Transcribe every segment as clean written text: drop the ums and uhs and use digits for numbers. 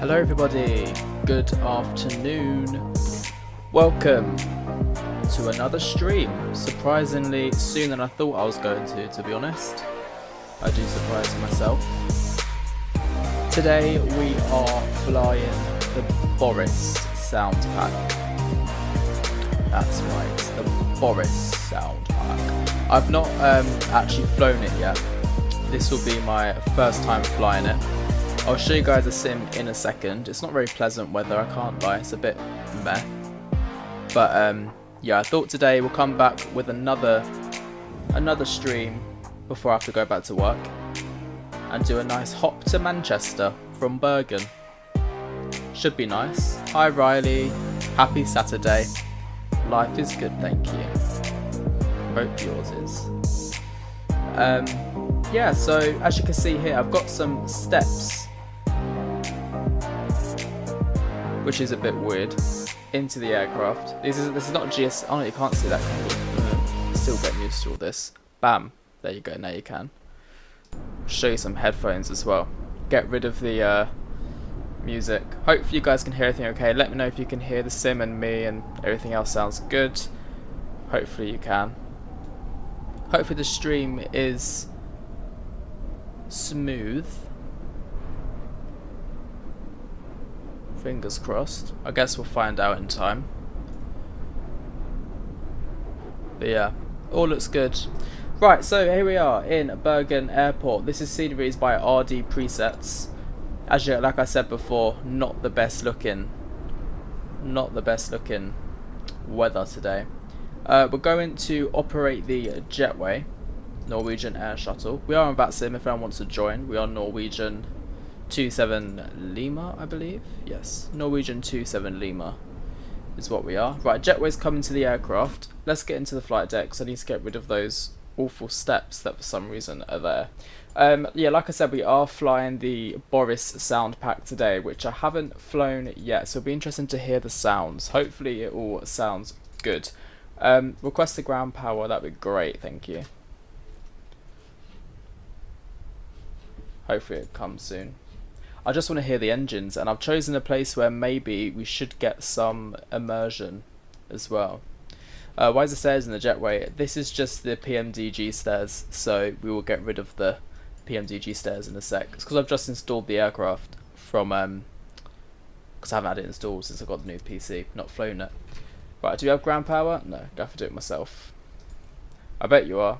Hello everybody, good afternoon. Welcome to another stream. Surprisingly soon than I thought I was going to be honest. I do surprise myself. Today we are flying the BORIS sound pack. That's right, the BORIS sound pack. I've not actually flown it yet. This will be my first time flying it. I'll show you guys a sim in a second. It's not very pleasant weather, I can't lie, it's a bit meh. But yeah, I thought today we'll come back with another stream before I have to go back to work and do a nice hop to Manchester from Bergen. Should be nice. Hi Riley, happy Saturday. Life is good, thank you. Hope yours is. Yeah, so as you can see here, I've got some steps, which is a bit weird, into the aircraft. This is not GS. Oh, you can't see that. Still getting used to all this. Bam. There you go. Now you can. Show you some headphones as well. Get rid of the music. Hopefully you guys can hear everything okay. Let me know if you can hear the sim and me and everything else sounds good. Hopefully you can. Hopefully the stream is smooth. Fingers crossed. I guess we'll find out in time. But yeah, all looks good. Right, so here we are in Bergen Airport. This is sceneries by RD Presets. As you, like I said before, not the best looking weather today. We're going to operate the Jetway Norwegian air shuttle. We are on VATSIM if anyone wants to join. We are Norwegian 27 Lima, I believe. Yes, Norwegian 27 Lima is what we are. Right, Jetway's coming to the aircraft. Let's get into the flight deck, so I need to get rid of those awful steps that for some reason are there. Yeah, like I said, we are flying the BORIS sound pack today, which I haven't flown yet, so it'll be interesting to hear the sounds. Hopefully it all sounds good. Request the ground power, that'd be great, thank you. Hopefully it comes soon. I just want to hear the engines, and I've chosen a place where maybe we should get some immersion as well. Why is the stairs in the Jetway? This is just the PMDG stairs, so we will get rid of the PMDG stairs in a sec. It's because I've just installed the aircraft from because I haven't had it installed since I got the new PC, not flown it. Right, do we have ground power? No, I have to do it myself. I bet you are.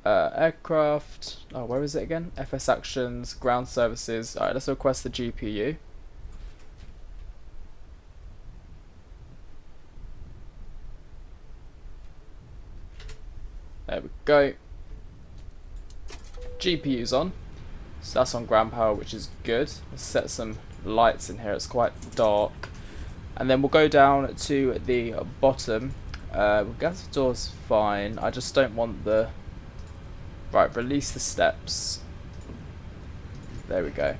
Aircraft, oh, where is it again? FS actions, ground services. Alright, let's request the GPU. There we go. GPU's on. So that's on ground power, which is good. Let's set some lights in here, it's quite dark. And then we'll go down to the bottom. Gas door's fine. I just don't want the... Right, release the steps. There we go.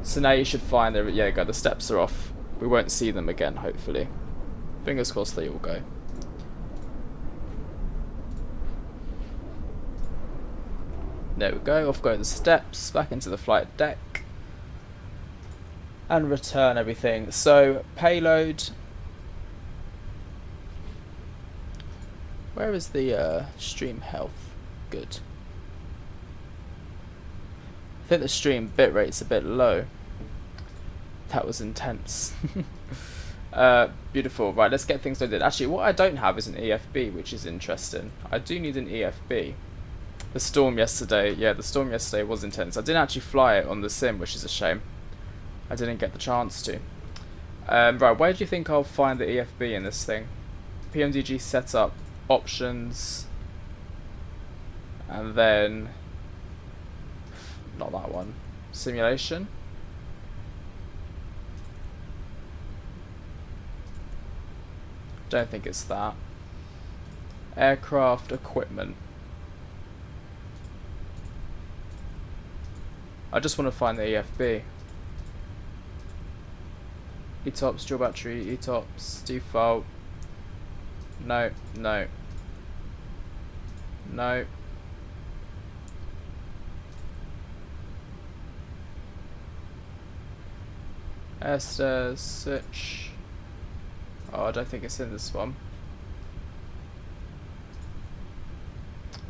So now you should find the... Yeah, go. The steps are off. We won't see them again, hopefully. Fingers crossed they all go. There we go. Off go the steps. Back into the flight deck. And return everything. So, payload... Where is the stream health? Good. I think the stream bitrate's a bit low. That was intense. Beautiful. Right, let's get things loaded. Actually, what I don't have is an EFB, which is interesting. I do need an EFB. The storm yesterday, yeah, the storm yesterday was intense. I didn't actually fly it on the sim, which is a shame. I didn't get the chance to. Right, where do you think I'll find the EFB in this thing? PMDG setup. Options, and then not that one, simulation. Don't think it's that. Aircraft equipment. I just want to find the EFB. ETOPS, dual battery, ETOPS, default. No, no. No. Airstairs, switch. Oh, I don't think it's in this one.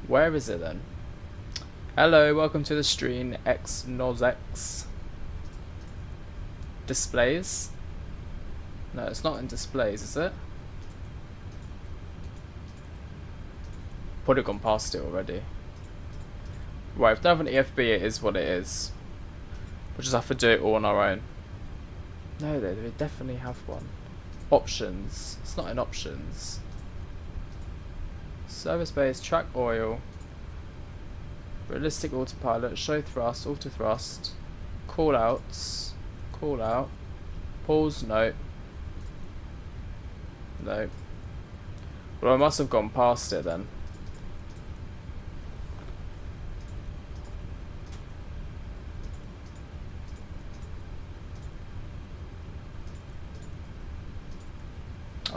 Where is it then? Hello, welcome to the stream. X Nozex. Displays? No, it's not in displays, is it? Probably gone past it already. Right, if they have an EFB, it is what it is. We'll just have to do it all on our own. No, they definitely have one. Options. It's not in options. Service base, track oil. Realistic autopilot, show thrust, auto thrust. Call outs. Call out. Pause, no. No. Well, I must have gone past it then.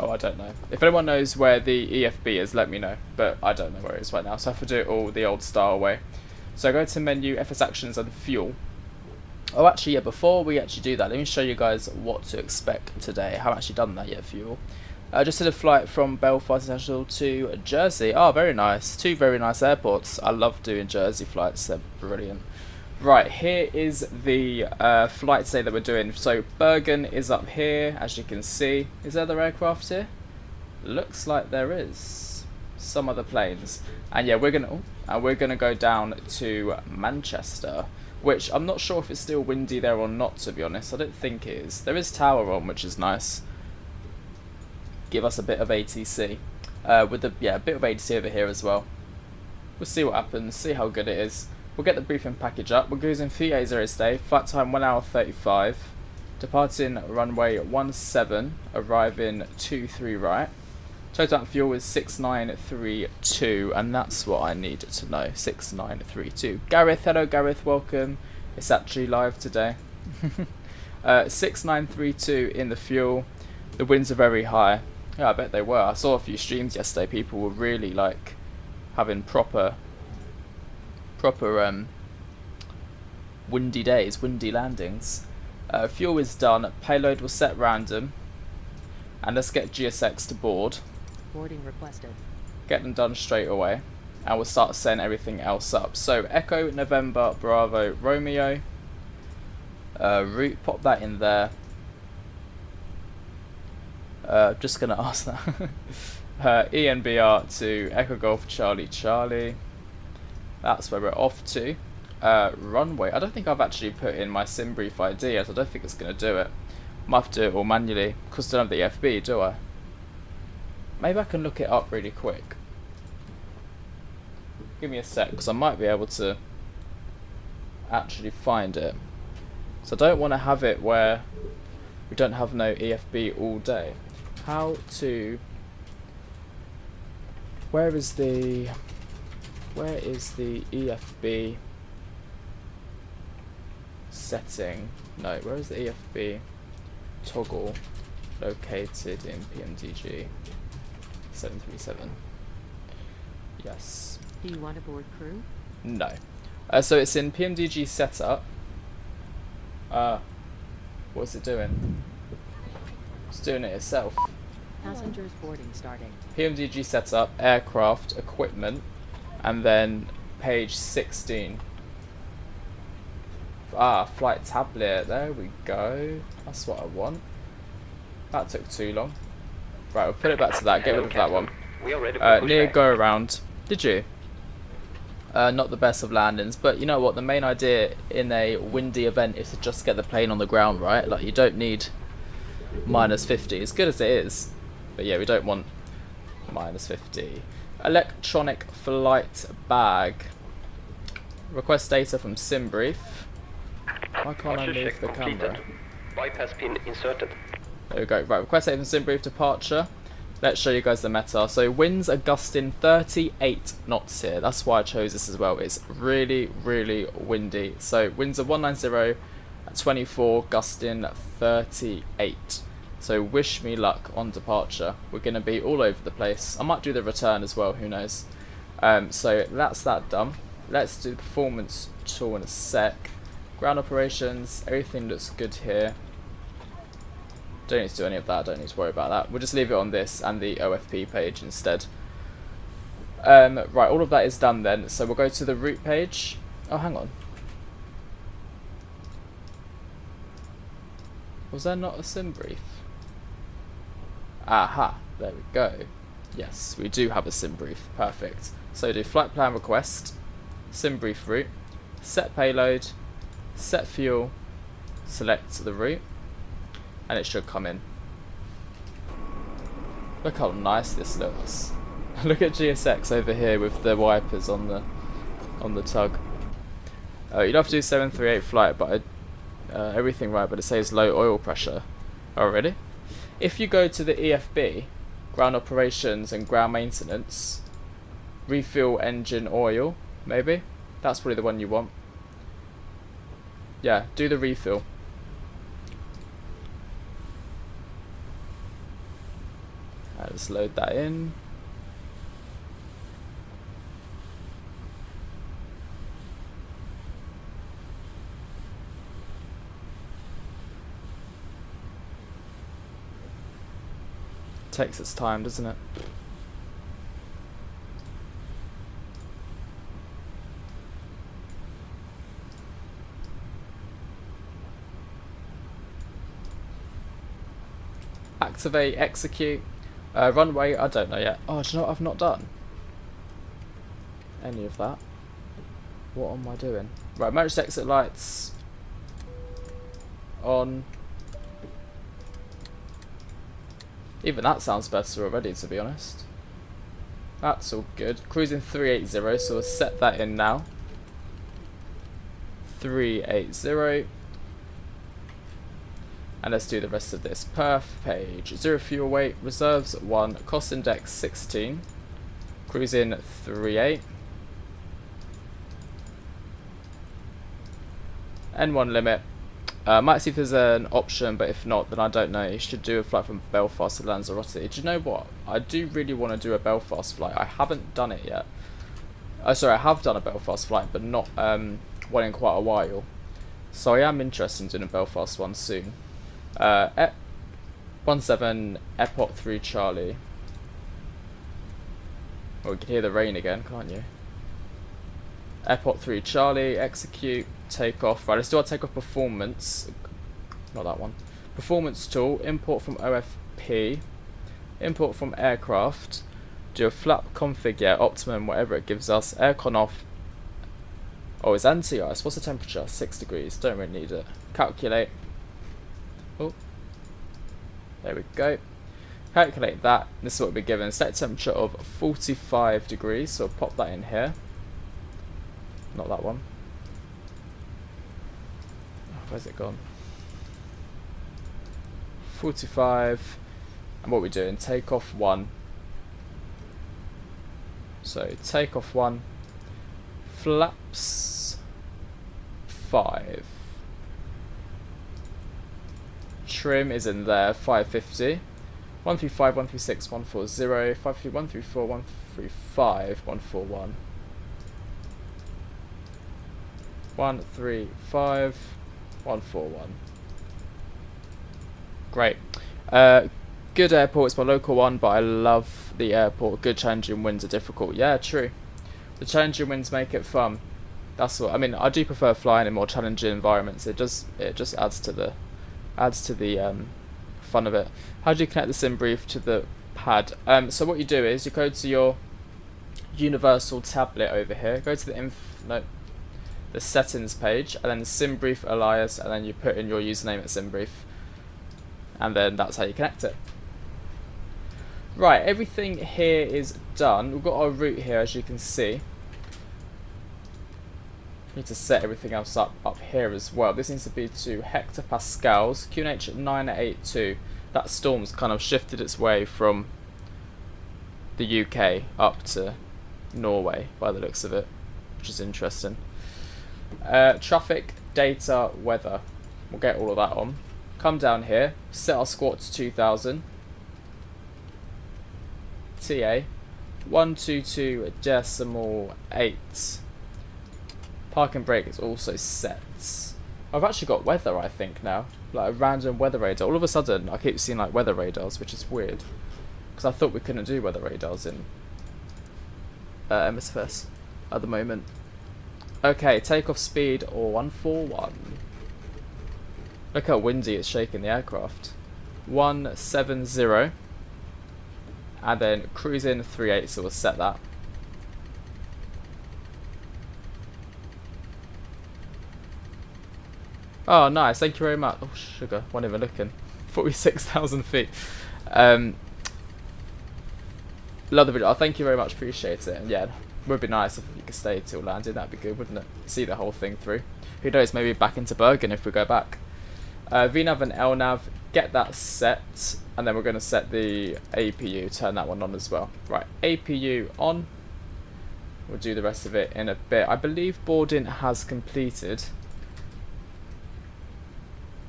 Oh, I don't know. If anyone knows where the EFB is, let me know. But I don't know where it is right now, so I have to do it all the old style way. So go to menu, FS Actions and Fuel. Oh, actually, yeah, before we actually do that, let me show you guys what to expect today. I haven't actually done that yet, Fuel. I just did a flight from Belfast International to Jersey. Oh, very nice. 2 very nice airports. I love doing Jersey flights. They're brilliant. Right, here is the flight today that we're doing. So Bergen is up here, as you can see. Is there other aircraft here? Looks like there is. Some other planes. And yeah, we're gonna go down to Manchester, which I'm not sure if it's still windy there or not, to be honest. I don't think it is. There is tower on, which is nice. Give us a bit of ATC. With the a bit of ATC over here as well. We'll see what happens, see how good it is. We'll get the briefing package up. We're cruising 380 today. Flight time 1 hour 35. Departing runway 17. Arriving 23 right. Total tank fuel is 6932, and that's what I needed to know. 6932. Gareth, hello Gareth, welcome. It's actually live today. 6932 in the fuel. The winds are very high. Yeah, I bet they were. I saw a few streams yesterday. People were really like having proper windy days, windy landings. Fuel is done. Payload will set random, and let's get GSX to board. Boarding requested. Get them done straight away, and we'll start setting everything else up. So Echo November Bravo Romeo. Route, pop that in there. Just gonna ask that. ENBR to Echo Golf Charlie Charlie. That's where we're off to. Runway. I don't think I've actually put in my sim brief ID yet. I don't think it's going to do it. Might have to do it all manually, because I don't have the FB, do I? Maybe I can look it up really quick. Give me a sec, because I might be able to actually find it. So I don't want to have it where we don't have no EFB all day. How to... Where is the EFB setting? No, where is the EFB toggle located in PMDG 737? Yes. Do you want a board crew? No. So it's in PMDG setup. What's it doing? It's doing it itself. Passengers boarding starting. PMDG setup, aircraft, equipment, and then page 16. Flight tablet. There we go. That's what I want. That took too long. Right, we'll put it back to that. Get rid of that one. Near go around. Did you? Not the best of landings, but you know what? The main idea in a windy event is to just get the plane on the ground, right? Like, you don't need -50. As good as it is, but yeah, we don't want -50. Electronic flight bag. Request data from SimBrief. Why can't I move the camera? Bypass pin inserted. There we go. Right, request data from SimBrief departure. Let's show you guys the meta. So winds are gusting 38 knots here. That's why I chose this as well. It's really, really windy. So winds are 190 at 24, gusting 38. So wish me luck on departure. We're going to be all over the place. I might do the return as well, who knows. So that's that done. Let's do the performance tool in a sec. Ground operations, everything looks good here. Don't need to do any of that, don't need to worry about that. We'll just leave it on this and the OFP page instead. Right, all of that is done then, so we'll go to the root page. Oh, hang on. Was there not a sim brief? Aha, there we go. Yes, we do have a sim brief, perfect. So do flight plan request, sim brief route, set payload, set fuel, select the route, and it should come in. Look how nice this looks. Look at GSX over here with the wipers on the tug. You'd have to do 738 flight, but everything right, but it says low oil pressure. Oh, really? If you go to the EFB, ground operations and ground maintenance, refuel engine oil, maybe? That's probably the one you want. Yeah, do the refill. Let's load that in. Takes its time, doesn't it? Activate, execute, runway, I don't know yet. Oh, do you know what I've not done? Any of that. What am I doing? Right, emergency exit lights on. Even that sounds better already, to be honest. That's all good. Cruising 380, so we'll set that in now. 380. And let's do the rest of this. Perf page. 0 fuel weight, reserves 1, cost index 16. Cruising 38. N1 limit. Might see if there's an option, but if not, then I don't know. You should do a flight from Belfast to Lanzarote. Do you know what? I do really want to do a Belfast flight. I haven't done it yet. Sorry, I have done a Belfast flight, but not one in quite a while. So I am interested in doing a Belfast one soon. 17 Epoch 3 Charlie. Well, you can hear the rain again, can't you? Epoch 3 Charlie, execute, take off. Right, let's do our takeoff performance. Not that one. Performance tool, import from OFP, import from aircraft, do a flap config, yeah, optimum, whatever it gives us. Aircon off. Oh, it's anti-ice. What's the temperature? 6 degrees. Don't really need it. Calculate. Oh, there we go. Calculate that. This is what we're given. Set temperature of 45 degrees. So pop that in here. Not that one. Oh, where's it gone? 45. And what we're doing? Take off 1. So take off 1. Flaps 5. Trim is in there, 550. 135, 136, 140, 530, 134, 135, 141. 135, 141. Great. Good airport, it's my local one, but I love the airport. Good challenging winds are difficult. Yeah, true. The challenging winds make it fun. That's what I mean. I do prefer flying in more challenging environments. It just adds to the fun of it. How do you connect the sim brief to the pad? So what you do is you go to your universal tablet over here. Go to the settings page, and then sim brief alias, and then you put in your username at sim brief, and then that's how you connect it. Right, everything here is done. We've got our route here, as you can see. Need to set everything else up here as well. This needs to be to hectopascals, QNH 982. That storm's kind of shifted its way from the UK up to Norway by the looks of it, which is interesting. Traffic, data, weather. We'll get all of that on. Come down here, set our squat to 2000. TA 122.8. Park and brake is also set. I've actually got weather, I think, now. Like a random weather radar. All of a sudden, I keep seeing like weather radars, which is weird. Because I thought we couldn't do weather radars in MSFS at the moment. Okay, takeoff speed or 141. Look how windy it's shaking the aircraft. 170. And then cruising 38, so we'll set that. Oh, nice. Thank you very much. Oh, sugar. Wasn't even looking. 46,000 feet. Love the video. Oh, thank you very much. Appreciate it. And yeah, it would be nice if you could stay till landing. That'd be good, wouldn't it? See the whole thing through. Who knows? Maybe back into Bergen if we go back. VNav and LNav. Get that set. And then we're going to set the APU. Turn that one on as well. Right. APU on. We'll do the rest of it in a bit. I believe boarding has completed,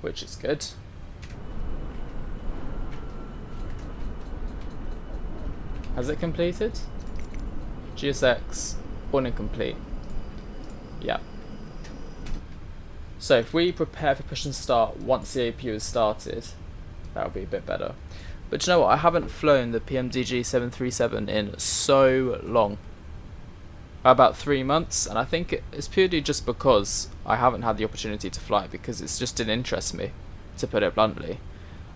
which is good. Has it completed? GSX, boarding complete. Yeah. So if we prepare for push and start once the APU is started, that'll be a bit better. But you know what? I haven't flown the PMDG 737 in so long. About 3 months, and I think it's purely just because I haven't had the opportunity to fly, because it just didn't interest me, to put it bluntly.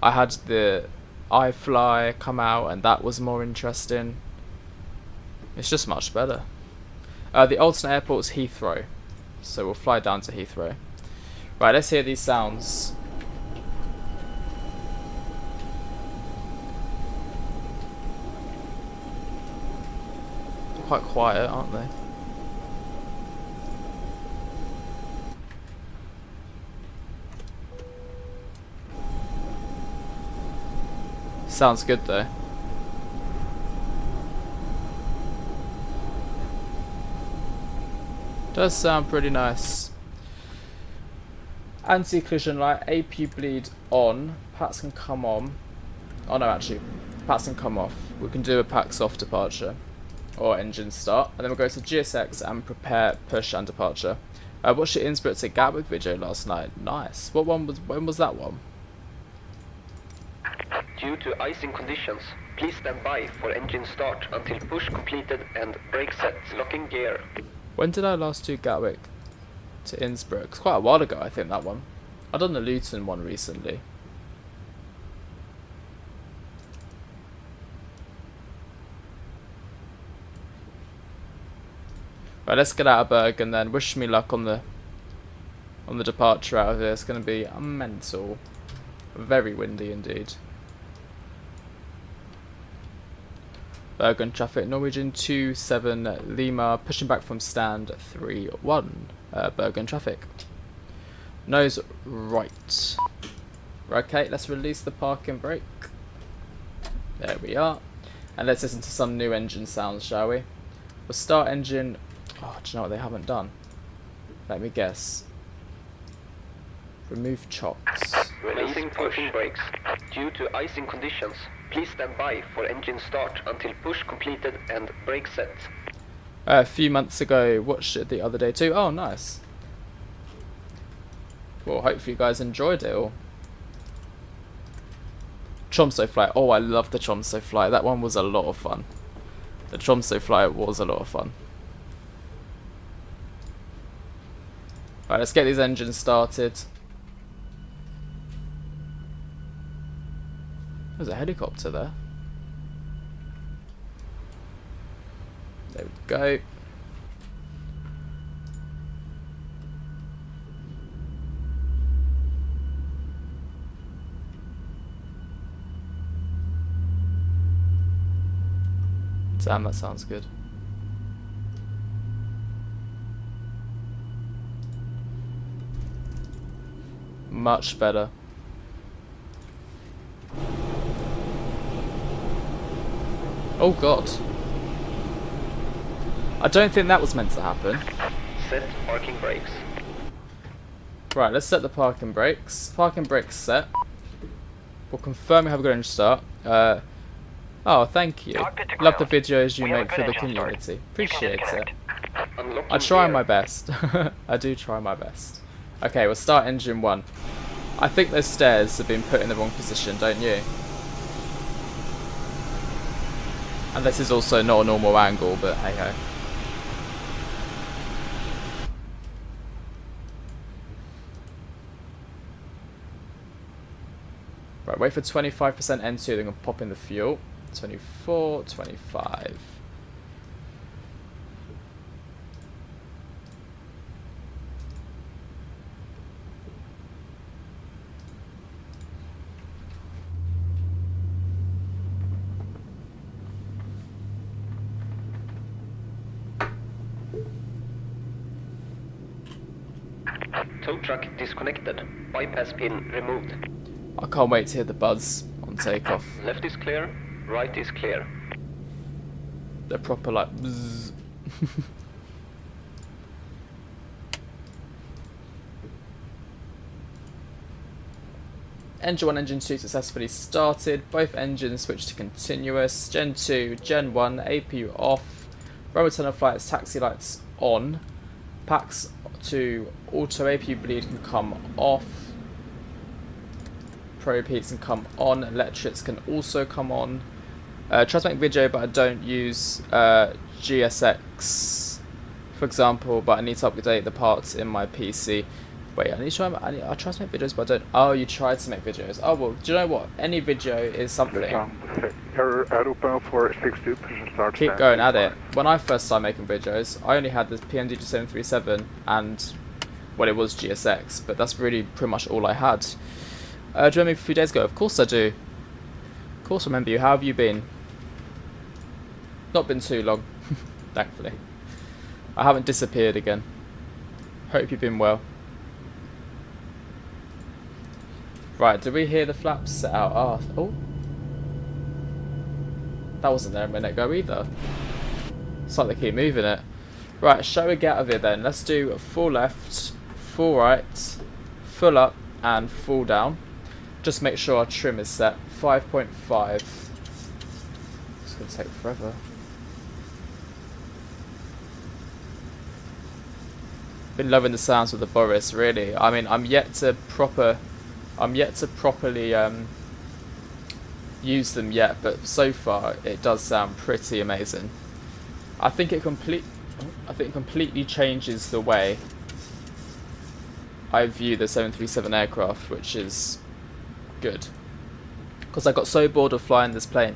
I had the iFly come out and that was more interesting. It's just much better. The alternate airport's Heathrow, so we'll fly down to Heathrow. Right, let's hear these sounds. Quite quiet, aren't they? Sounds good though. Does sound pretty nice. Anti-collision light, APU bleed on, pats can come on. Oh no, actually, pats can come off. We can do a pack soft departure or engine start, and then we'll go to GSX and prepare push and departure. Watched the Innsbruck to Gatwick video last night. Nice. What one was? When was that one? Due to icing conditions, please stand by for engine start until push completed and brake set. Locking gear. When did I last do Gatwick to Innsbruck? It's quite a while ago, I think, that one. I've done the Luton one recently. Right, let's get out of Bergen then. Wish me luck on the departure out of here. It's going to be mental. Very windy indeed. Bergen traffic, Norwegian 27 Lima, pushing back from stand 31. Bergen traffic. Nose right. Okay, let's release the parking brake. There we are. And let's listen to some new engine sounds, shall we? We'll start engine. Oh, do you know what they haven't done? Let me guess. Remove chocks. Releasing pushing brakes. Due to icing conditions, please stand by for engine start until push completed and brake set. A few months ago, watched it the other day too. Oh, nice. Well, hopefully you guys enjoyed it all. Tromsø flight. Oh, I love the Tromsø flight. That one was a lot of fun. The Tromsø flight was a lot of fun. Right, let's get these engines started. There's a helicopter there. There we go. Damn, that sounds good. Much better. Oh god. I don't think that was meant to happen. Set parking brakes. Right, let's set the parking brakes. Parking brakes set. We'll confirm we have a good engine start. Oh, thank you. Love the videos you make for the community. Appreciate it. I try my best. I do try my best. Okay, we'll start engine 1. I think those stairs have been put in the wrong position, don't you? And this is also not a normal angle, but hey ho. Right, wait for 25% N2, then we'll pop in the fuel. 24, 25. Tow truck disconnected. Bypass pin removed. I can't wait to hear the buzz on takeoff. Left is clear, right is clear. They're proper like bzzz. Engine 1, Engine 2 successfully started. Both engines switched to continuous. Gen 2, Gen 1, APU off. Row tunnel flights, taxi lights on. Packs to auto APU bleed can come off. Probe heats can come on. Electrics can also come on. Try to make video, but I don't use GSX, for example. But I need to update the parts in my PC. Wait, I try to make videos, but I don't. Oh, you tried to make videos. Oh well, do you know what? Any video is something. Keep going at it. When I first started making videos, I only had this PMDG 737 and, well, it was GSX, but that's really pretty much all I had. Do you remember me a few days ago? Of course I do. Of course I remember you. How have you been? Not been too long, thankfully. I haven't disappeared again. Hope you've been well. Right, did we hear the flaps set out? Oh. That wasn't there a minute ago either. It's like they keep moving it. Right, shall we get out of here then? Let's do full left, full right, full up, and full down. Just make sure our trim is set. 5.5. It's going to take forever. Been loving the sounds with the Boris, really. I mean, I'm yet to properly use them yet, but so far it does sound pretty amazing. I think it completely changes the way I view the 737 aircraft, which is good. Because I got so bored of flying this plane.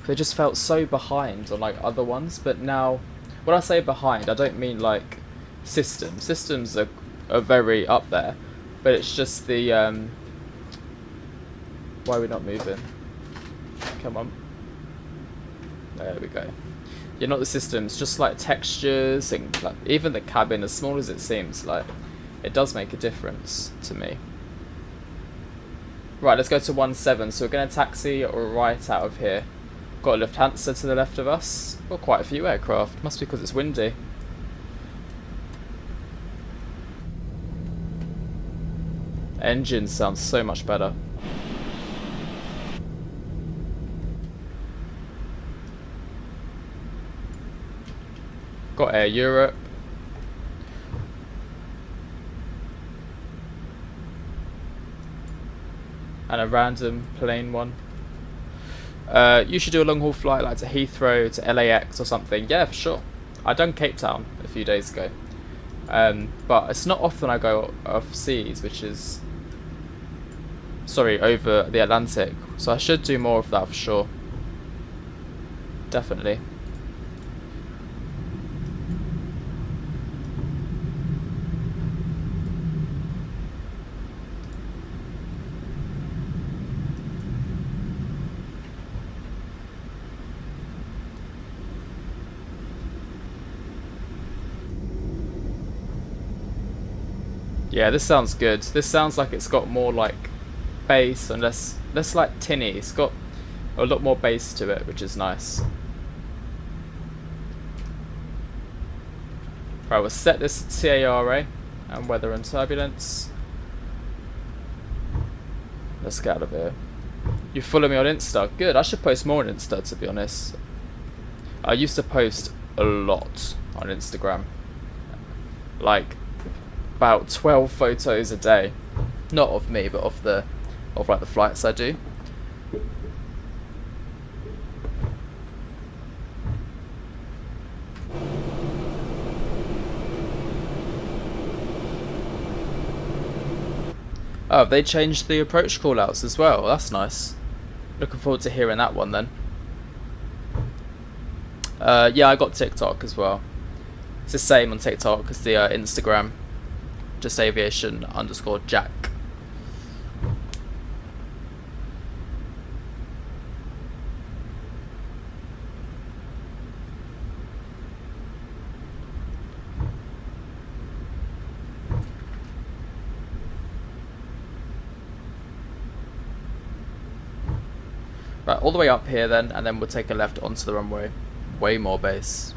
They just felt so behind on like other ones, but now, when I say behind, I don't mean like systems. Systems are very up there, but it's just the why are we not moving? Come on. There we go. You're not the systems, just like textures and like, even the cabin, as small as it seems, like it does make a difference to me. Right, let's go to 17. So we're going to taxi right out of here. Got a Lufthansa to the left of us. Got quite a few aircraft. Must be because it's windy. Engine sounds so much better. Got Air Europe. And a random plain one. You should do a long haul flight like to Heathrow, to LAX or something. Yeah, for sure. I done Cape Town a few days ago. But it's not often I go off seas, which is... Sorry, over the Atlantic. So I should do more of that for sure. Definitely. Yeah, this sounds good. This sounds like it's got more like bass and less like tinny. It's got a lot more bass to it, which is nice. Right, we'll set this to TARA and weather and turbulence. Let's get out of here. You follow me on Insta? Good. I should post more on Insta, to be honest. I used to post a lot on Instagram. Like about 12 photos a day. Not of me, but of like the flights I do. Oh, they changed the approach callouts as well. That's nice. Looking forward to hearing that one then. Yeah, I got TikTok as well. It's the same on TikTok as the Instagram. Just AviationJack. Right, all the way up here then, and then we'll take a left onto the runway. Way more base.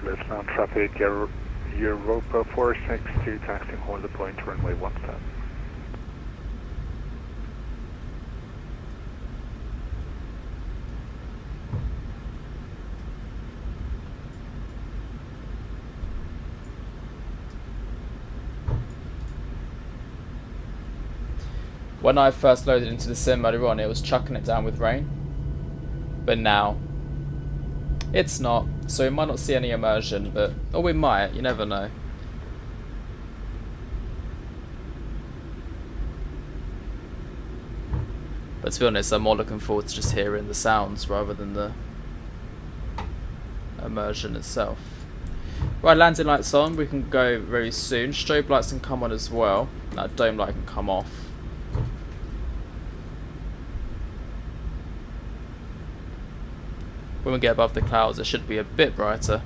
Let's land traffic, Europa 462, taxiing hold the point, runway 17. When I first loaded into the sim earlier on, it was chucking it down with rain. But now, it's not. So we might not see any immersion, but... or we might, you never know. But to be honest, I'm more looking forward to just hearing the sounds rather than the immersion itself. Right, landing lights on. We can go very soon. Strobe lights can come on as well. Now, dome light can come off. When we get above the clouds, it should be a bit brighter.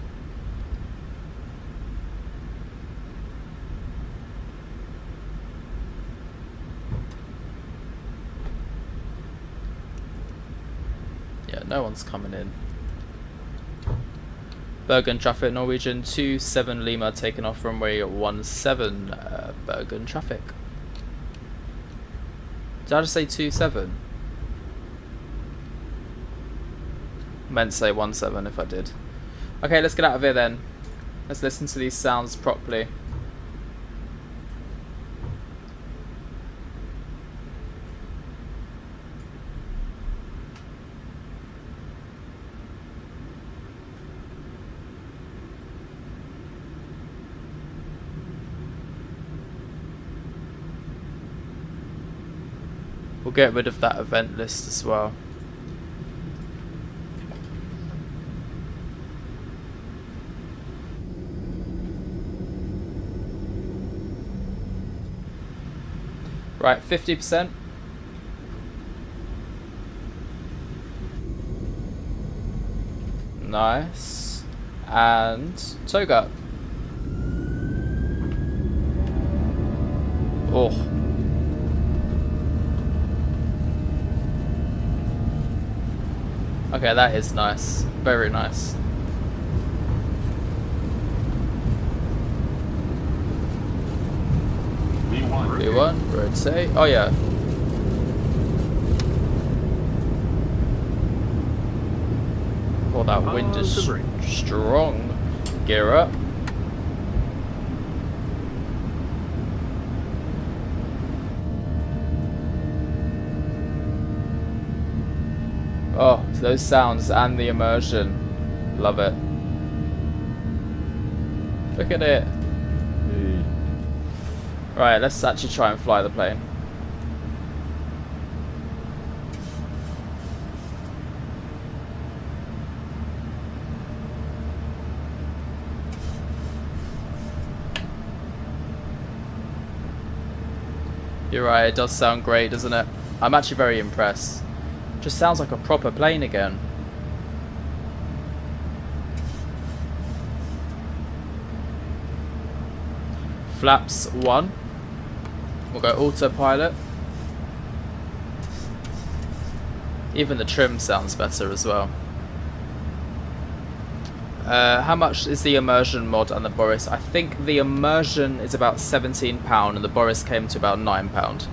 Yeah, no one's coming in. Bergen traffic, Norwegian 27 Lima taking off runway 17. Bergen traffic. Did I just say 27? Meant to say 17 if I did. Okay, let's get out of here then. Let's listen to these sounds properly. We'll get rid of that event list as well. Right, 50%. Nice. And toga. Oh. Okay, that is nice. Very nice. V1, rotate. Oh yeah. Oh, that wind is strong. Gear up. Oh, those sounds and the immersion. Love it. Look at it. Right, let's actually try and fly the plane. You're right, it does sound great, doesn't it? I'm actually very impressed. Just sounds like a proper plane again. Flaps 1. We'll go autopilot. Even the trim sounds better as well. How much is the immersion mod and the BORIS? I think the immersion is about £17 and the BORIS came to about £9.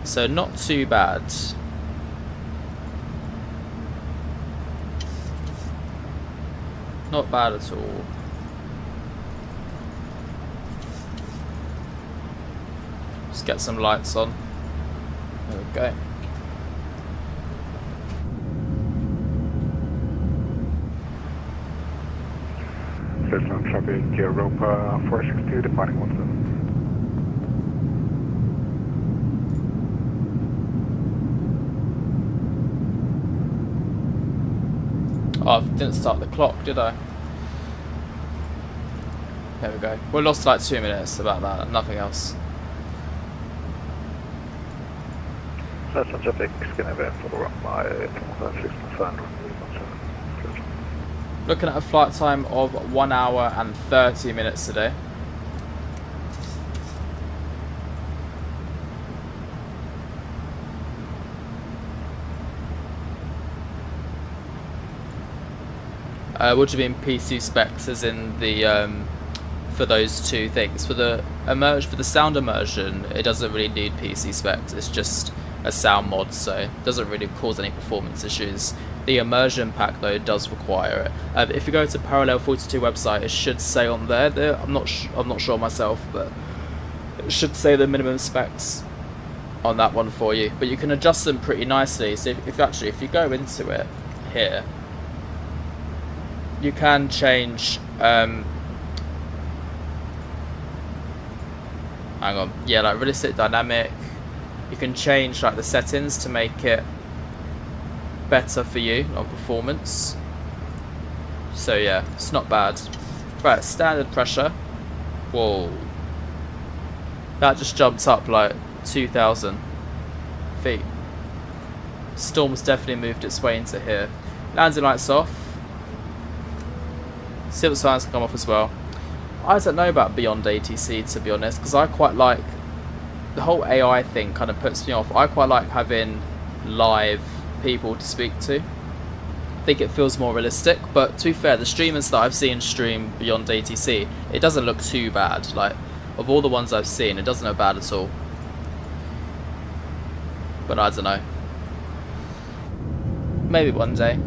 So not too bad. Not bad at all. Just get some lights on. There we go. Cessna traffic, Europa 462, departing 17. Oh, I didn't start the clock, did I? There we go. We lost like 2 minutes about that, nothing else. Cessna traffic, Scandinavia for runway 6.5. Looking at a flight time of 1 hour and 30 minutes today. What do you mean PC specs as in the for those two things? For the sound immersion, it doesn't really need PC specs. It's just a sound mod, so it doesn't really cause any performance issues. The immersion pack though does require it. If you go to Parallel 42 website, it should say on there. I'm not sure myself, but it should say the minimum specs on that one for you. But you can adjust them pretty nicely. So if you go into it here, you can change. Hang on. Yeah, like realistic dynamic. You can change like the settings to make it better for you on performance. So yeah, it's not bad. Right, standard pressure. Whoa. That just jumped up like 2,000 feet. Storm's definitely moved its way into here. Landing lights off. Silver signs can come off as well. I don't know about Beyond ATC, to be honest, because I quite like the whole AI thing. Kind of puts me off. I quite like having live people to speak to. I think it feels more realistic, but to be fair, the streamers that I've seen stream Beyond ATC, it doesn't look too bad. Like, of all the ones I've seen, it doesn't look bad at all. But I don't know. Maybe one day.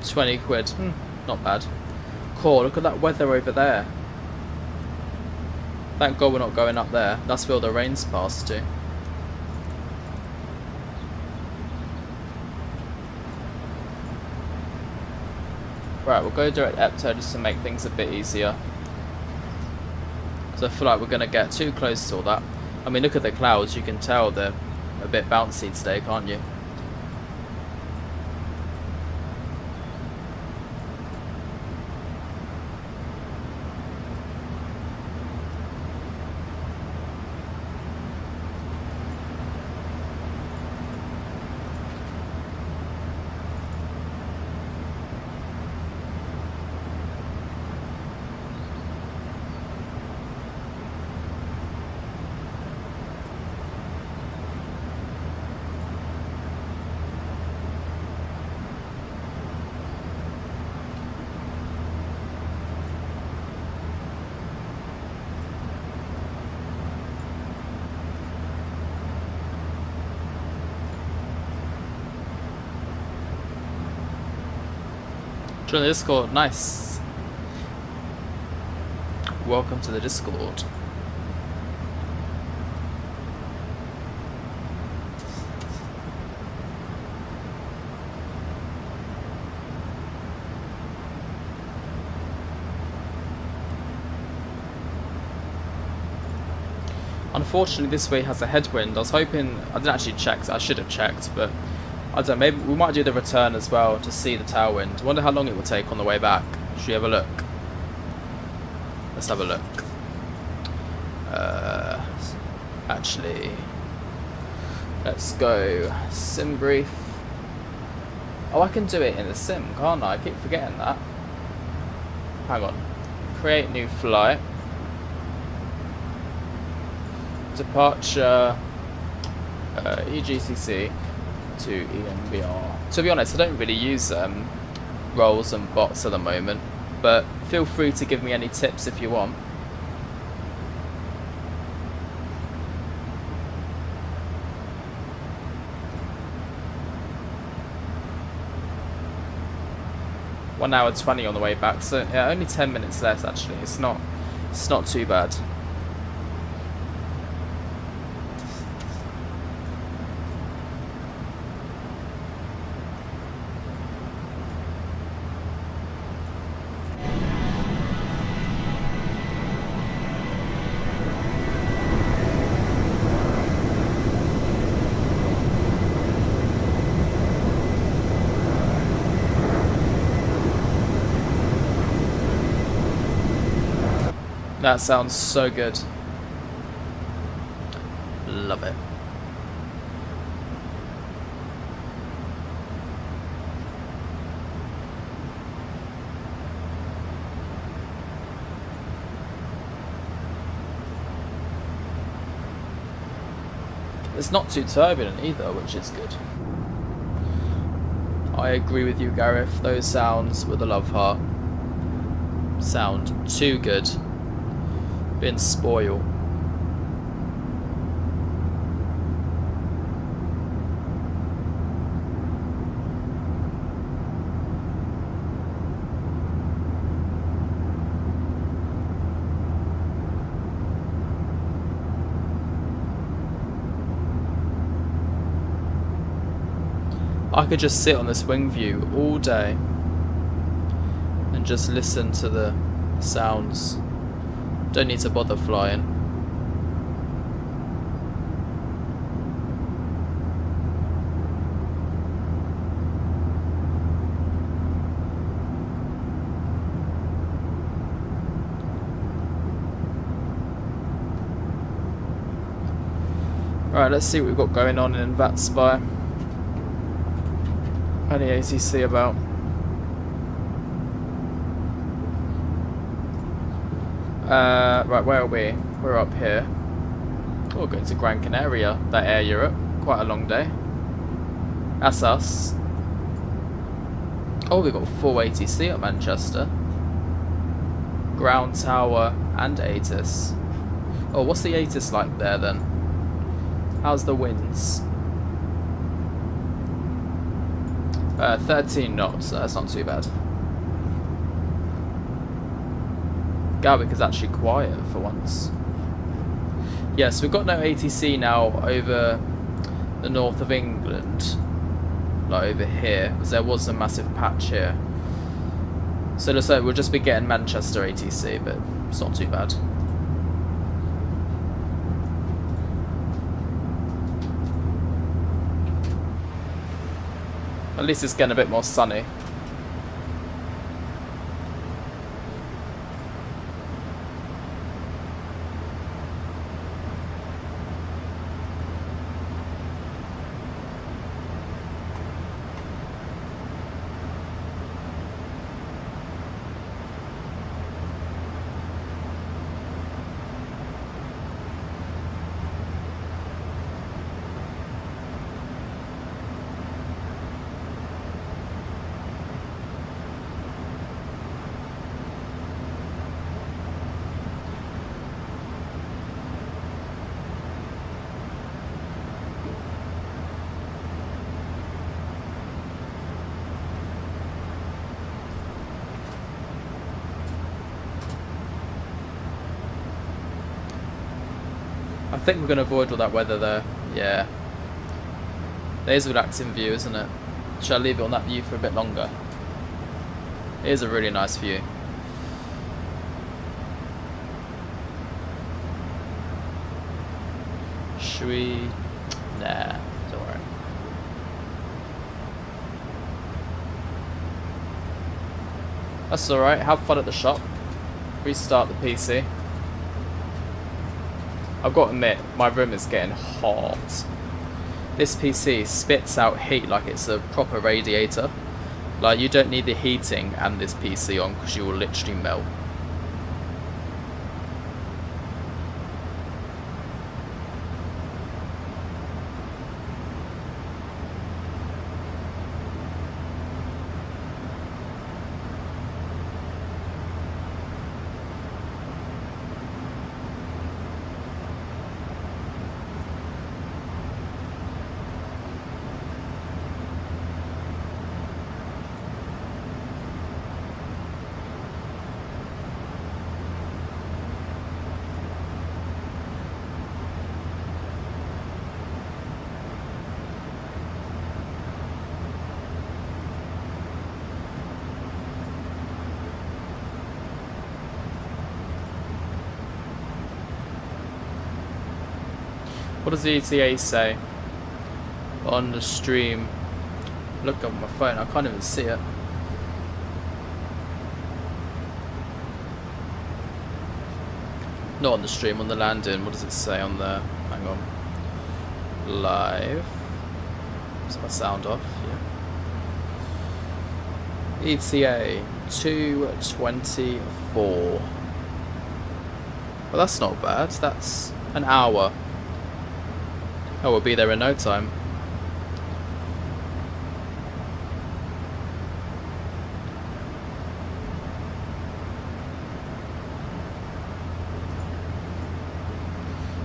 £20. Not bad. Cool, look at that weather over there. Thank God we're not going up there. That's where all the rain's passed to. Right, we'll go direct Epto just to make things a bit easier. Because I feel like we're going to get too close to all that. I mean, look at the clouds. You can tell they're a bit bouncy today, can't you? Join the Discord, nice. Welcome to the Discord. Unfortunately, this way has a headwind. I was hoping, I didn't actually check, I should have checked, but I don't know, maybe we might do the return as well to see the tailwind. I wonder how long it will take on the way back. Should we have a look? Let's have a look. Actually, let's go sim brief. Oh, I can do it in the sim, can't I? I keep forgetting that. Hang on. create new flight. Departure EGCC to EMBR. To be honest, I don't really use roles and bots at the moment, but feel free to give me any tips if you want. One hour 20 on the way back, so yeah, only 10 minutes less actually. It's not too bad. That sounds so good. Love it. It's not too turbulent either, which is good. I agree with you, Gareth. Those sounds with a love heart sound too good. Been spoiled. I could just sit on this wing view all day and just listen to the sounds. Don't need to bother flying. Right, let's see what we've got going on in VATSPY. Any ATC about? Right, where are we? We're up here. Oh, we're going to Gran Canaria, that Air Europe. Quite a long day. That's us. Oh, we've got full ATC at Manchester. Ground Tower and ATIS. Oh, what's the ATIS like there then? How's the winds? 13 knots, that's not too bad. Gatwick is actually quiet for once. Yes, we've got no ATC now over the north of England, like over here, because there was a massive patch here. So it looks like we'll just be getting Manchester ATC, but it's not too bad. At least it's getting a bit more sunny. I think we're going to avoid all that weather there. Yeah. There's a relaxing view, isn't it? Shall I leave it on that view for a bit longer? It is a really nice view. Should we... Nah, don't worry. That's alright, have fun at the shop. Restart the PC. I've got to admit, my room is getting hot. This PC spits out heat like it's a proper radiator. Like, you don't need the heating and this PC on because you will literally melt. What does the ETA say on the stream? Look on my phone, I can't even see it. Not on the stream, on the landing. What does it say on there? Hang on. Live. Is my sound off? Yeah. ETA 2:24. Well, that's not bad. That's an hour. Oh, we'll be there in no time.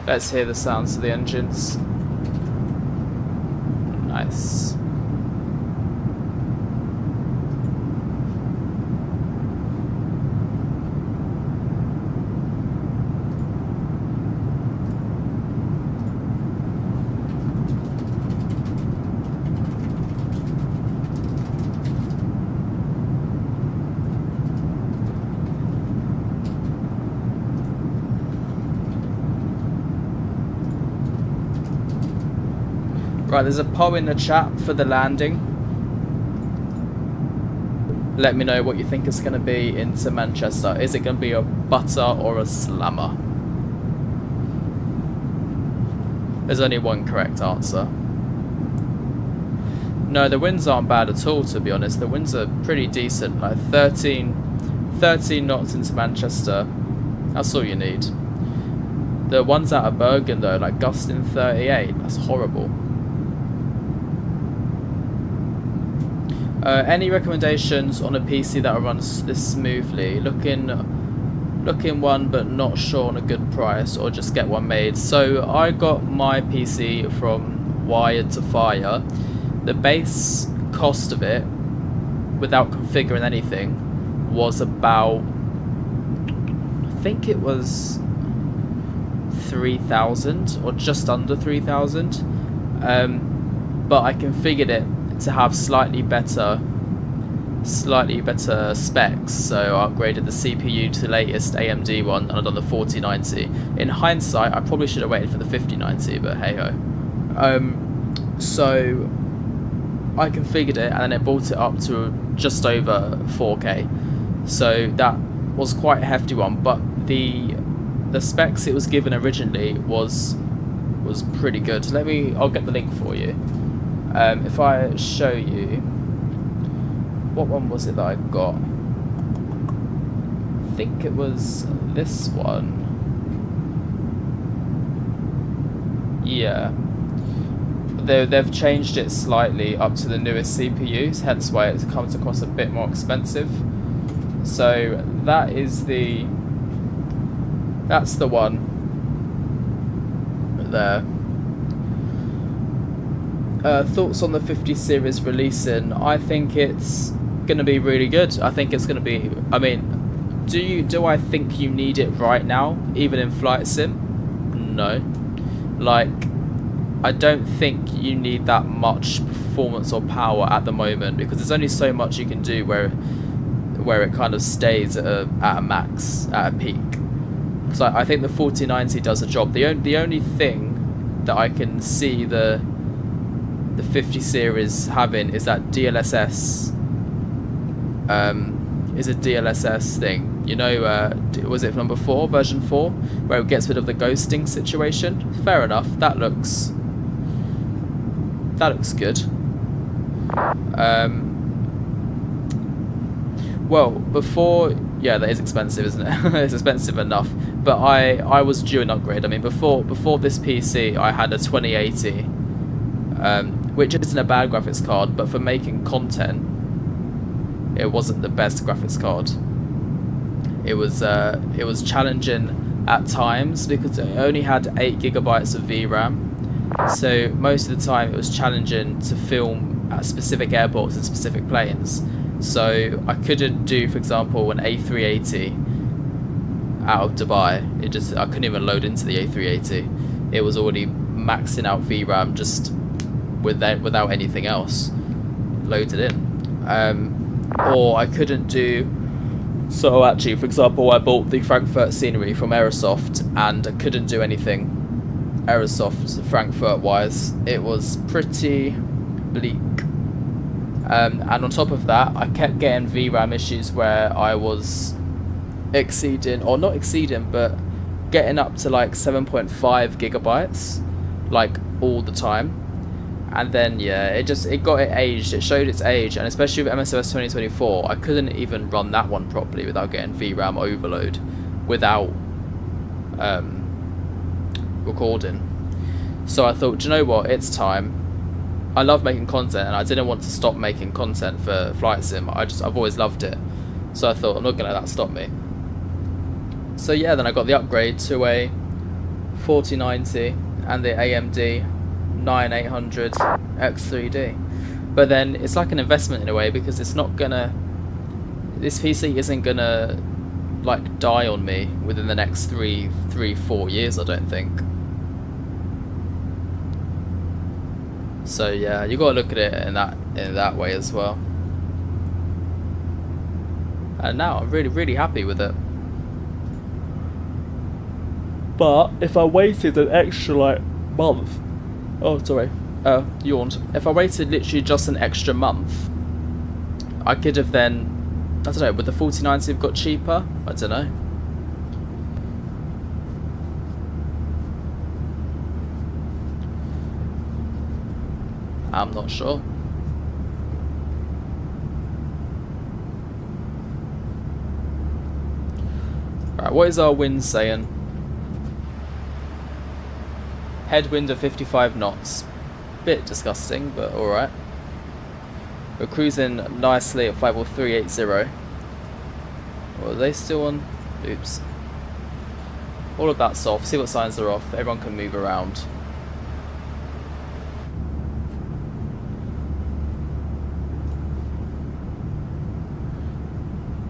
Let's hear the sounds of the engines. Nice. Right, there's a poll in the chat for the landing. Let me know what you think it's going to be into Manchester. Is it going to be a butter or a slammer? There's only one correct answer. No, the winds aren't bad at all, to be honest. The winds are pretty decent, like 13 knots into Manchester. That's all you need. The ones out of Bergen, though, like gusting 38, that's horrible. Any recommendations on a PC that runs this smoothly? Looking one, but not sure on a good price, or just get one made. So I got my PC from Wired to Fire. The base cost of it, without configuring anything, was about, I think it was 3,000 or just under 3,000. But I configured it to have slightly better specs, so I upgraded the CPU to the latest AMD one, and I've done the 4090. In hindsight, I probably should have waited for the 5090, but hey ho. So I configured it, and then it brought it up to just over 4K. So that was quite a hefty one, but the specs it was given originally was pretty good. I'll get the link for you. If I show you, what one was it that I got? I think it was this one. Yeah. They've changed it slightly up to the newest CPUs, hence why it comes across a bit more expensive. So that's the one there. Thoughts on the 50 series releasing? I think it's going to be really good. I think it's going to be, I mean, do I think you need it right now, even in flight sim? No. Like, I don't think you need that much performance or power at the moment, because there's only so much you can do where it kind of stays at a max, at a peak. Because I think the 4090 does a job. The only thing that I can see the 50 series having is that DLSS is a DLSS thing, you know. Was it number 4, version 4, where it gets rid of the ghosting situation? Fair enough, that looks good. Well, before, yeah, that is expensive, isn't it? It's expensive enough, but I was due an upgrade. I mean, before this PC I had a 2080, which isn't a bad graphics card, but for making content, it wasn't the best graphics card. It was challenging at times because it only had 8 GB of VRAM, so most of the time it was challenging to film at specific airports and specific planes. So I couldn't do, for example, an A380 out of Dubai. I couldn't even load into the A380. It was already maxing out VRAM just without anything else loaded in. Or I couldn't do, so actually, for example, I bought the Frankfurt scenery from Aerosoft and I couldn't do anything Aerosoft Frankfurt wise, it was pretty bleak. And on top of that, I kept getting VRAM issues where I was exceeding, or not exceeding, but getting up to like 7.5 gigabytes, like all the time. And then yeah, it got it aged. It showed its age, and especially with MSFS 2024, I couldn't even run that one properly without getting VRAM overload, without recording. So I thought, do you know what? It's time. I love making content, and I didn't want to stop making content for Flight Sim. I've always loved it. So I thought, I'm not gonna let that stop me. So yeah, then I got the upgrade to a 4090 and the AMD 9800 X3D. But then it's like an investment in a way, because it's not gonna, this PC isn't gonna like die on me within the next 4 years, I don't think. So yeah, you gotta look at it in that way as well. And now I'm really happy with it. But if I waited an extra like month, oh sorry, yawned. If I waited literally just an extra month, I could have then, I don't know, would the 4090 have got cheaper? I don't know. I'm not sure. Right, what is our wind saying? Headwind of 55 knots. Bit disgusting, but alright. We're cruising nicely at 50380. Well, are they still on? Oops. All of that's off. See what signs are off. Everyone can move around.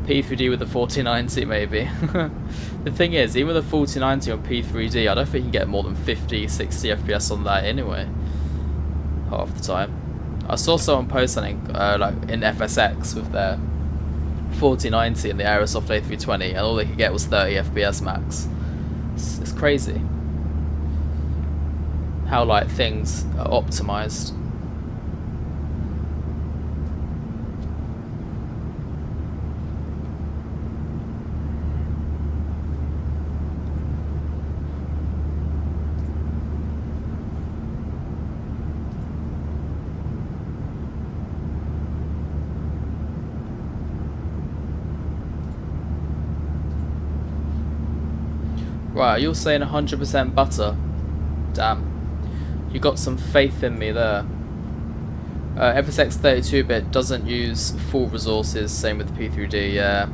P3D with the 4090 maybe. The thing is, even with the 4090 on P3D, I don't think you can get more than 50, 60 FPS on that anyway. Half the time. I saw someone post something like in FSX with their 4090 and the Aerosoft A320, and all they could get was 30 FPS max. It's crazy how like things are optimized. Right, you're saying 100% butter. Damn. You got some faith in me there. FSX 32-bit doesn't use full resources, same with P3D, yeah.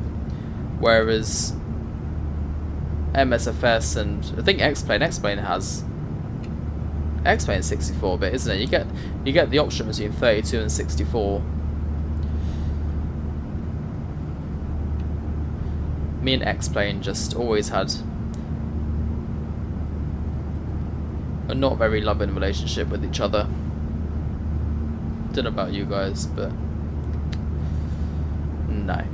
Whereas MSFS and I think X-Plane has X-Plane 64-bit, isn't it? You get the option between 32 and 64. Me and X-Plane just always had a not very loving relationship with each other. Don't know about you guys, but no.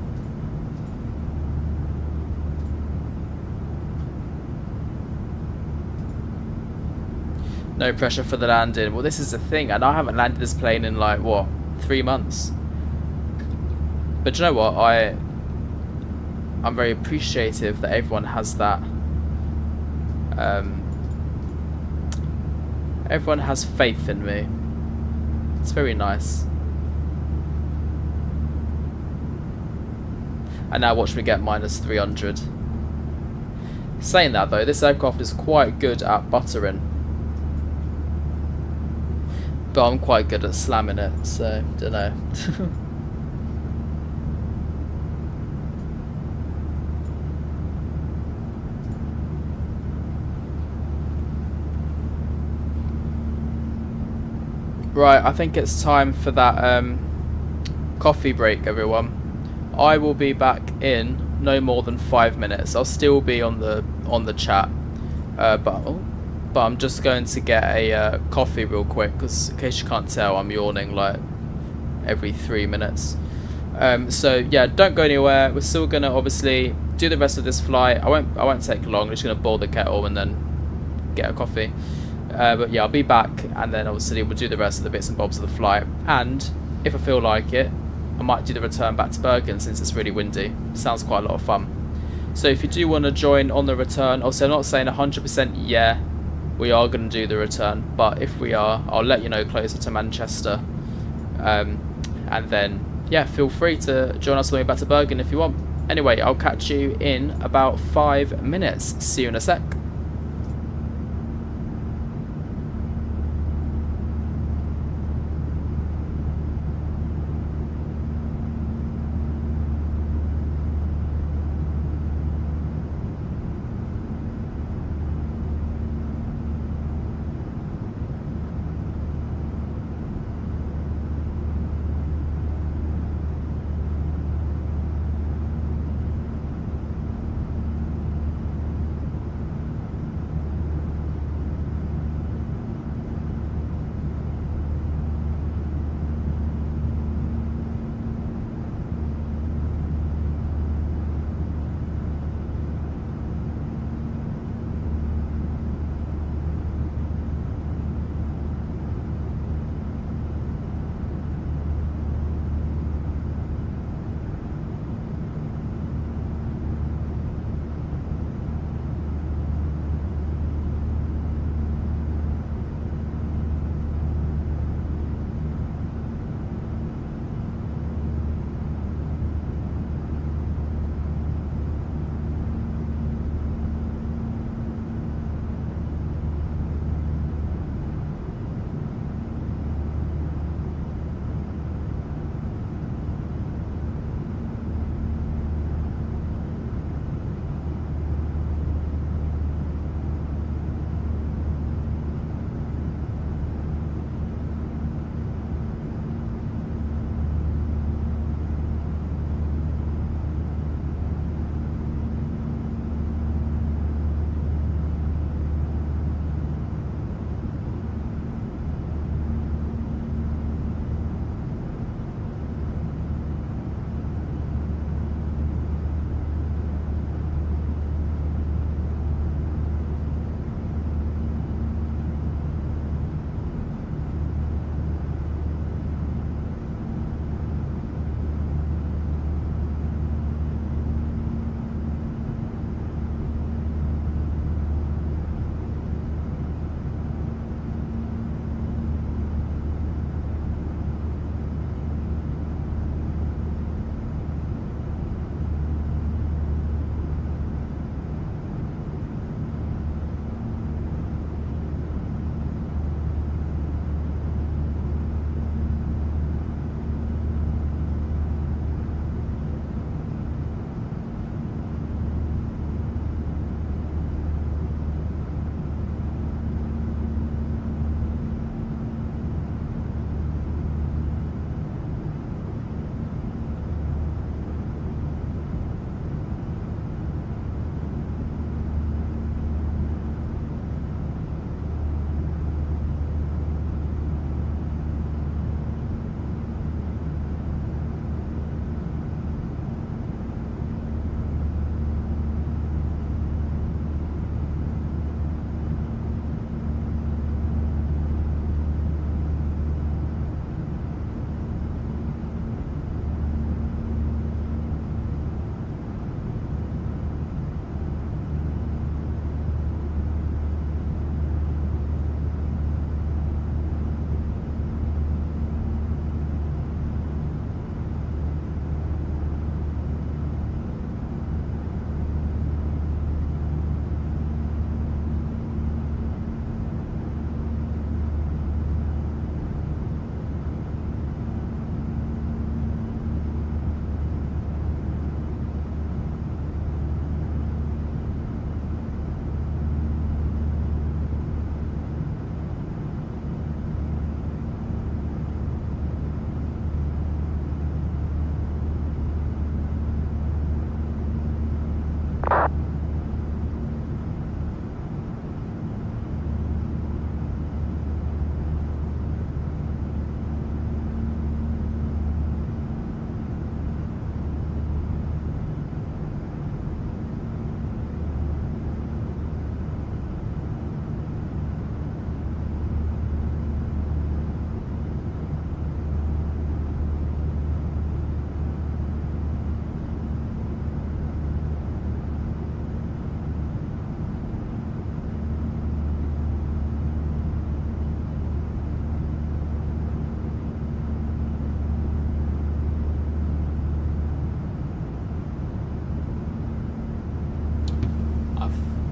No pressure for the landing. Well, this is the thing, and I haven't landed this plane in like what, 3 months. But you know what? I'm very appreciative that everyone has that. Everyone has faith in me. It's very nice. And now watch me get minus 300. Saying that though, this aircraft is quite good at buttering. But I'm quite good at slamming it, so don't know. Right, I think it's time for that coffee break, everyone. I will be back in no more than 5 minutes. I'll still be on the chat, but I'm just going to get a coffee real quick, because in case you can't tell, I'm yawning like every 3 minutes. So yeah, don't go anywhere. We're still gonna obviously do the rest of this flight. I won't take long. I'm just gonna boil the kettle and then get a coffee. But yeah, I'll be back, and then obviously we'll do the rest of the bits and bobs of the flight. And if I feel like it, I might do the return back to Bergen since it's really windy. Sounds quite a lot of fun. So if you do want to join on the return, obviously I'm not saying 100% yeah, we are going to do the return, but if we are, I'll let you know closer to Manchester. And then, yeah, feel free to join us on the way back to Bergen if you want. Anyway, I'll catch you in about 5 minutes. See you in a sec.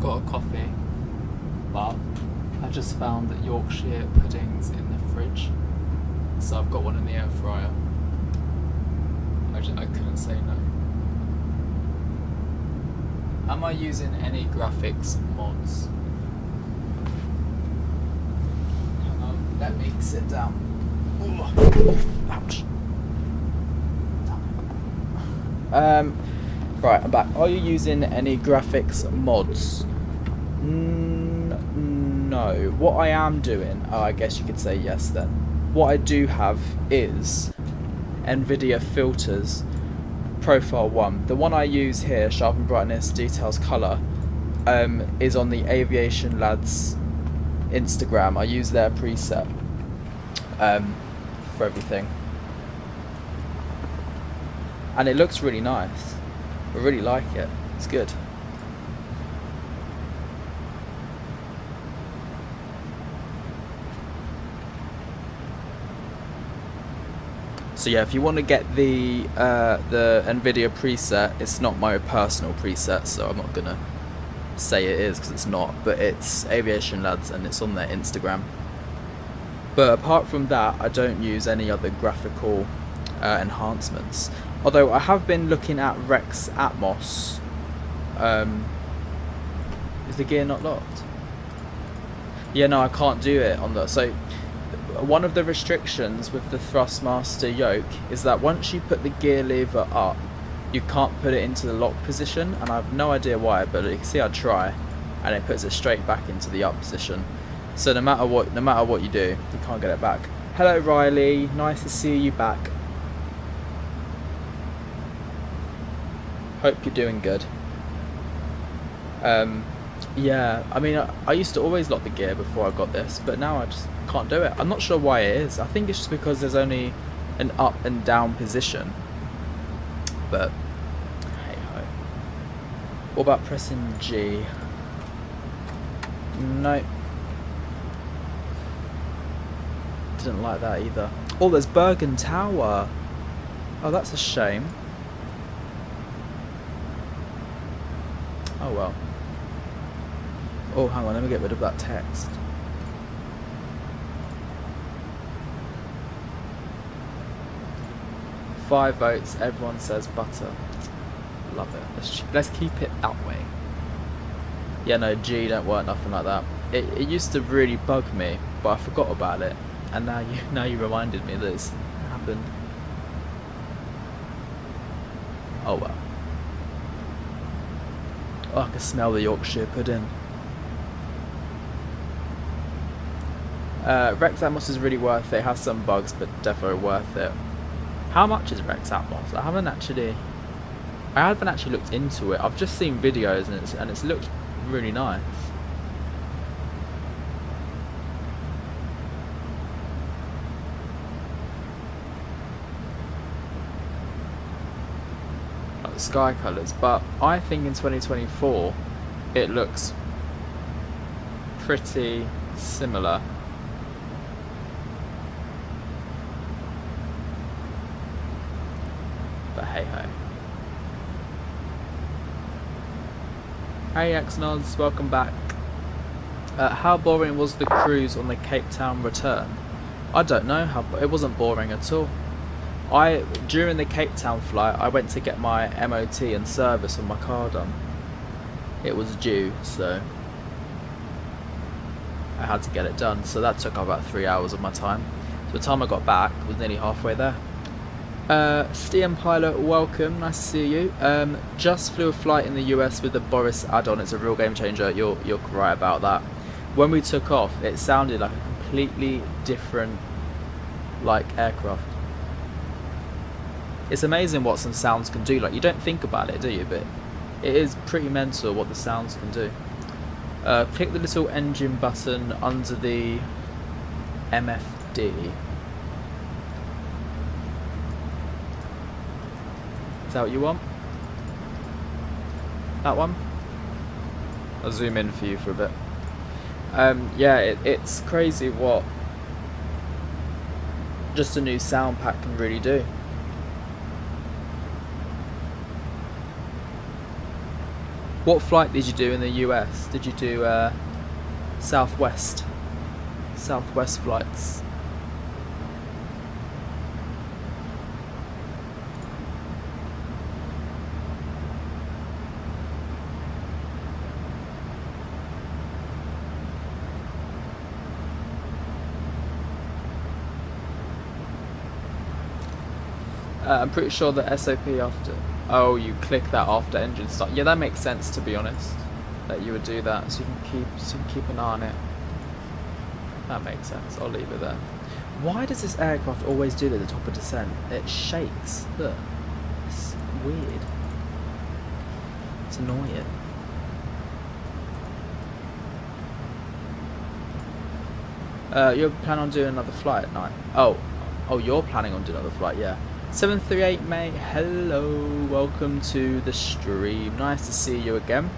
got a coffee, but I just found that Yorkshire pudding's in the fridge, so I've got one in the air fryer. I couldn't say no. Am I using any graphics mods? Hang on, let me sit down. Ooh, ouch. Right, I'm back. Are you using any graphics mods? No. What I am doing, I guess you could say yes then. What I do have is NVIDIA filters, profile 1. The one I use here, sharpen brightness, details colour, is on the Aviation Lads Instagram. I use their preset for everything. And it looks really nice. I really like it. It's good. So yeah, if you want to get the NVIDIA preset, it's not my personal preset, so I'm not gonna say it is because it's not. But it's Aviation Lads, and it's on their Instagram. But apart from that, I don't use any other graphical enhancements. Although I have been looking at Rex Atmos. Is the gear not locked? Yeah, no, I can't do it on the. So one of the restrictions with the Thrustmaster Yoke is that once you put the gear lever up, you can't put it into the lock position, and I have no idea why, but you can see I try, and it puts it straight back into the up position. So no matter what you do, you can't get it back. Hello Riley, nice to see you back. Hope you're doing good. Yeah, I mean, I used to always lock the gear before I got this, but now I just can't do it. I'm not sure why it is. I think it's just because there's only an up and down position. But hey ho. What about pressing G? No. Didn't like that either. Oh, there's Bergen Tower. Oh, that's a shame. Oh well. Oh, hang on, let me get rid of that text. Five votes, everyone says butter. Love it. Let's keep it that way. Yeah, no, G don't work, nothing like that. It used to really bug me, but I forgot about it. And now you reminded me that it's happened. Oh well. Oh, I can smell the Yorkshire pudding. Rex Atmos is really worth it. It has some bugs, but definitely worth it. How much is Rex Atmos? I haven't actually looked into it. I've just seen videos and it's looked really nice. Like the sky colours, but I think in 2024 it looks pretty similar. But hey ho. Hey X-Nods, welcome back. How boring was the cruise on the Cape Town return? I don't know, it wasn't boring at all. During the Cape Town flight, I went to get my MOT and service on my car done. It was due, so I had to get it done. So that took about 3 hours of my time. So by the time I got back, I was nearly halfway there. Steam Pilot, welcome, nice to see you. Just flew a flight in the US with the BORIS add-on. It's a real game changer. You're right about that. When we took off, it sounded like a completely different aircraft. It's amazing what some sounds can do. Like, you don't think about it, do you? But it is pretty mental what the sounds can do. Click the little engine button under the MFD. Is that what you want? That one? I'll zoom in for you for a bit. Yeah, it's crazy what just a new sound pack can really do. What flight did you do in the US? Did you do Southwest flights? I'm pretty sure the SOP after... Oh, you click that after engine start. Yeah, that makes sense, to be honest, that you would do that, so you can keep an eye on it. That makes sense. I'll leave it there. Why does this aircraft always do that at the top of descent? It shakes. Look. It's weird. It's annoying. You're planning on doing another flight at night? Oh, you're planning on doing another flight, yeah. 738 mate, hello, welcome to the stream. Nice to see you again.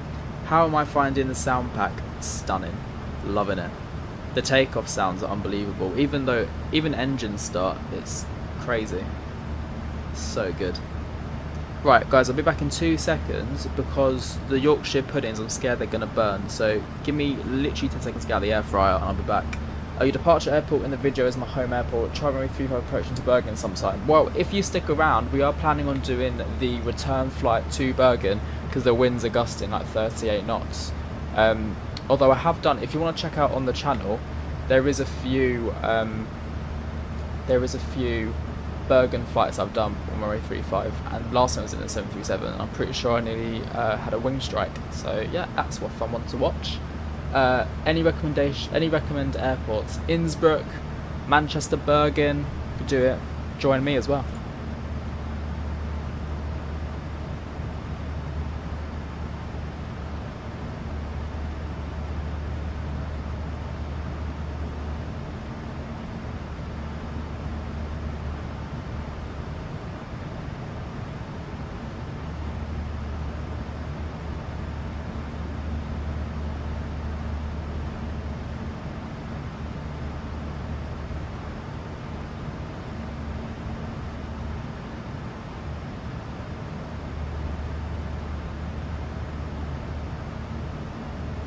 How am I finding the sound pack? Stunning. Loving it. The takeoff sounds are unbelievable. Even engine start, it's crazy. So good. Right, guys, I'll be back in 2 seconds because the Yorkshire puddings, I'm scared they're going to burn. So give me literally 10 seconds to get out of the air fryer and I'll be back. Your departure airport in the video is my home airport. Try runway 35 approaching to Bergen sometime. Well, if you stick around, we are planning on doing the return flight to Bergen because the winds are gusting like 38 knots. Although I have done, if you want to check out on the channel, there is a few Bergen flights I've done on runway 35, and last time I was in a 737, and I'm pretty sure I nearly had a wing strike. So yeah, that's what I want to watch. Any recommend airports? Innsbruck, Manchester, Bergen, do it. Join me as well.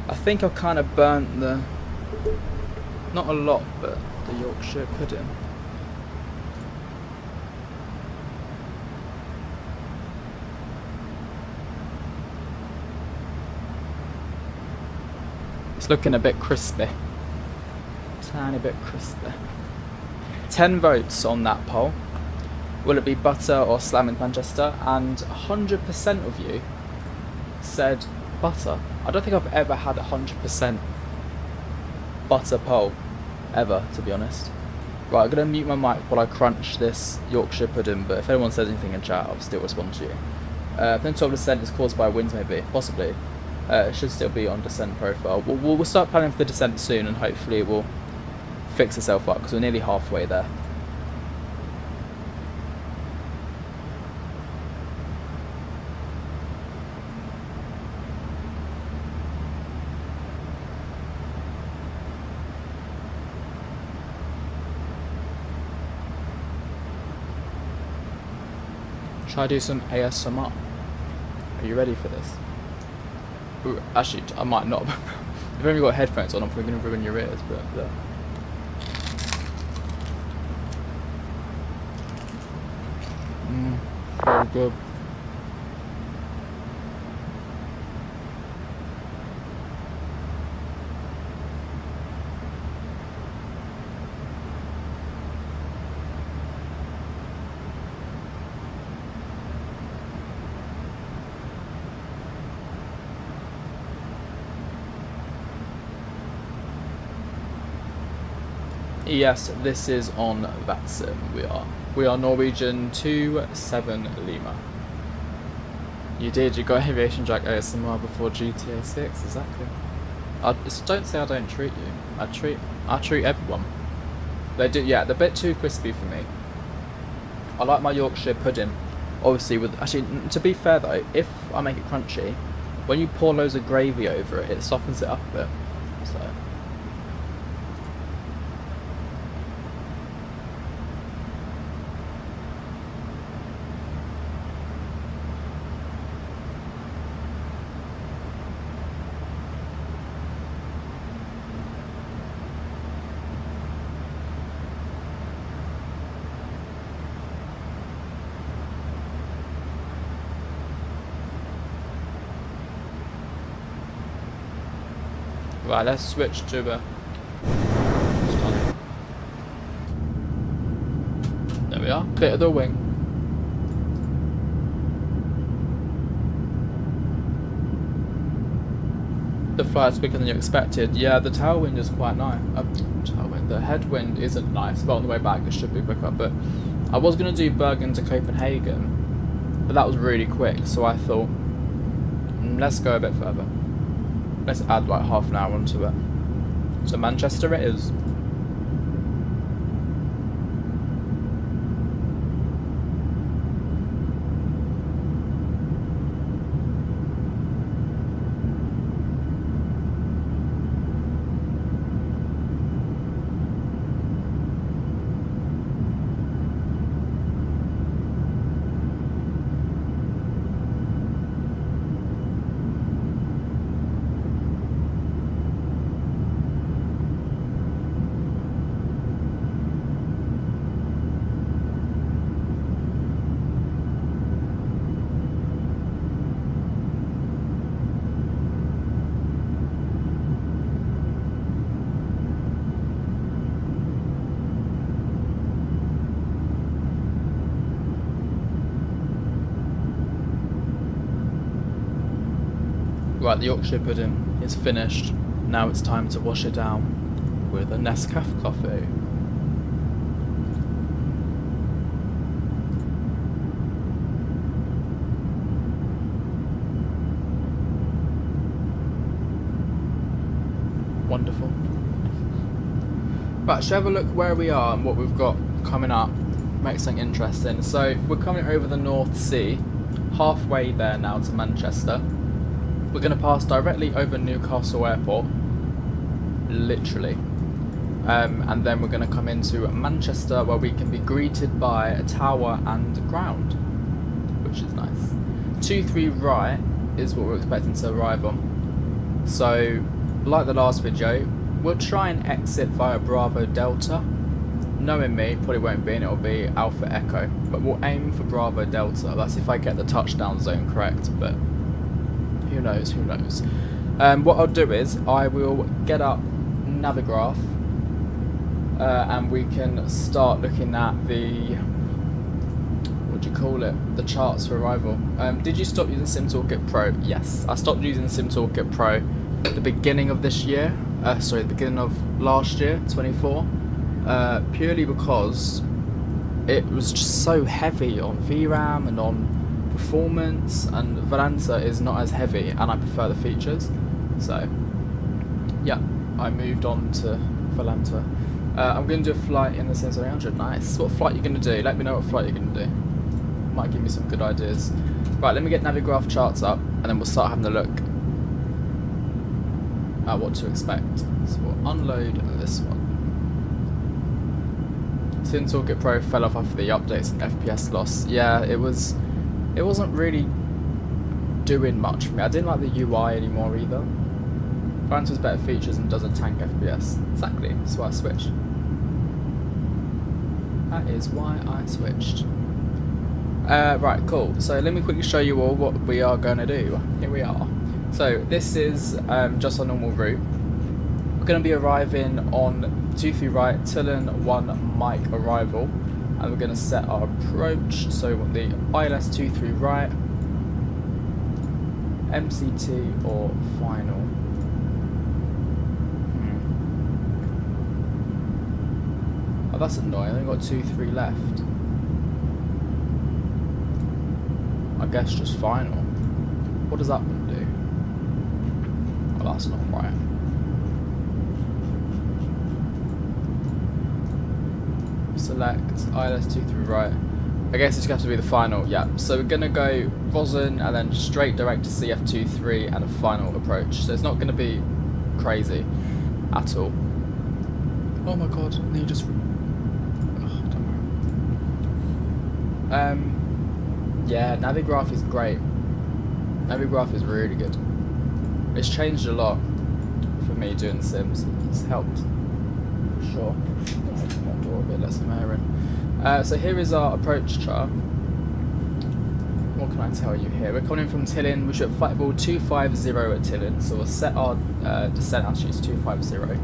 I think I've kind of burnt the, not a lot, but the Yorkshire pudding. It's looking a bit crispy. Tiny bit crispy. 10 votes on that poll. Will it be butter or slam in Manchester? And 100% of you said butter. I don't think I've ever had 100% butter poll, ever, to be honest. Right, I'm going to mute my mic while I crunch this Yorkshire pudding, but if anyone says anything in chat, I'll still respond to you. Potential descent is caused by winds, maybe, possibly. It should still be on descent profile. We'll start planning for the descent soon, and hopefully it will fix itself up, because we're nearly halfway there. Should I do some ASMR? Are you ready for this? Ooh, actually, I might not. I've only got headphones on, I'm probably going to ruin your ears, but look. So good. Yes, this is on Vatsim. We are Norwegian 27 Lima. You did. You got AviationJack ASMR before GTA 6. Exactly. Don't say I don't treat you. I treat everyone. They do. Yeah, they're a bit too crispy for me. I like my Yorkshire pudding. Obviously, actually, to be fair though, if I make it crunchy, when you pour loads of gravy over it, it softens it up a bit. So. Right, let's switch to the... There we are, bit of the wing. The flies quicker than you expected. Yeah, the tailwind is quite nice. Tailwind. The headwind isn't nice, but on the way back it should be quicker. But I was going to do Bergen to Copenhagen, but that was really quick, so I thought, let's go a bit further. Let's add like half an hour onto it. So Manchester it is. Right, the Yorkshire pudding is finished. Now it's time to wash it down with a Nescafe coffee. Wonderful. Right, shall we have a look where we are and what we've got coming up? Make something interesting. So we're coming over the North Sea, halfway there now to Manchester. We're going to pass directly over Newcastle Airport, literally, and then we're going to come into Manchester where we can be greeted by a tower and ground, which is nice. 23 right is what we're expecting to arrive on. So, like the last video, we'll try and exit via Bravo Delta. Knowing me, probably won't be, and it'll be Alpha Echo, but we'll aim for Bravo Delta. That's if I get the touchdown zone correct, but who knows, who knows. What I'll do is I will get up Navigraph and we can start looking at the, what do you call it, the charts for arrival. Did you stop using SimToolkit Pro? Yes, I stopped using SimToolkit Pro at the beginning of this year, sorry, the beginning of last year, 24, purely because it was just so heavy on VRAM and on performance, and Valenta is not as heavy and I prefer the features, so yeah, I moved on to Valenta. I'm going to do a flight in the Sim 300. Nice. What flight are you going to do? Let me know what flight you're going to do. Might give me some good ideas. Right, let me get Navigraph charts up and then we'll start having a look at what to expect. So we'll unload this one. SimToolkit Pro fell off after the updates and FPS loss. Yeah, it wasn't really doing much for me. I didn't like the UI anymore either. Valento's better features and doesn't tank FPS. Exactly, that's why I switched. That is why I switched. Right, cool. So let me quickly show you all what we are going to do. Here we are. So this is just a normal route. We're going to be arriving on 23 right, Tillen 1 Mike arrival. And we're going to set our approach, so we want the ILS 23 right, MCT or final. Oh, that's annoying, I've only got 2-3 left. I guess just final. What does that one do? Oh, that's not right. Select ILS 23 right. I guess it's going to have to be the final, yeah. So we're going to go Rosen and then straight direct to CF23 and a final approach. So it's not going to be crazy at all. Oh my god, and you just... Oh, don't worry. Yeah, Navigraph is great. Navigraph is really good. It's changed a lot for me doing Sims. It's helped, for sure. A bit, let some air in. So here is our approach chart. What can can I tell you here? We're coming in from Tillin. We should at flight level 250 at Tillin, so we'll set our descent altitude to 250. We'll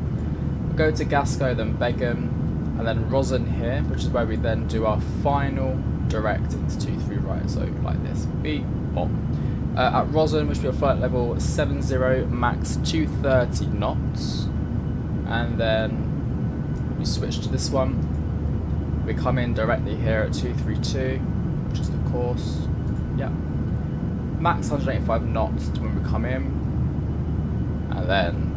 go to Gasco, then Bergen, and then Rosen here, which is where we then do our final direct into 23 right, so like this. Beep, bop. At Rosen, which will be at flight level 70, max 230 knots, and then we switch to this one. We come in directly here at 232, which is the course. Yeah. Max 185 knots to when we come in. And then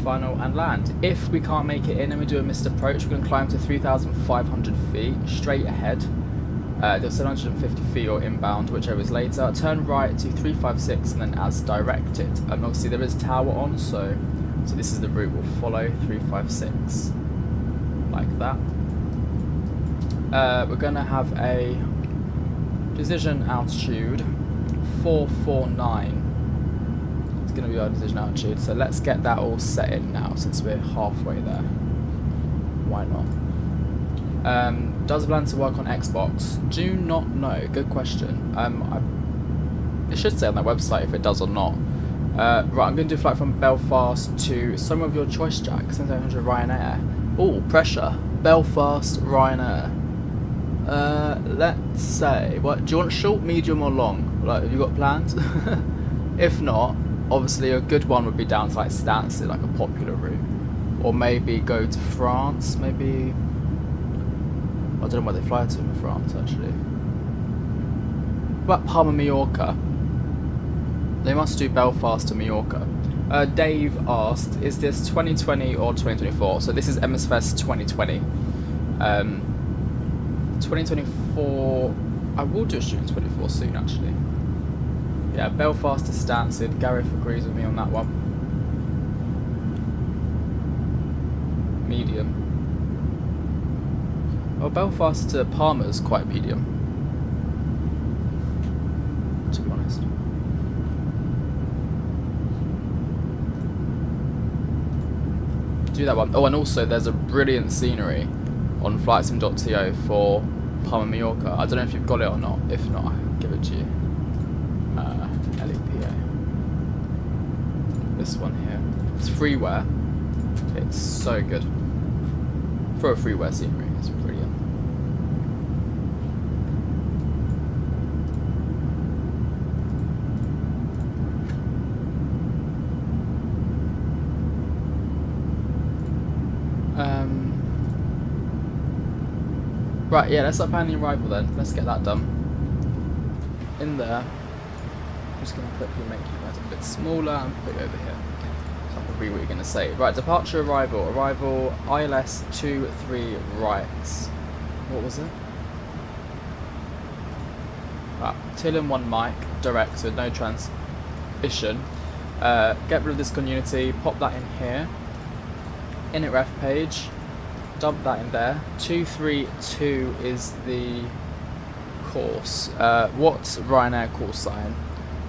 final and land. If we can't make it in and we do a missed approach, we're going to climb to 3,500 feet straight ahead. Do 750 feet or inbound, whichever is later. Turn right to 356 and then as directed. Obviously there is tower on, so this is the route we'll follow, 356. Like that. We're going to have a decision altitude 449. It's going to be our decision altitude, so let's get that all set in now since we're halfway there. Why not? Does it plan to work on Xbox? Do not know. Good question. It should say on their website if it does or not. Right, I'm going to do a flight from Belfast to some of your choice, Jack. 700 Ryanair. Oh, pressure. Belfast Ryanair. Let's say, what do you want, short, medium or long? Like, have you got plans? If not, obviously a good one would be down to like Stansted, like a popular route, or maybe go to France. Maybe I don't know where they fly to in France actually. What about Palma, Mallorca? They must do Belfast to Mallorca. Dave asked, is this 2020 or 2024? So this is MSFS 2020. 2024, I will do a shoot in 24 soon actually. Yeah, Belfast to Stansted, Gareth agrees with me on that one. Medium. Well, Belfast to Palmer's quite medium, to be honest. Do that one. Oh, and also there's a brilliant scenery on flightsim.to for Palma, Mallorca. I don't know if you've got it or not. If not, I can give it to you. LEPA. This one here. It's freeware. It's so good. For a freeware scenery, it's brilliant. Right, yeah, let's start planning the arrival then. Let's get that done. In there, I'm just going to quickly make you guys a bit smaller and put it over here. So I can read what you're going to say. Right, departure, arrival. Arrival, ILS 23 right. What was it? Right, Tillin 1 mic, direct with no transmission. Get rid of this community, pop that in here. Init ref page. Dump that in there. 232 is the course. What's Ryanair call sign?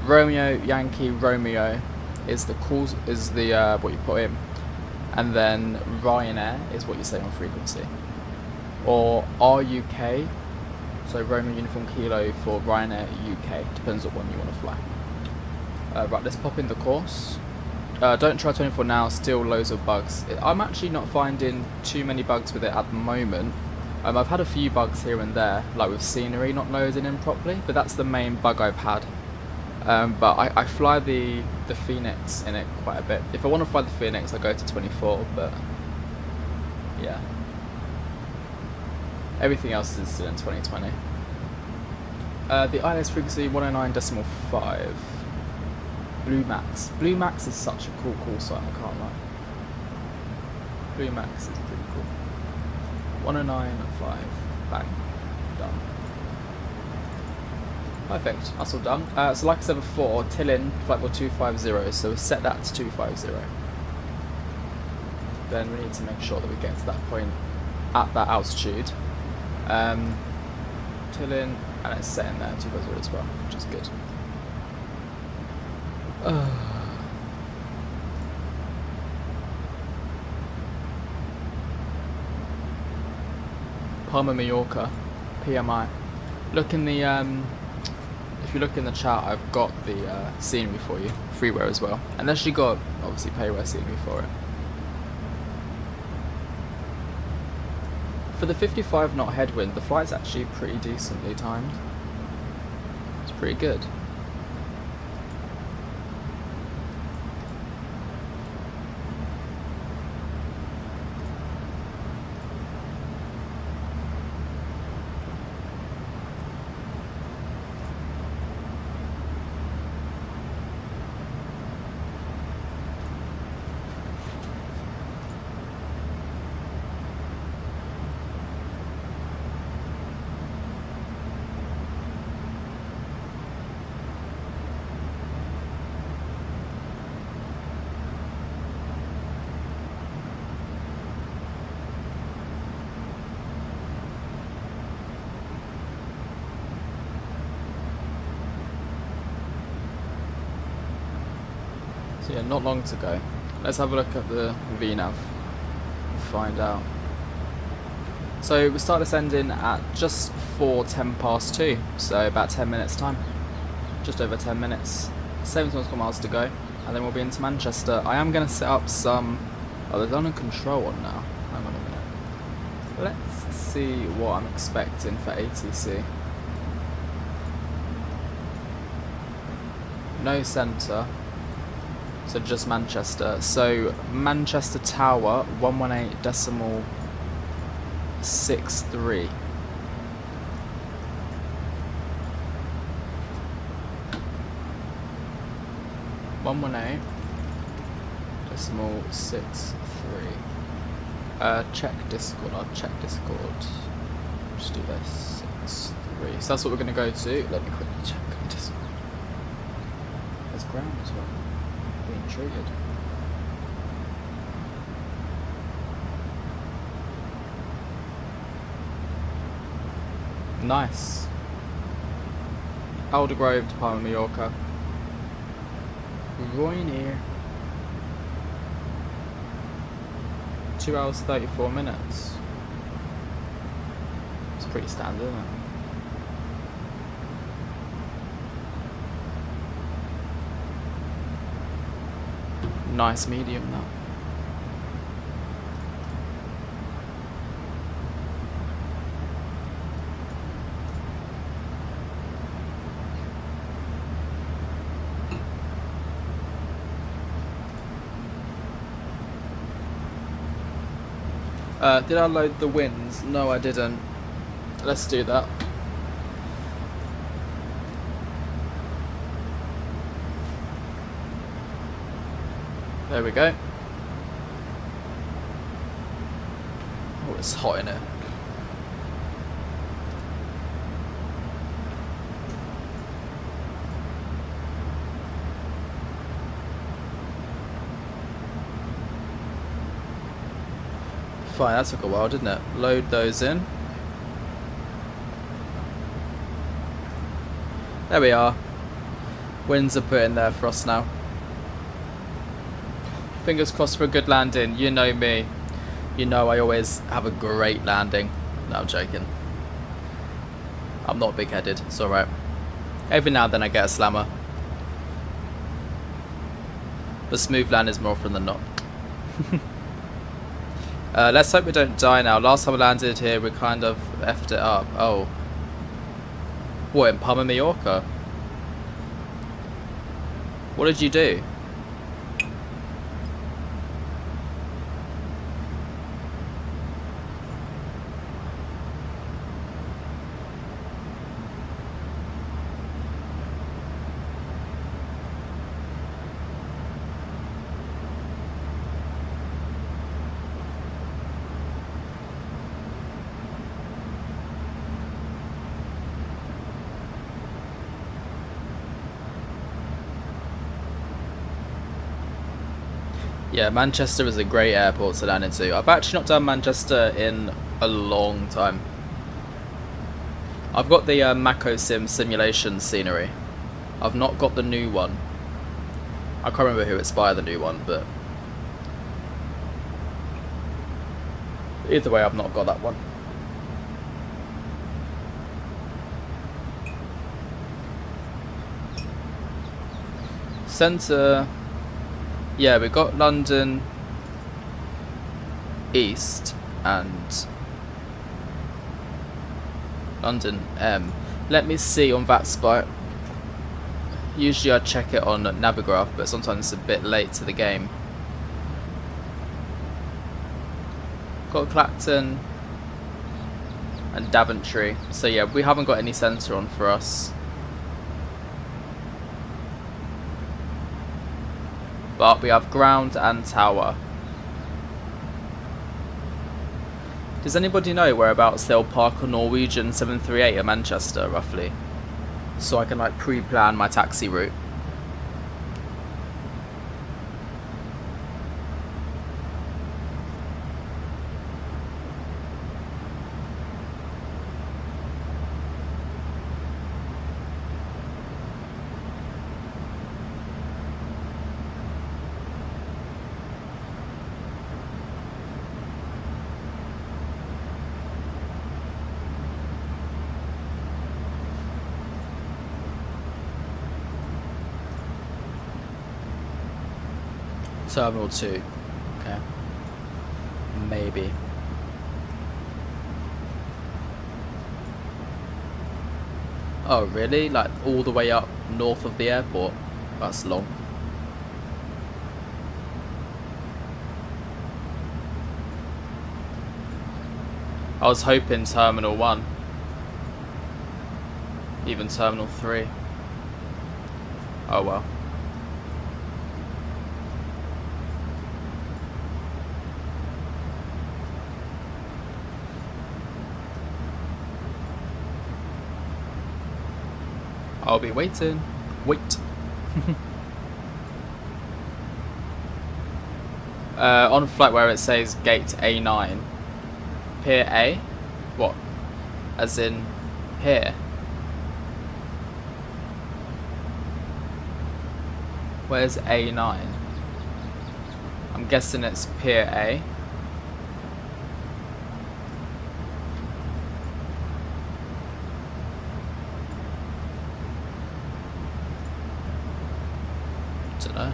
Romeo Yankee Romeo is the call, is the what you put in, and then Ryanair is what you say on frequency, or RUK. So Romeo Uniform Kilo for Ryanair UK. Depends on what one you want to fly. Right, let's pop in the course. Don't try 24 now, still loads of bugs. I'm actually not finding too many bugs with it at the moment. I've had a few bugs here and there, like with scenery not loading in properly, but that's the main bug I've had. But I fly the Phoenix in it quite a bit. If I want to fly the Phoenix, I go to 24, but yeah. Everything else is still in 2020. The ILS frequency 109.5. Blue Max. Blue Max is such a cool call sign, I can't lie. Blue Max is pretty cool. 109.5. Bang. Done. Perfect. That's all done. So like I said before, Tillin, flight level 250, so we set that to 250. Then we need to make sure that we get to that point at that altitude. Tillin, and it's set in there 250 as well, which is good. Palma, Mallorca, PMI. Look in the, if if you look in the chat, I've got the scenery for you, freeware as well. Unless you got, obviously, payware scenery for it. For the 55 knot headwind, the flight's actually pretty decently timed. It's pretty good. So yeah, not long to go. Let's have a look at the VNav and find out. So we start ascending at just before 10 past 2, so about 10 minutes time. Just over 10 minutes. 7 miles to go, and then we'll be into Manchester. I am going to set up some... Oh, there's on a control on now. Hang on a minute. Let's see what I'm expecting for ATC. No centre. So just Manchester. So Manchester Tower 118.63. Check Discord. I'll check Discord. Just do this. 6.3. So that's what we're going to go to. Let me quickly check Discord. There's ground as well. Being triggered. Nice. Aldergrove to Palma, Mallorca. Ryanair. 2 hours 34 minutes. It's pretty standard, isn't it? Nice medium though. Did I load the winds? No, I didn't. Let's do that. There we go. Oh, it's hot in it. Fine, that took a while, didn't it? Load those in. There we are. Winds are put in there for us now. Fingers crossed for a good landing. You know me. You know I always have a great landing. No, I'm joking. I'm not big-headed. It's alright. Every now and then I get a slammer. But smooth land is more often than not. Let's hope we don't die now. Last time I landed here, we kind of effed it up. Oh. What, in Palma, Mallorca? What did you do? Yeah, Manchester is a great airport to land into. I've actually not done Manchester in a long time. I've got the Mako Sim simulation scenery. I've not got the new one. I can't remember who it's by, the new one, but either way, I've not got that one. Centre. Yeah, we got London East and London M. Let me see on that spot. Usually I check it on Navigraph, but sometimes it's a bit late to the game. Got Clacton and Daventry. So yeah, we haven't got any centre on for us. But we have ground and tower. Does anybody know whereabouts they'll park a Norwegian 738 at Manchester, roughly? So I can like pre-plan my taxi route. Terminal 2. Okay. Maybe. Oh, really? Like all the way up north of the airport? That's long. I was hoping Terminal 1. Even Terminal 3. Oh well. I'll be waiting. Wait. On a flight where it says gate A9. Pier A? What? As in here? Where's A9? I'm guessing it's Pier A. Dunno.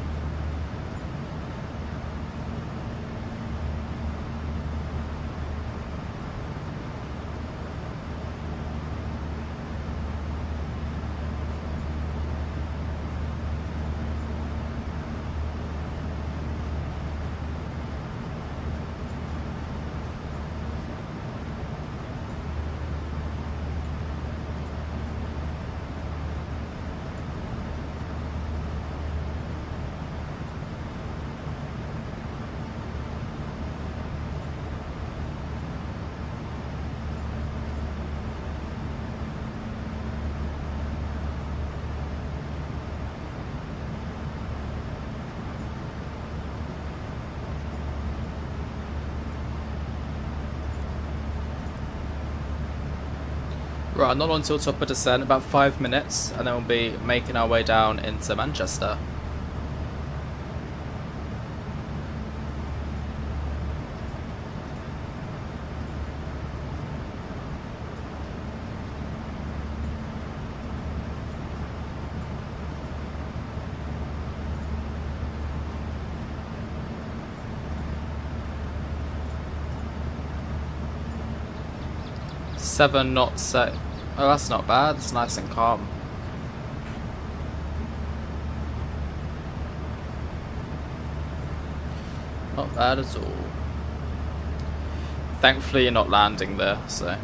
Right, not until top of descent, about 5 minutes, and then we'll be making our way down into Manchester. Seven knots set. Oh, that's not bad. It's nice and calm. Not bad at all. Thankfully, you're not landing there, so.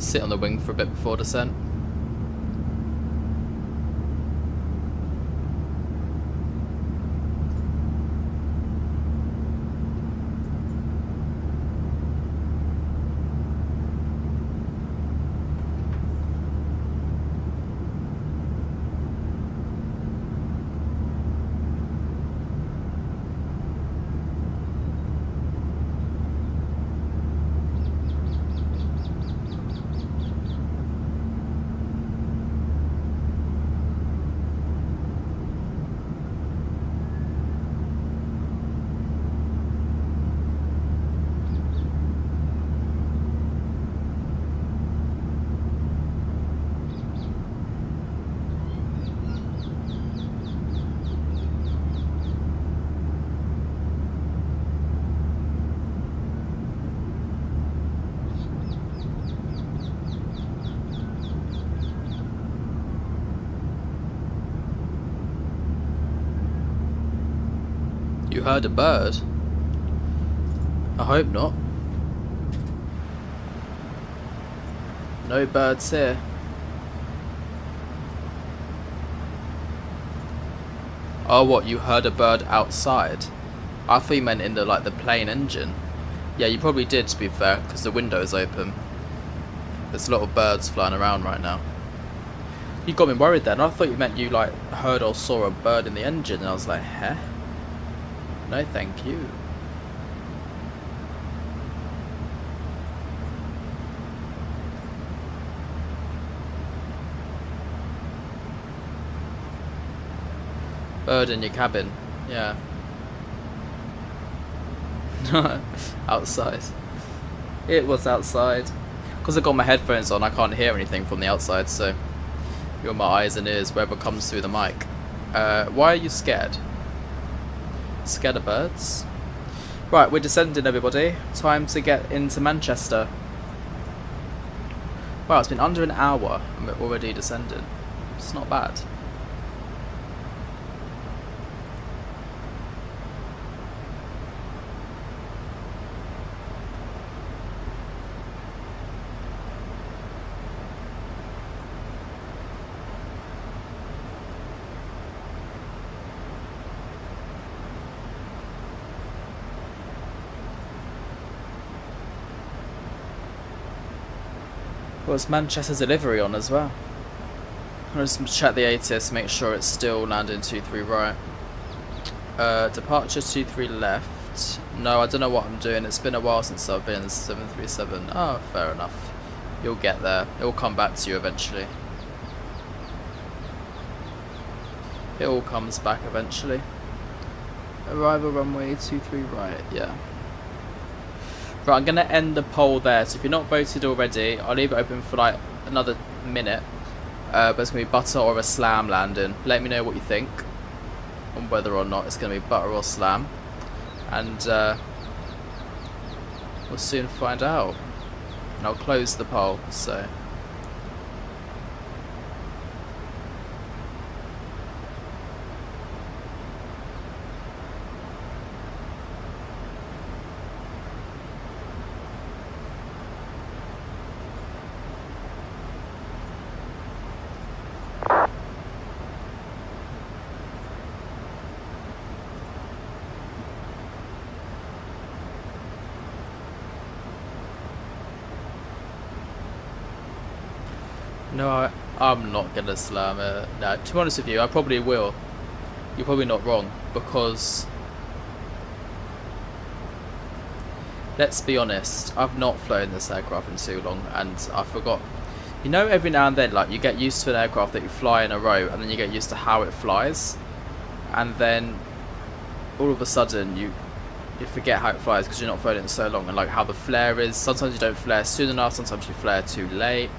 Sit on the wing for a bit before descent. You heard a bird? I hope not. No birds here. Oh, what? You heard a bird outside? I thought you meant in the the plane engine. Yeah, you probably did, to be fair, because the window is open. There's a lot of birds flying around right now. You got me worried then. I thought you meant you heard or saw a bird in the engine, and I was like, huh? No, thank you. Bird in your cabin, yeah. Outside. It was outside. Because I've got my headphones on, I can't hear anything from the outside, so you're my eyes and ears, whatever comes through the mic. Why are you scared? Scared of birds? Right, we're descending, everybody. Time to get into Manchester. Wow, it's been under an hour and we're already descending. It's not bad. Well, it's Manchester's delivery on as well. I'll just check the ATIS, make sure it's still landing 23 right. Departure 23 left. No, I don't know what I'm doing. It's been a while since I've been in 737. Oh, fair enough. You'll get there. It will come back to you eventually. It all comes back eventually. Arrival runway 23 right, yeah. Right, I'm going to end the poll there, so if you're not voted already, I'll leave it open for another minute. But it's going to be butter or a slam landing. Let me know what you think on whether or not it's going to be butter or slam. And we'll soon find out. And I'll close the poll, so... No, I'm not going to slam it. No, to be honest with you, I probably will. You're probably not wrong, because... Let's be honest, I've not flown this aircraft in too long, and I forgot. You know, every now and then, you get used to an aircraft that you fly in a row, and then you get used to how it flies, and then all of a sudden you forget how it flies because you're not flown it in so long, and how the flare is. Sometimes you don't flare soon enough, sometimes you flare too late.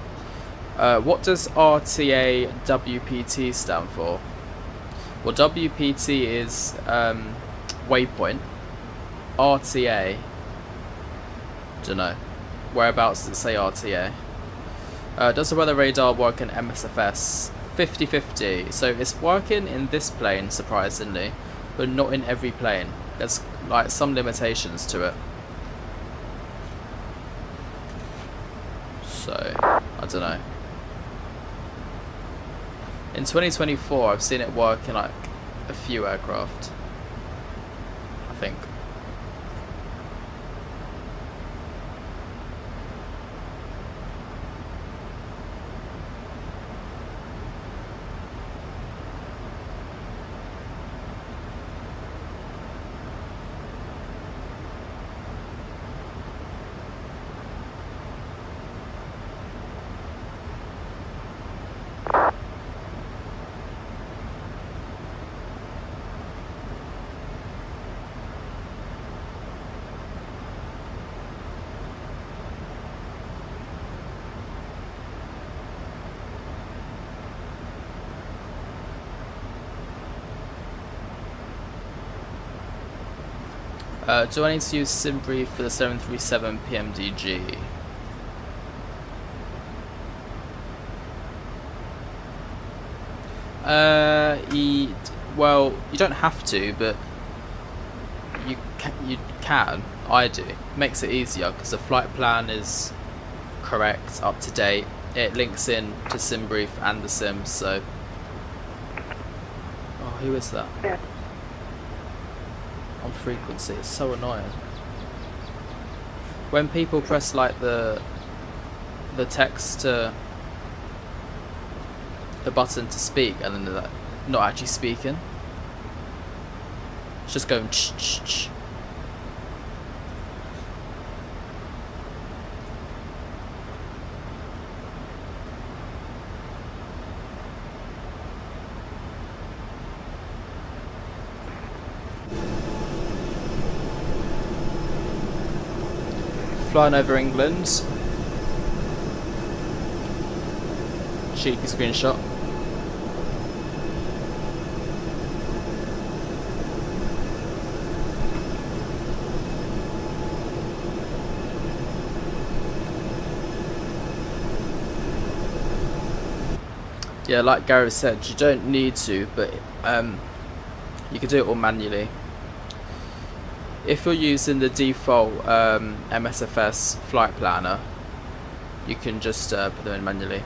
What does RTA WPT stand for? Well, WPT is waypoint. RTA, don't know. Whereabouts does it say RTA? Does the weather radar work in MSFS? 50-50. So it's working in this plane, surprisingly, but not in every plane. There's some limitations to it. So... I don't know. In 2024, I've seen it work in like a few aircraft, I think. Do I need to use SimBrief for the 737 PMDG? Well, you don't have to, but you can. I do. Makes it easier because the flight plan is correct, up to date. It links in to SimBrief and the sim. So, oh, who is that? On frequency, it's so annoying. When people press like the text to the button to speak and then they're like, not actually speaking. It's just going ch ch ch. Flying over England. Cheeky screenshot. Yeah, like Gary said, you don't need to, but you can do it all manually. If you're using the default MSFS flight planner, you can just put them in manually.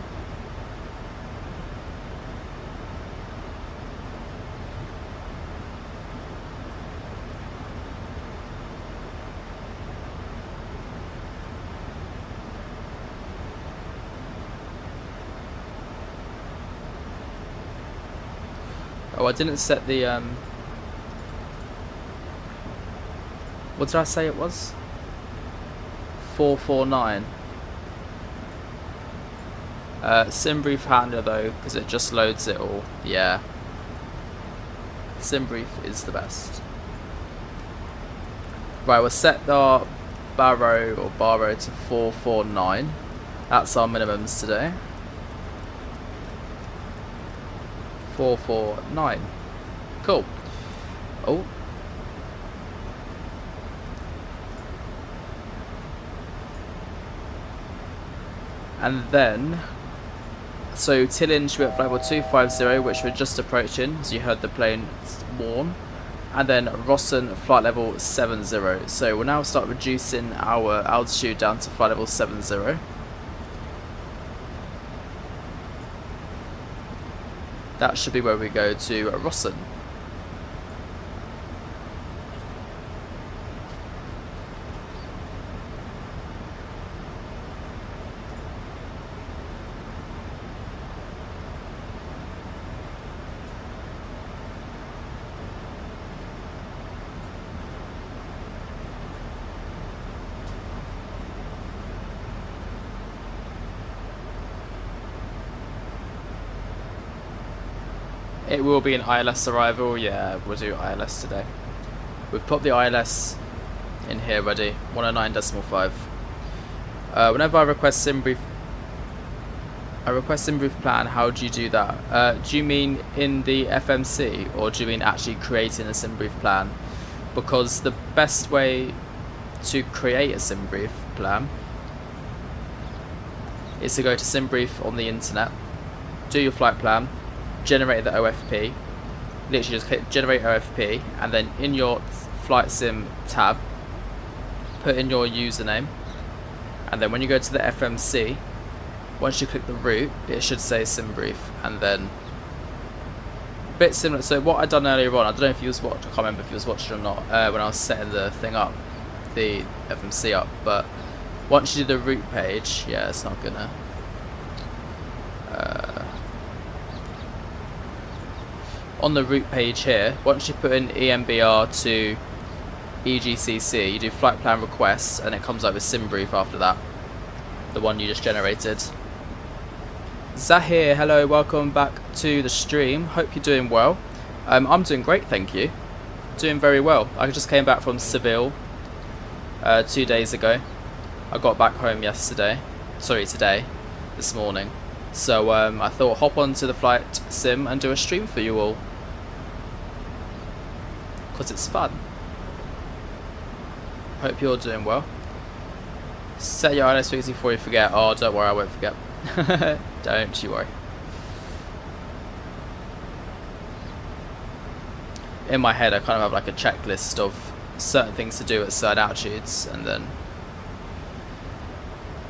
Oh, I didn't set the what did I say it was? 449. SimBrief handler though, because it just loads it all. Yeah. SimBrief is the best. Right, we'll set our barrow to 449. That's our minimums today. 449. Cool. Oh. And then, so Tillin should be at flight level 250, which we're just approaching, as you heard the plane warn. And then Rossen, flight level 70. So we'll now start reducing our altitude down to flight level 70. That should be where we go to Rossen. It will be an ILS arrival, yeah, we'll do ILS today. We've put the ILS in here ready, 109.5. Whenever I request SimBrief plan, how do you do that? Do you mean in the FMC, or do you mean actually creating a SimBrief plan? Because the best way to create a SimBrief plan is to go to SimBrief on the internet, do your flight plan, generate the OFP, literally just click generate OFP, and then in your flight sim tab put in your username, and then when you go to the FMC once you click the route, it should say sim brief, and then a bit similar. So what I done earlier on, I don't know if you was watching, I can't remember if you was watching or not, when I was setting the thing up, the FMC up, but once you do the route page, yeah, it's not gonna. On the route page here, once you put in EMBR to EGCC, you do flight plan requests, and it comes up with sim brief after that, the one you just generated. Zahir, hello, welcome back to the stream. Hope you're doing well. I'm doing great, thank you. Doing very well. I just came back from Seville 2 days ago. I got back home today, this morning. So I thought hop onto the flight sim and do a stream for you all, because it's fun. Hope you're doing well. Set your ILS frequency before you forget. Oh, don't worry, I won't forget. Don't you worry. In my head, I kind of have like a checklist of certain things to do at certain altitudes, and then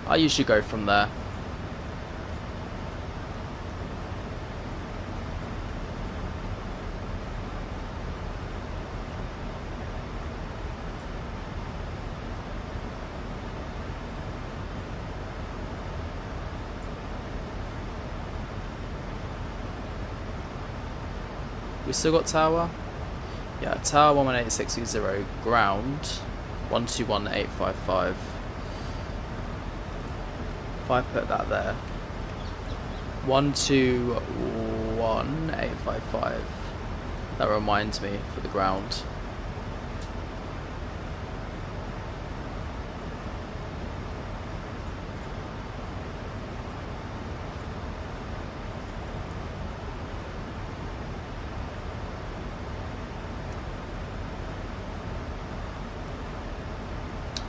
I usually go from there. We still got tower? Yeah, tower 118620, ground 121855. If I put that there, 121855, that reminds me for the ground.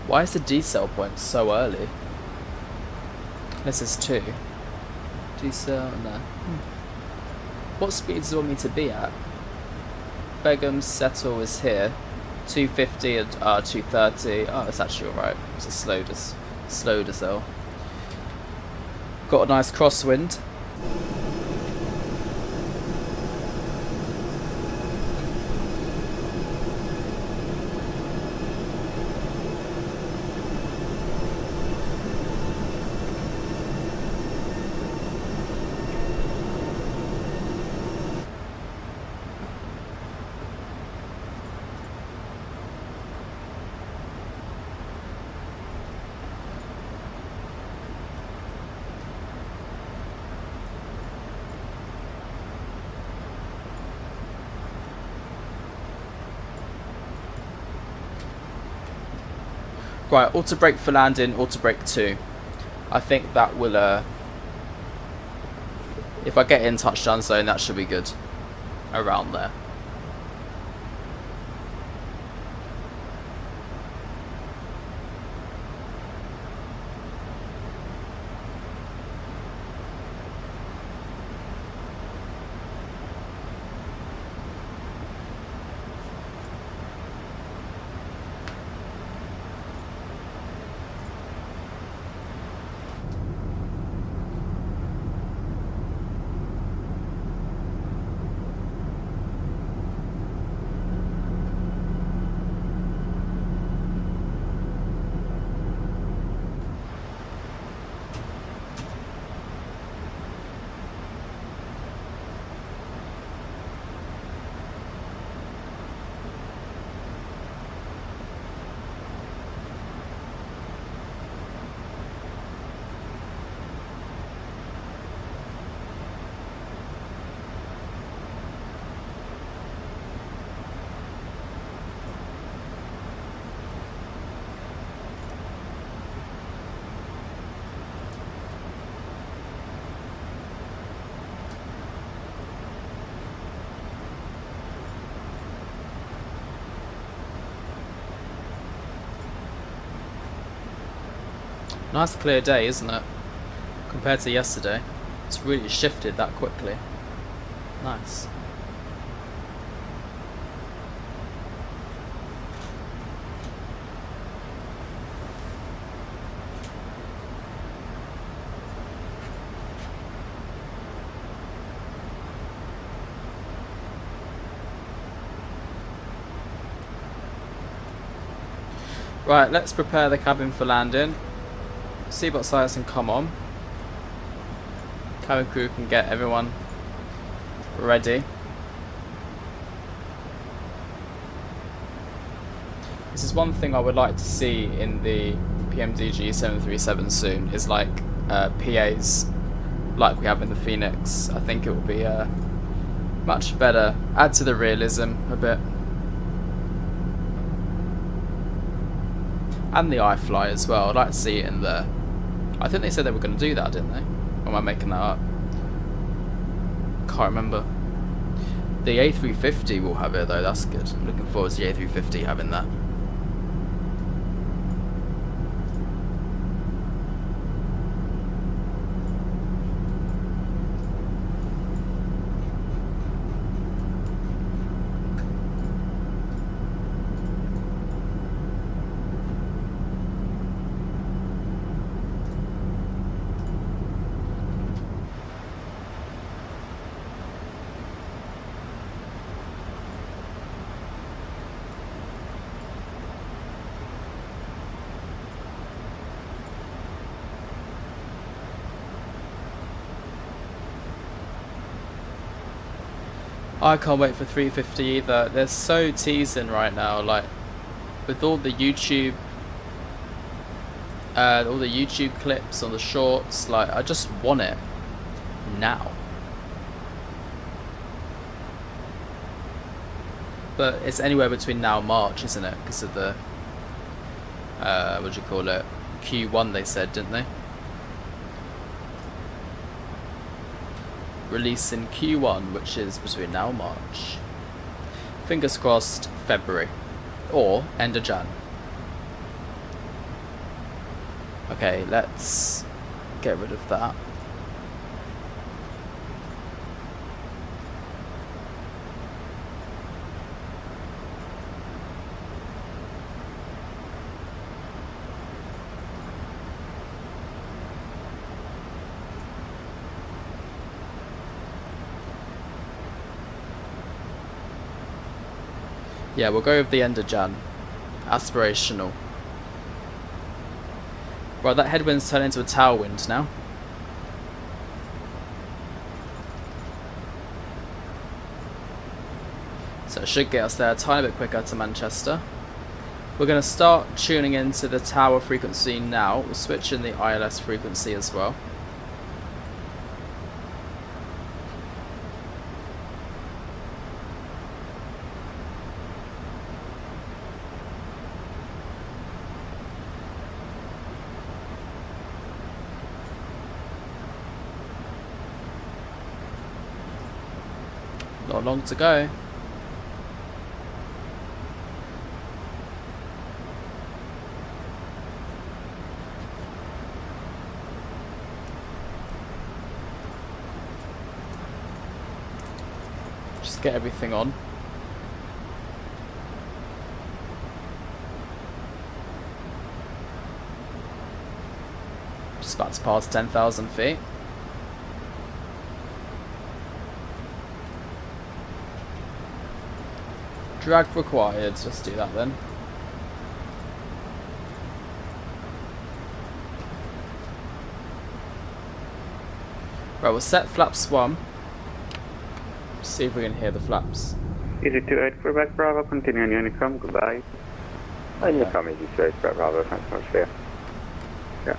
Why is the decel point so early? This is 2. Decel, no. What speed does it want me to be at? Bergen settle is here. 250 and 230. Oh, it's actually alright. It's a slow decel. Got a nice crosswind. Right, auto brake for landing, auto brake 2. I think that will, if I get in touchdown zone, that should be good. Around there. Nice clear day, isn't it? Compared to yesterday. It's really shifted that quickly. Nice. Right, let's prepare the cabin for landing. Seatbelt signs can come on. Cabin crew can get everyone ready. This is one thing I would like to see in the PMDG 737 soon, is like PAs like we have in the Phoenix. I think it will be much better, add to the realism a bit. And the iFly as well, I'd like to see it in there. I think they said they were going to do that, didn't they? Or am I making that up? Can't remember. The A350 will have it though, that's good. I'm looking forward to the A350 having that. I can't wait for 350 either. They're so teasing right now, like with all the YouTube clips on the shorts. Like, I just want it now. But it's anywhere between now and March, isn't it? Because of the what do you call it? Q1 they said, didn't they? Release in Q1, which is between now and March. Fingers crossed, February or end of Jan. Okay, let's get rid of that. Yeah, we'll go with the end of Jan. Aspirational. Right, that headwind's turned into a tailwind now. So it should get us there a tiny bit quicker to Manchester. We're going to start tuning into the tower frequency now. We'll switch in the ILS frequency as well. Not long to go. Just get everything on. Just about to pass 10,000 feet. Drag required, let's do that then. Right, we'll set flaps 1. See if we can hear the flaps. Easy 28 Quebec Bravo, continue on Unicom, goodbye. Unicom, Easy 28 Quebec Bravo, thanks so much for you. Yeah.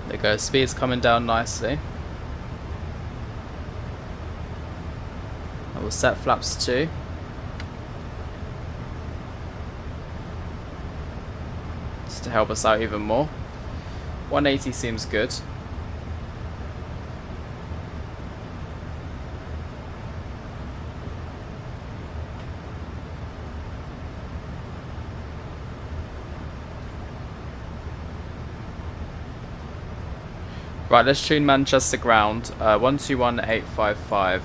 There you go, speed's coming down nicely. I will set flaps 2. Just to help us out even more. 180 seems good. Right, let's tune Manchester ground, 121855.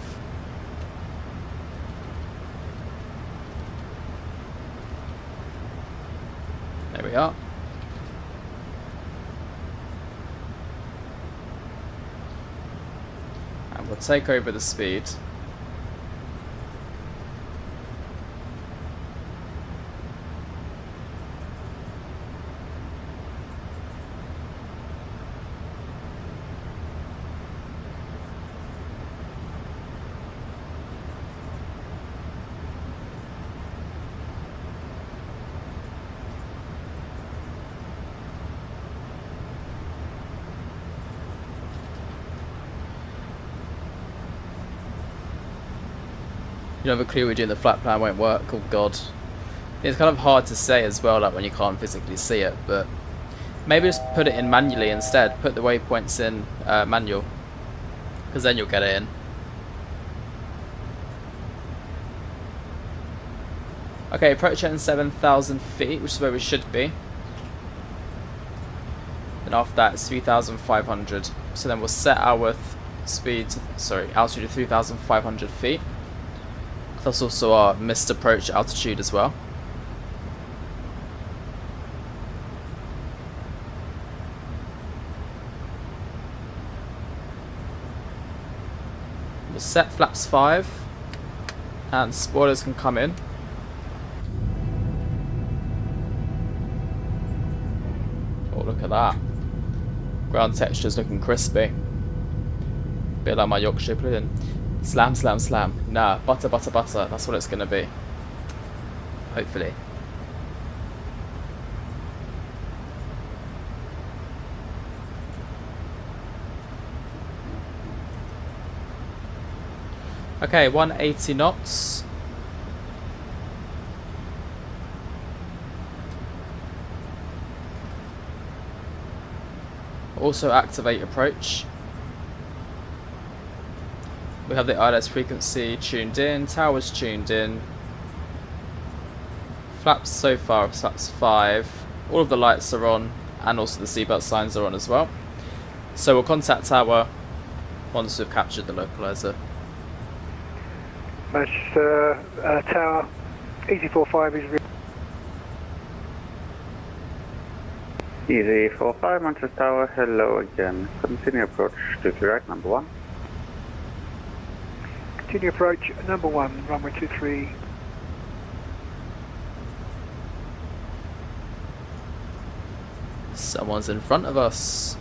There we are. And we'll take over the speed. You have a clue we're doing the flat plan won't work. Oh god. It's kind of hard to say as well, like when you can't physically see it, but maybe just put it in manually instead. Put the waypoints in manual, because then you'll get it in. Okay, approaching 7,000 feet, which is where we should be. And after that it's 3,500. So then we'll set our altitude to 3,500 feet. That's also our missed approach altitude as well. We'll set flaps 5 and spoilers can come in. Oh, look at that. Ground texture's looking crispy. Bit like my Yorkshire pudding. Slam, slam, slam. Nah, butter, butter, butter. That's what it's going to be. Hopefully. Okay, 180 knots. Also activate approach. We have the ILS frequency tuned in, towers tuned in. Flaps so far, flaps 5. All of the lights are on, and also the seatbelt signs are on as well. So we'll contact tower once we've captured the localizer. Tower, EZ45 is real. EZ45, Manchester Tower, hello again. Continue approach to the right, number 1. Continue approach, number 1, runway 23. Someone's in front of us.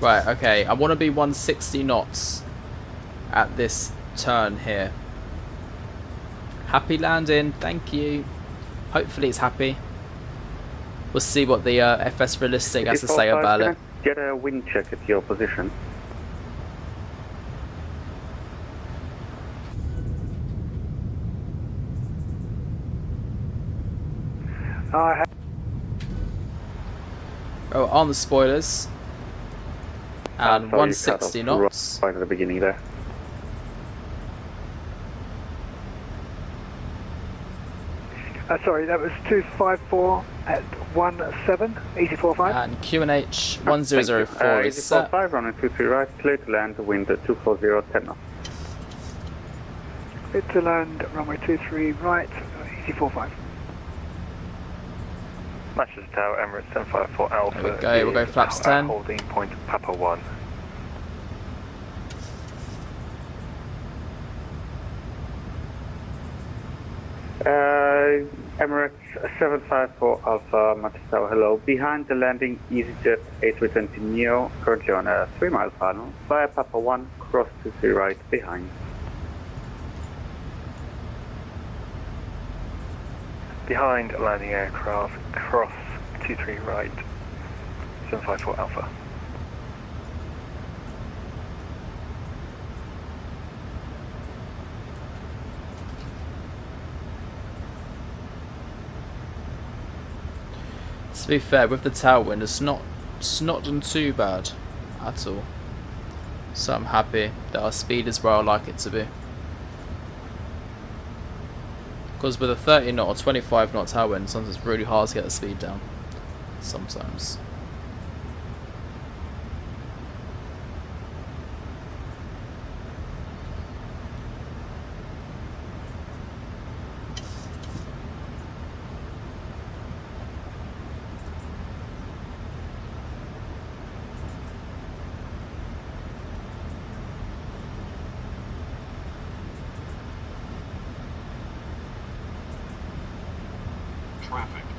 Right, okay, I want to be 160 knots at this turn here. Happy landing, thank you. Hopefully it's happy. We'll see what the FS Realistic has to say about it. Get a wind check at your position. Oh, on the spoilers. And 160 knots. Right at the beginning there. Sorry, that was 254 at 17, EZ45. And QNH 1004 is set. EZ45, running 23 right, clear to land, wind at 240, 10 knots. Clear to land, runway 23 right, EZ45. Manchester Tower, Emirates 754 Alpha. There we go, we'll go flaps 10. Holding point Papa 1. Emirates 754 Alpha, Manchester Tower, hello. Behind the landing, EasyJet A320 Neo, currently on a 3-mile final. Via Papa 1, cross to the right behind. Behind landing aircraft, cross 23 right, 754 Alpha. To be fair, with the tailwind, it's not done too bad at all. So I'm happy that our speed is where I like it to be. Because with a 30 knot or 25 knot tailwind, sometimes it's really hard to get the speed down. Sometimes.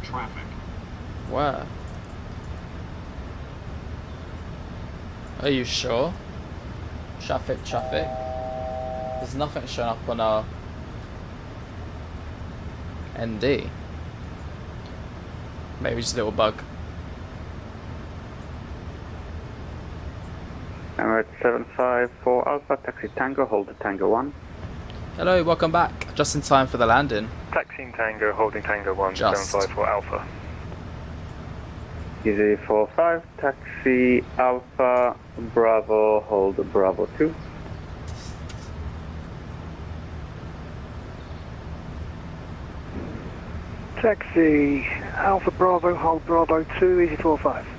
Traffic. Where? Are you sure? Traffic. There's nothing showing up on our ND. Maybe just a little bug. Emirates 754 Alpha, taxi Tango, hold the Tango 1. Hello, welcome back. Just in time for the landing. Taxiing Tango, holding Tango 1, Just. 754 Alpha. Easy 45, taxi Alpha, Bravo, hold Bravo 2. Taxi Alpha Bravo, hold Bravo 2, easy 45. Do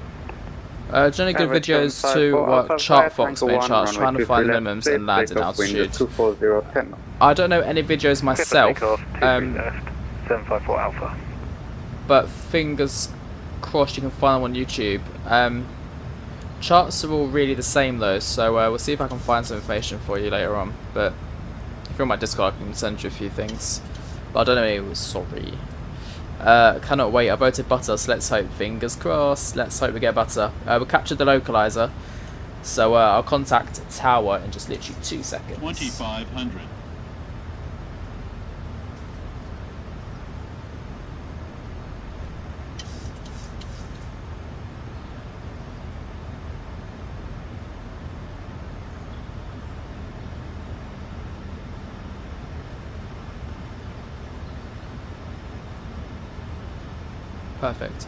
you know any good videos to what chart Fox made charts, trying to find minimums and landing altitude? 24010. I don't know any videos myself, 754 Alpha. but fingers crossed you can find them on YouTube. Charts are all really the same though, so we'll see if I can find some information for you later on. But if you're on my Discord, I can send you a few things. But I don't know any, sorry. Cannot wait, I voted butter, so let's hope, fingers crossed, let's hope we get butter. We captured the localizer, so I'll contact Tower in just literally 2 seconds. 2500. Perfect.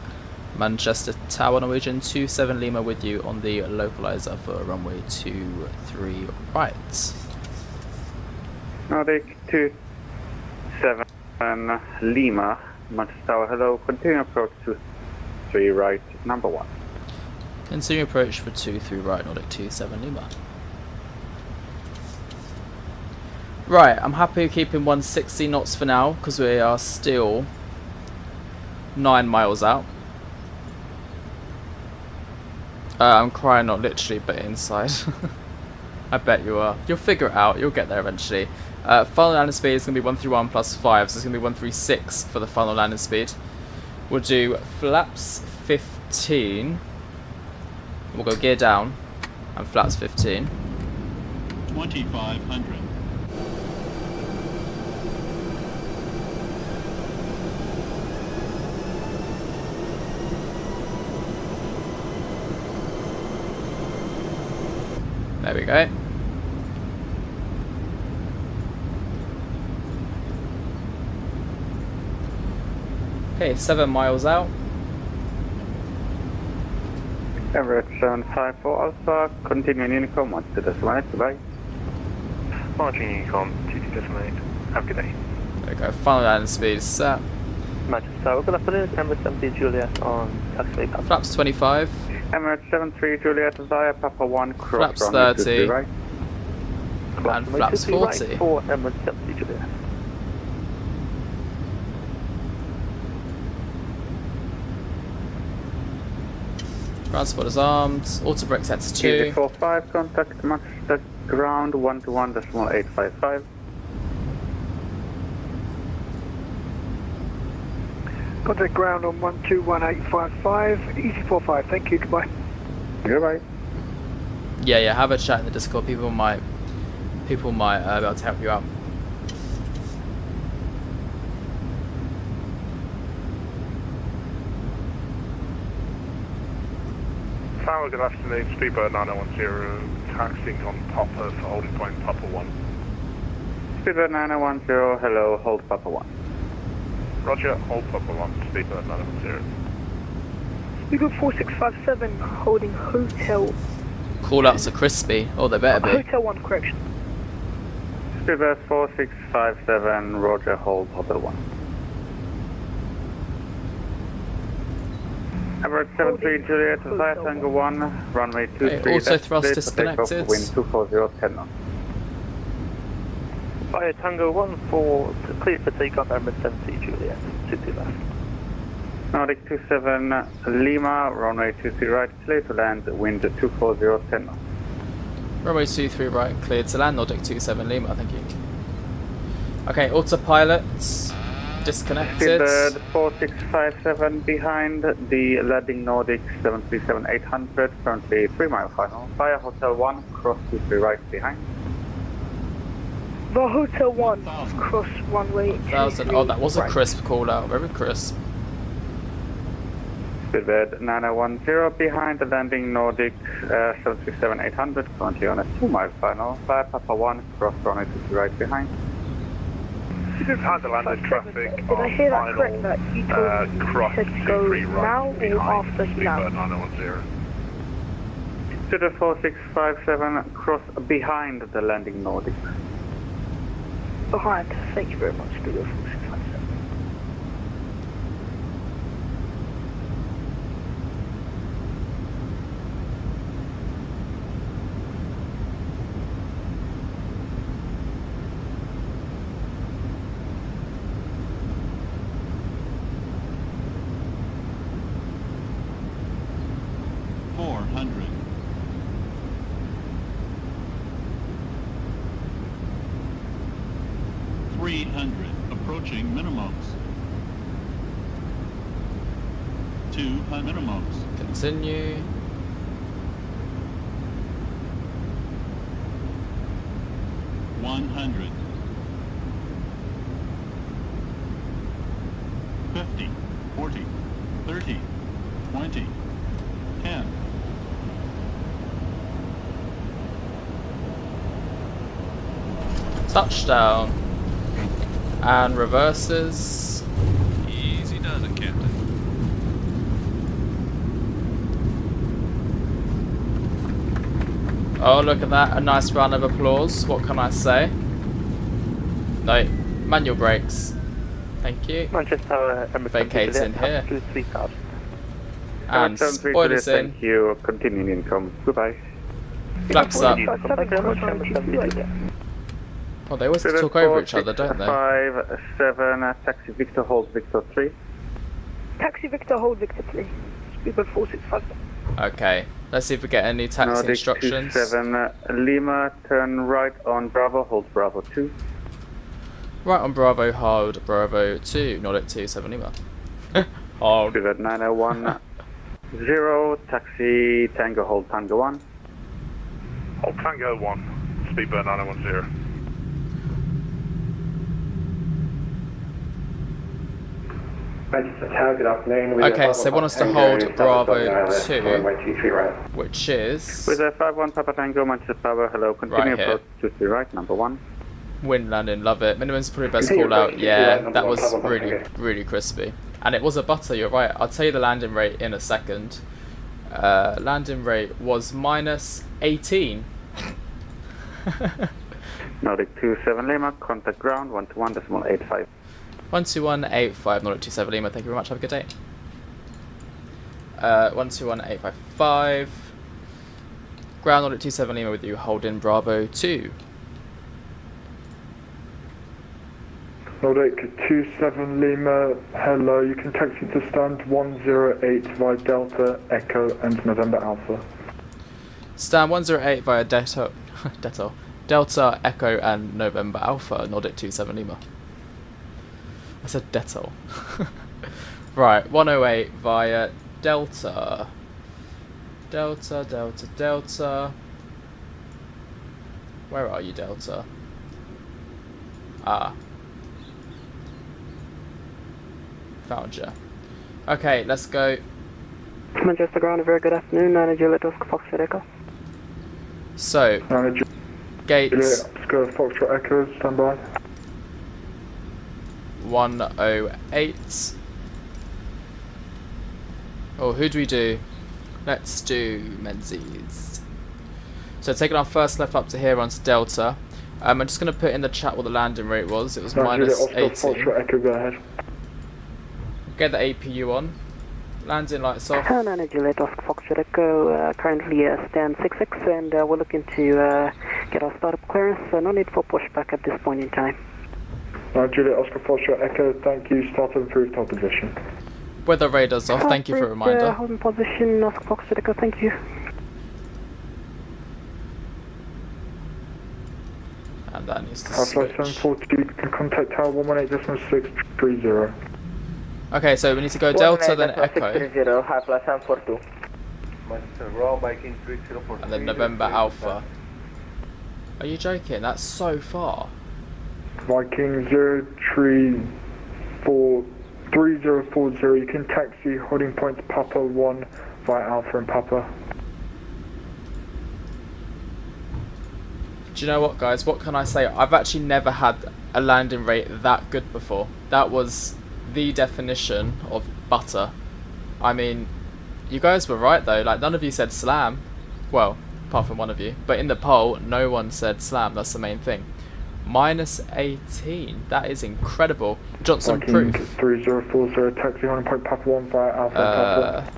Manchester Tower, Norwegian 27 Lima with you on the localizer for runway 23 right. Nordic 27 Lima, Manchester Tower, hello, continue approach 23 right, number 1. Continue approach for 23 right, Nordic 27 Lima. Right, I'm happy keeping 160 knots for now because we are still 9 miles out. I'm crying, not literally, but inside. I bet you are. You'll figure it out. You'll get there eventually. Final landing speed is going to be 131 plus 5, so it's going to be 136 for the final landing speed. We'll do flaps 15. We'll go gear down and flaps 15. 2500. There we go. Okay, 7 miles out. Emirates 754 Alpha, continuing Unicom, 1 to decimal, goodbye. Marching Unicom, 2 to decimal 8. Have a good day. There we go, final landing speed is set. Manchester Tower, good afternoon, Emirates 70 Juliet on taxiway path. Flaps 25. Emirates 73 Juliet via Papa 1, cross Flaps runway 30. 23 right. And flaps 40. Right for Emirates 70 Juliet. Transport is armed. Auto brake sets 2. Easy 45, contact Manchester ground 121.855. Contact ground on 121855, easy 45, thank you, goodbye. Goodbye. Yeah, have a chat in the Discord. People might be able to help you out. Tower, good afternoon, Speedbird 9010, taxiing on Papa for holding point Papa 1. Speedbird 9010, hello, hold Papa 1. Roger, hold Papa 1, Speedbird 9010. Speedbird 4657, holding Hotel. Call outs are crispy. Oh, they better be. Hotel 1, correction. Speedbird 4657, Roger, hold Papa 1. Emirates 73 Juliet, via Tango 1, runway 23. Okay, auto thrust disconnected. Wind 24010 knots. Via Tango 1 for clear for takeoff, Emirates 70 Juliet, 60 left. Nordic 27 Lima, runway 23 right, clear to land, wind 24010 knots. Runway 23 right, cleared to land. Nordic 27 Lima, thank you. Okay, autopilot. Disconnected. The 4657 behind the landing Nordic 737-800, currently 3 mile final. Via Hotel 1, cross 23 right behind. The Hotel 1, cross runway 1000. Oh, that was a crisp call out. Very crisp. Speedbird 9010 behind the landing Nordic 737-800, currently on a 2 mile final. Via Papa 1, cross runway 23 right behind. Behind the landing traffic. Did I hear that correct? That you told me cross to go 23 right now or behind. after he lands? 9010. To the 4657, cross behind the landing Nordic. Behind. Thank you very much. Do your 4657. Approaching minimums. 200 minimums. Continue. $100. 50, 40, 30, 20, 10. Touchdown. And reverses. Easy does it, Captain. Oh, look at that. A nice round of applause. What can I say? No. Manual brakes. Thank you. Manchester, Vacating here. 3000. And spoilers in. Thank you. Continuing income. Goodbye. Flaps up. Thank you very much, MSFS. Oh, they always talk over each other, don't they? 5-7, taxi Victor, hold Victor 3. Taxi Victor, hold Victor 3. Speedbird 4657. Okay. Let's see if we get any taxi Nordic instructions. 27 Lima, turn right on Bravo, hold Bravo 2. Right on Bravo, hold Bravo 2. Nordic 27 Lima. Hold. Speedbird 9010, taxi Tango, hold Tango 1. Hold Tango 1, Speedbird 9010. Good afternoon. Okay, so they want us to hold Bravo 2, which is With a 5-1 Papa Tango, Manchester Tower, hello, continue Right here. approach to the right, number 1. wind landing, love it. Minimum's probably best call out. Yeah, that was really, really crispy. And it was a butter, you're right. I'll tell you the landing rate in a second. Landing rate was minus 18. Nordic 27 Lima, contact ground, 121.85. 121.85, Nordic 27 Lima, thank you very much, have a good day. 121.855. Ground Nordic 27 Lima with you, holding Bravo 2. Nordic 27 Lima, hello, you can taxi to stand 108 via Delta, Echo and November Alpha. Stand 108 via Delta, Delta, Echo and November Alpha, Nordic 27 Lima. I said Detol. Right, 108 via Delta. Delta. Where are you, Delta? Ah. Found you. Okay, let's go. Manchester ground, a very good afternoon. Juliet Oscar Foxtrot Echo. So, gates. Oscar Foxtrot Echo, stand by. 108. Oh, who do we do? Let's do Menzies. So taking our first left up to here onto Delta. I'm just going to put in the chat what the landing rate was. It was minus 18. Echo, go ahead. Get the APU on. Landing lights off. Juliet Oscar Foxtrot Echo, currently stand 66 and we're looking to get our startup clearance, so no need for pushback at this point in time. Juliet Oscar Foxtrot Echo, thank you, start to improve top position. Weather radar's off, thank you for a reminder. Holding position, Oscar Foxtrot Echo, thank you. And that needs to Flight switch. 742, you can contact tower 118.630. Okay, so we need to go Delta, then Echo, 630, High Flight 742. and then November Alpha. Are you joking? That's so far. Viking 0343040, you can taxi holding points Papa 1 via Alpha and Papa. Do you know what, guys? What can I say? I've actually never had a landing rate that good before. That was the definition of butter. I mean, you guys were right though. Like, none of you said slam. Well, apart from one of you. But in the poll, no one said slam. That's the main thing. Minus 18. That is incredible. Johnson Viking proof. 3040, taxi holding point Papa 1 via Alpha and Papa.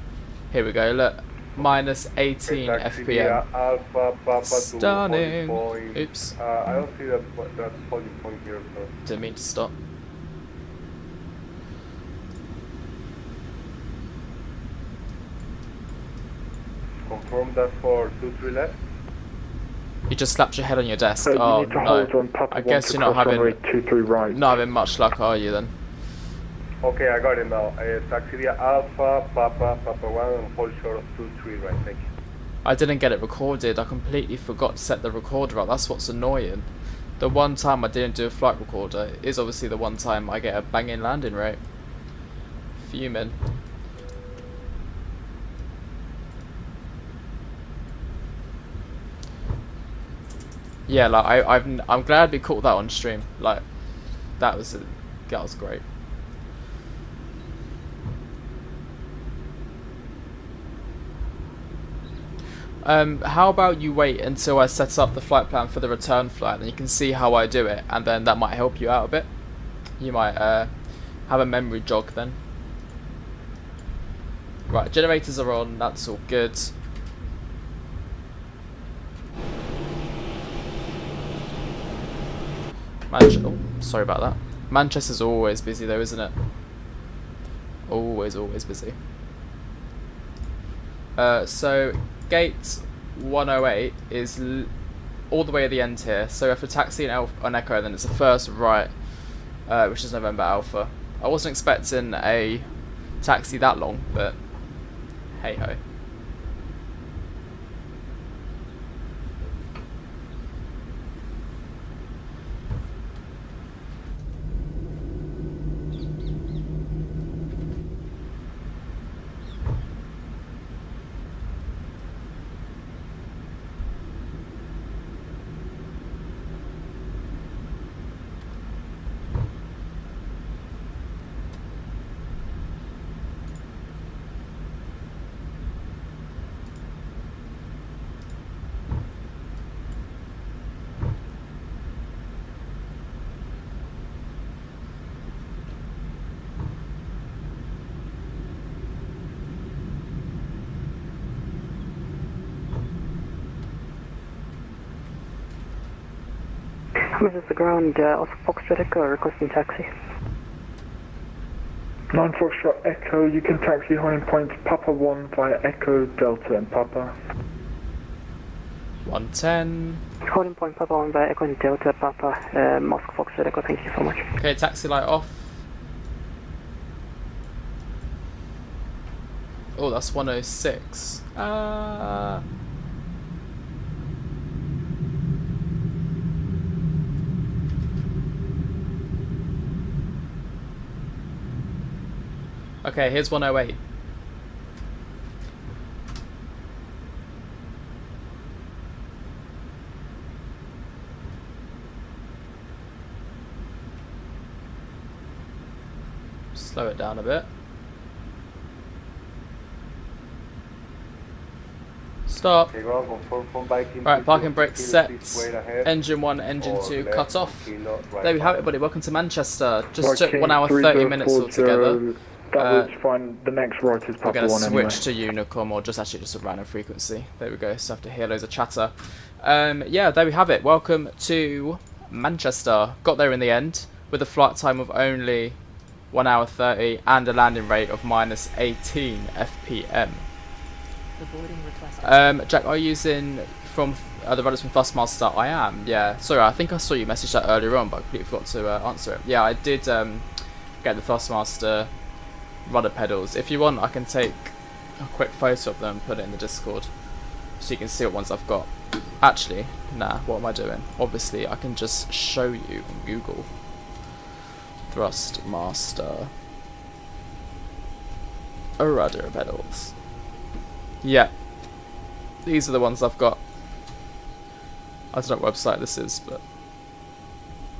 Here we go. Look. Minus 18 FPM. Stunning. Oops. I don't see that holding point here. So. Didn't mean to stop. Confirm that for 23 left. You just slapped your head on your desk. You Oh need to hold no. on Papa I 1 guess to you're not cross having runway 23 right. not having much luck, are you then? Okay, I got it now. Taxi via Alpha, Papa 1, and hold short of 23 right. Thank you. I didn't get it recorded. I completely forgot to set the recorder up. That's what's annoying. The one time I didn't do a flight recorder is obviously the one time I get a banging landing rate. Fuming. Yeah, like I'm glad we caught that on stream. Like, that was great. How about you wait until I set up the flight plan for the return flight, and you can see how I do it, and then that might help you out a bit. You might have a memory jog then. Right, generators are on, that's all good. Oh, sorry about that. Manchester's always busy though, isn't it? Always busy. So gate 108 is all the way at the end here. So if we taxi on Echo, then it's the first right, which is November Alpha. I wasn't expecting a taxi that long, but hey ho. This is the ground, also Foxtrot Echo, requesting taxi. 9 Foxtrot Echo, you can taxi holding points Papa 1 via Echo, Delta and Papa. 110. Holding point Papa 1 via Echo and Delta, Papa, Moscow Foxtrot Echo, thank you so much. Okay, taxi light off. Oh, that's 106. Okay, here's 108. Slow it down a bit. Stop. Right, parking brakes set. Engine 1, engine 2 cut off. There we have it, buddy. Welcome to Manchester. Just took 1 hour 30 minutes altogether. That was fine. The next right is Papa 1 We're going to anyway. switch to Unicom, or just a random frequency. There we go. So I have to hear loads of chatter. Yeah, there we have it. Welcome to Manchester. Got there in the end with a flight time of only 1 hour 30 and a landing rate of minus 18 FPM. The boarding requested. Jack, are you using from The rudders from Thrustmaster, I am, yeah. Sorry, I think I saw you message that earlier on, but I completely forgot to answer it. Yeah, I did get the Thrustmaster rudder pedals. If you want, I can take a quick photo of them and put it in the Discord, so you can see what ones I've got. Actually, nah, what am I doing? Obviously, I can just show you on Google. Thrustmaster rudder pedals. Yeah, these are the ones I've got. I don't know what website this is, but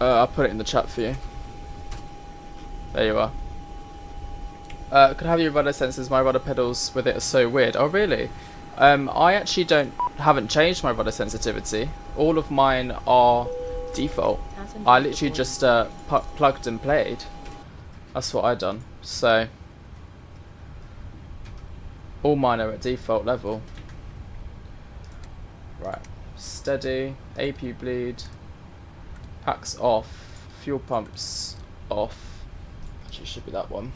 I'll put it in the chat for you. There you are. Could I have your rudder sensors? My rudder pedals with it are so weird. Oh really? I actually haven't changed my rudder sensitivity. All of mine are default. I literally just plugged and played. That's what I done. So all mine are at default level. Right. Steady. AP bleed. Packs off. Fuel pumps off. Actually, it should be that one.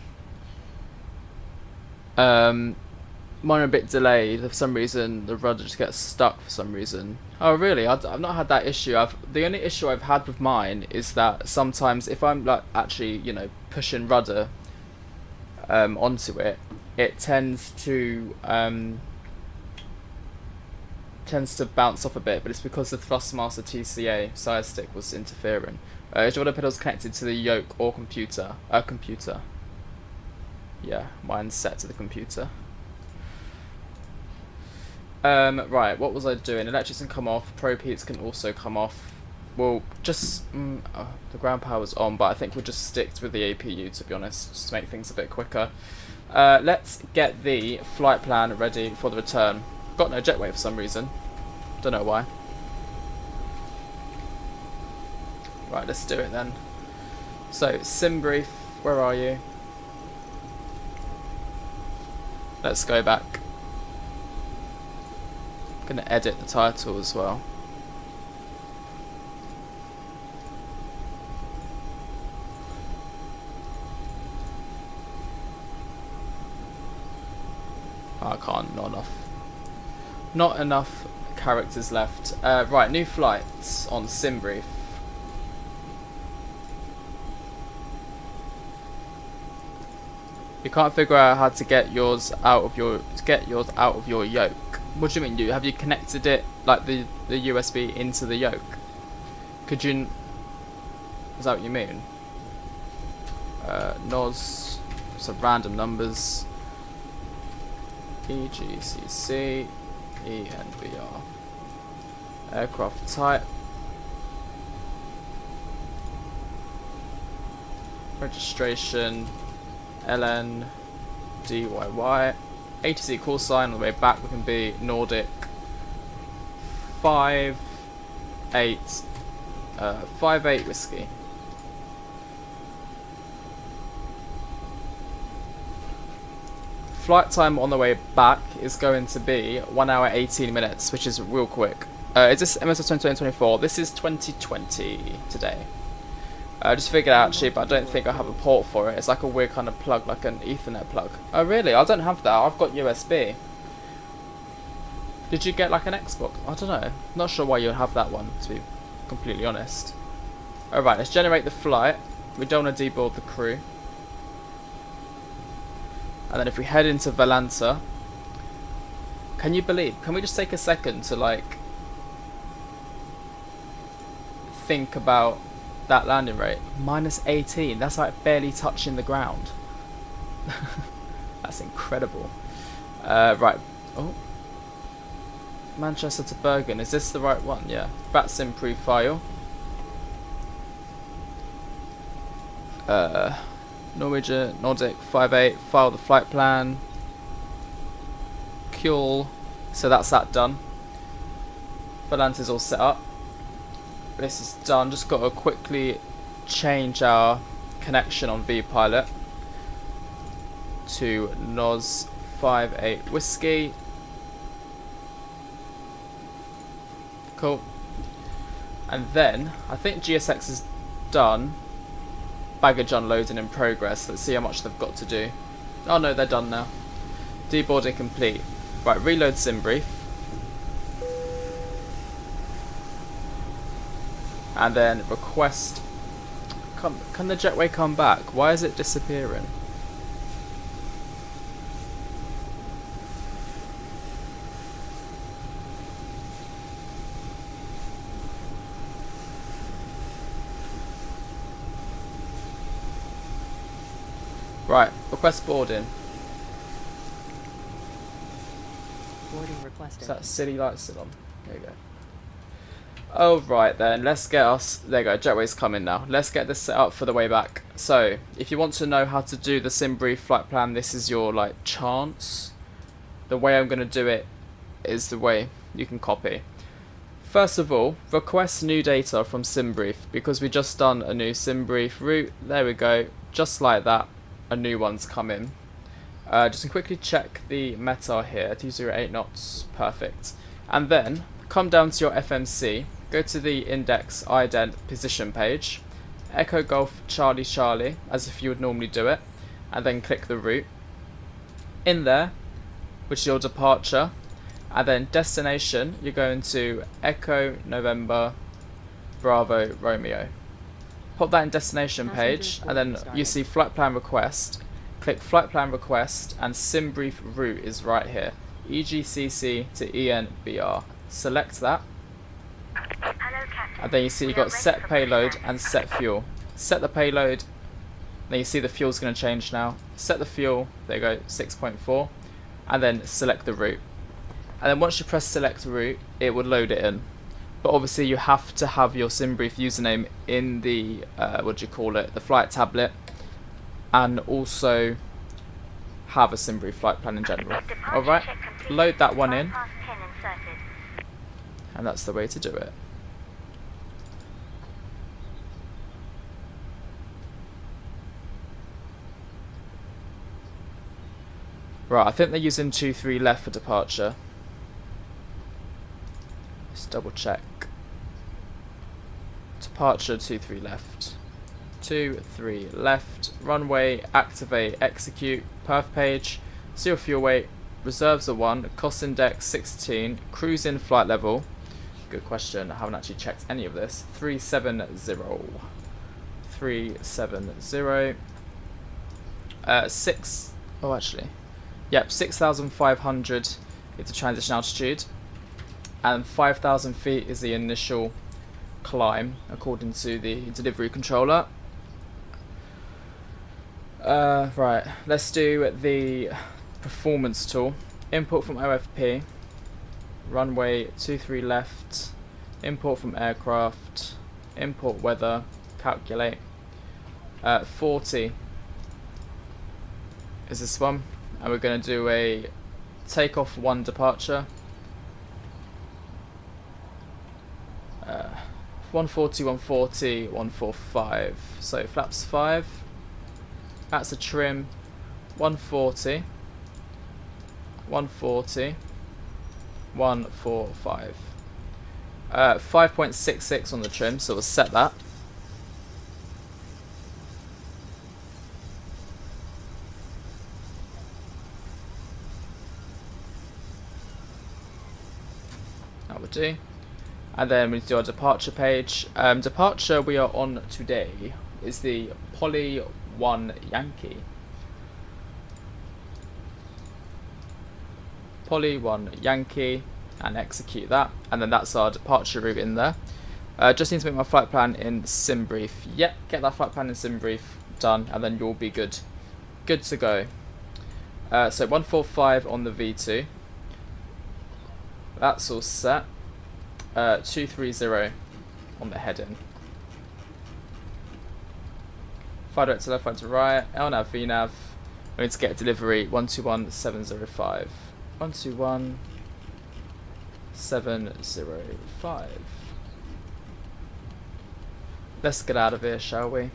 Mine are a bit delayed. For some reason, the rudder just gets stuck for some reason. Oh really? I've not had that issue. The only issue I've had with mine is that sometimes if I'm like actually, you know, pushing rudder onto it, it tends to bounce off a bit, but it's because the Thrustmaster TCA Sidestick was interfering. Is your rudder pedals connected to the yoke or computer? Computer. Yeah, mine's set to the computer. Right, what was I doing? Electrics can come off, probe heats can also come off. Well, just the ground power's on, but I think we'll just stick with the APU, to be honest, just to make things a bit quicker. Let's get the flight plan ready for the return. Got no jetway for some reason. Don't know why. Right, let's do it then. So, sim brief, where are you? Let's go back. I'm gonna edit the title as well. I can't, not enough characters left. Right, new flights on sim brief. You can't figure out how to get yours out of your yoke. What do you mean? Have you connected it like the USB into the yoke? Could you? Is that what you mean? NOS, some random numbers. EGCC, ENVR. Aircraft type. Registration. LN DYY. ATC call sign on the way back. We can be Nordic 58 whiskey. Flight time on the way back is going to be 1 hour 18 minutes, which is real quick. Is this MSFS 2024? This is 2020 today. I just figured out actually, but I don't think I have a port for it. It's like a weird kind of plug, like an Ethernet plug. Oh really? I don't have that. I've got USB. Did you get like an Xbox? I don't know. Not sure why you would have that one, to be completely honest. Alright, let's generate the flight. We don't want to deboard the crew. And then if we head into Valanta, can you believe? Can we just take a second to like think about that landing rate? Minus 18. That's like barely touching the ground. That's incredible. Right. Oh. Manchester to Bergen. Is this the right one? Yeah. BATSIM profile. Norwegian, Nordic 58. File the flight plan. Cool. So that's that done. Valanta's all set up. This is done. Just got to quickly change our connection on vPilot to NOS 58 whiskey. Cool. And then I think GSX is done. Baggage unloading in progress. Let's see how much they've got to do. Oh no, they're done now. Deboarding complete. Right, reload sim brief. and then request. Can the jetway come back? Why is it disappearing? Right, request boarding. Boarding requested. Is that city light still on? There you go. Oh, right then, let's get us, there you go, jetway's coming now. Let's get this set up for the way back. So, if you want to know how to do the sim brief flight plan, this is your, like, chance. The way I'm going to do it is the way you can copy. First of all, request new data from sim brief, because we just done a new sim brief route. There we go, just like that, a new one's come in. Just to quickly check the METAR here, 208 knots, perfect. And then, come down to your FMC, go to the index ident position page, Echo Golf Charlie Charlie, as if you would normally do it, and then click the route. In there, which is your departure, and then destination, you're going to Echo November Bravo Romeo. Pop that in destination page, and then you see flight plan request. Click flight plan request, and sim brief route is right here, EGCC to ENBR. Select that, and then you see you've got set payload and set fuel. Set the payload, then you see the fuel's going to change now. Set the fuel, there you go, 6.4, and then select the route. And then once you press select route, it would load it in. But obviously you have to have your SimBrief username in the, the flight tablet, and also have a SimBrief flight plan in general. Alright, load that one in, and that's the way to do it. Right, I think they're using 2-3 left for departure. Let's double check. Departure 2-3 left. 2-3 left. Runway, activate, execute. Perf page. Zero fuel weight. Reserves are 1. Cost index 16. Cruise in flight level. Good question. I haven't actually checked any of this. 370. 370. 6. Oh, actually. Yep, 6,500 is the transition altitude, and 5,000 feet is the initial climb, according to the delivery controller. Right, let's do the performance tool. Input from OFP, runway 23 left, import from aircraft, import weather, calculate. 40 is this one. And we're going to do a takeoff 1 departure. 140, 140, 145. So flaps 5. That's a trim. 140, 140, 145. 5.66 on the trim, so we'll set that. That would do. And then we do our departure page. Departure we are on today is the Poly 1 Yankee. Poly 1 Yankee, and execute that. And then that's our departure route in there. Just need to make my flight plan in SimBrief. Yep, get that flight plan in SimBrief done, and then you'll be good. Good to go. So 145 on the V2. That's all set. 230 on the heading. Fire direct to left, fire to right. LNAV, VNAV. We need to get a delivery 121705. 121705. Let's get out of here, shall we?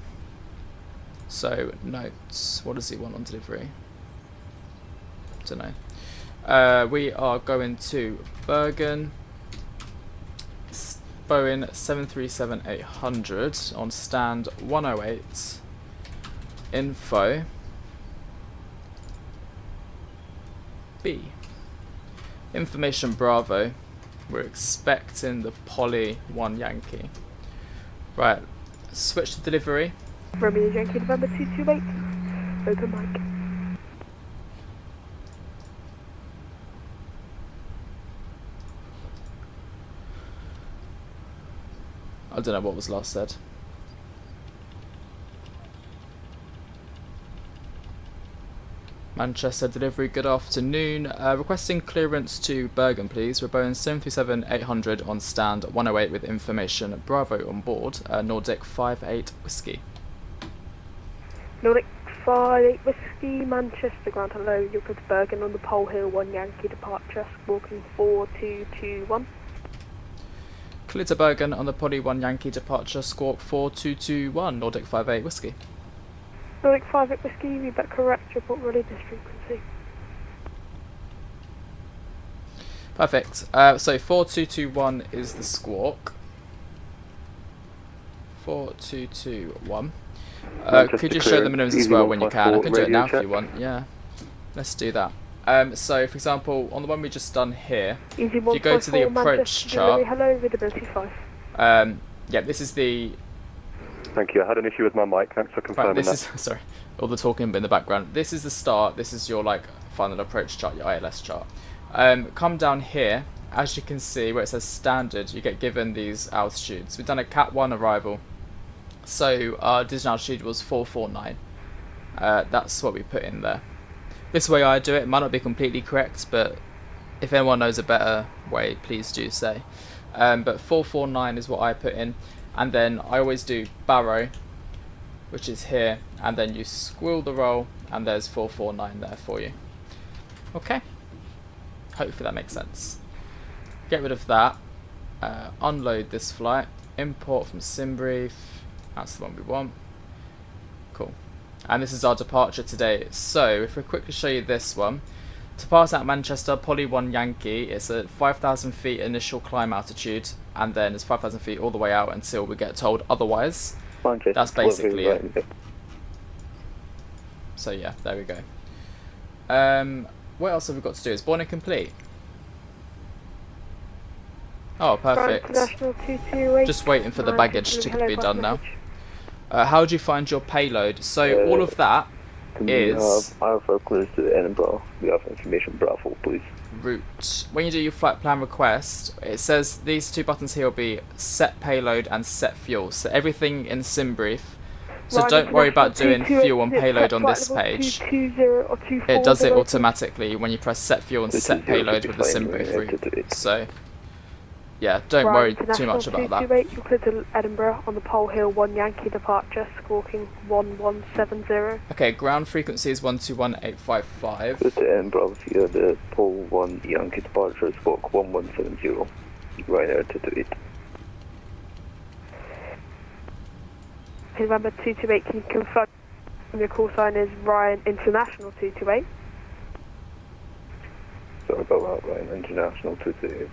So, notes. What does he want on delivery? Don't know. We are going to Bergen, Boeing 737-800 on stand 108. Info B. Information Bravo. We're expecting the Poly 1 Yankee. Right, switch to delivery. Romeo Yankee November 228. Open mic. I don't know what was last said. Manchester delivery, good afternoon. Requesting clearance to Bergen, please. We're Boeing 737-800 on stand 108 with information. Bravo on board. Nordic 58 Whiskey. Nordic 58 Whiskey, Manchester ground hello. You're good to Bergen on the Pole Hill 1 Yankee departure. Walking 4221. Clear to Bergen on the Poly 1 Yankee departure. Squawk 4221. Nordic 58 Whiskey. Nordic 58 Whiskey, read back correct. Report ready this frequency. Perfect. So 4221 is the squawk. 4221. Could you show the minimums as well when you can? I can do it now if you want. Yeah, let's do that. So, for example, on the one we just done here, if you go to the approach chart, hello, visibility 5. yeah, this is the. Thank you. I had an issue with my mic. Thanks for confirming Right, that. sorry, all the talking in the background. This is the start. This is your like final approach chart, your ILS chart. Come down here. As you can see, where it says standard, you get given these altitudes. We've done a Cat 1 arrival. So our design altitude was 449. That's what we put in there. This way I do it. It might not be completely correct, but if anyone knows a better way, please do say. But 449 is what I put in, and then I always do barrow, which is here, and then you squill the roll, and there's 449 there for you. Okay. Hopefully that makes sense. Get rid of that. Unload this flight. Import from SimBrief. That's the one we want. Cool. And this is our departure today. So, if we quickly show you this one. To pass out Manchester, Poly 1 Yankee, it's at 5,000 feet initial climb altitude, and then it's 5,000 feet all the way out until we get told otherwise. Manchester, that's basically it. So yeah, there we go. What else have we got to do? Is boarding complete? Oh, perfect. Just waiting for the baggage to be done now. How do you find your payload? So all of that is Alpha close to Edinburgh. We have information Bravo, please. Route. When you do your flight plan request, it says these two buttons here will be set payload and set fuel. So everything in SimBrief. So don't worry about doing fuel and payload on this page. It does it automatically when you press set fuel and set payload with the SimBrief route. So yeah, don't worry too much about that. You're clear to Edinburgh on the Pole Hill 1 Yankee departure, squawking 1170. Okay, ground frequency is 121855. Clear to Edinburgh via the Pole 1 Yankee departure, squawk 1170. Ryanair 228. November 228, can you confirm your call sign is Ryan International 228? Sorry about that, Ryan International 228.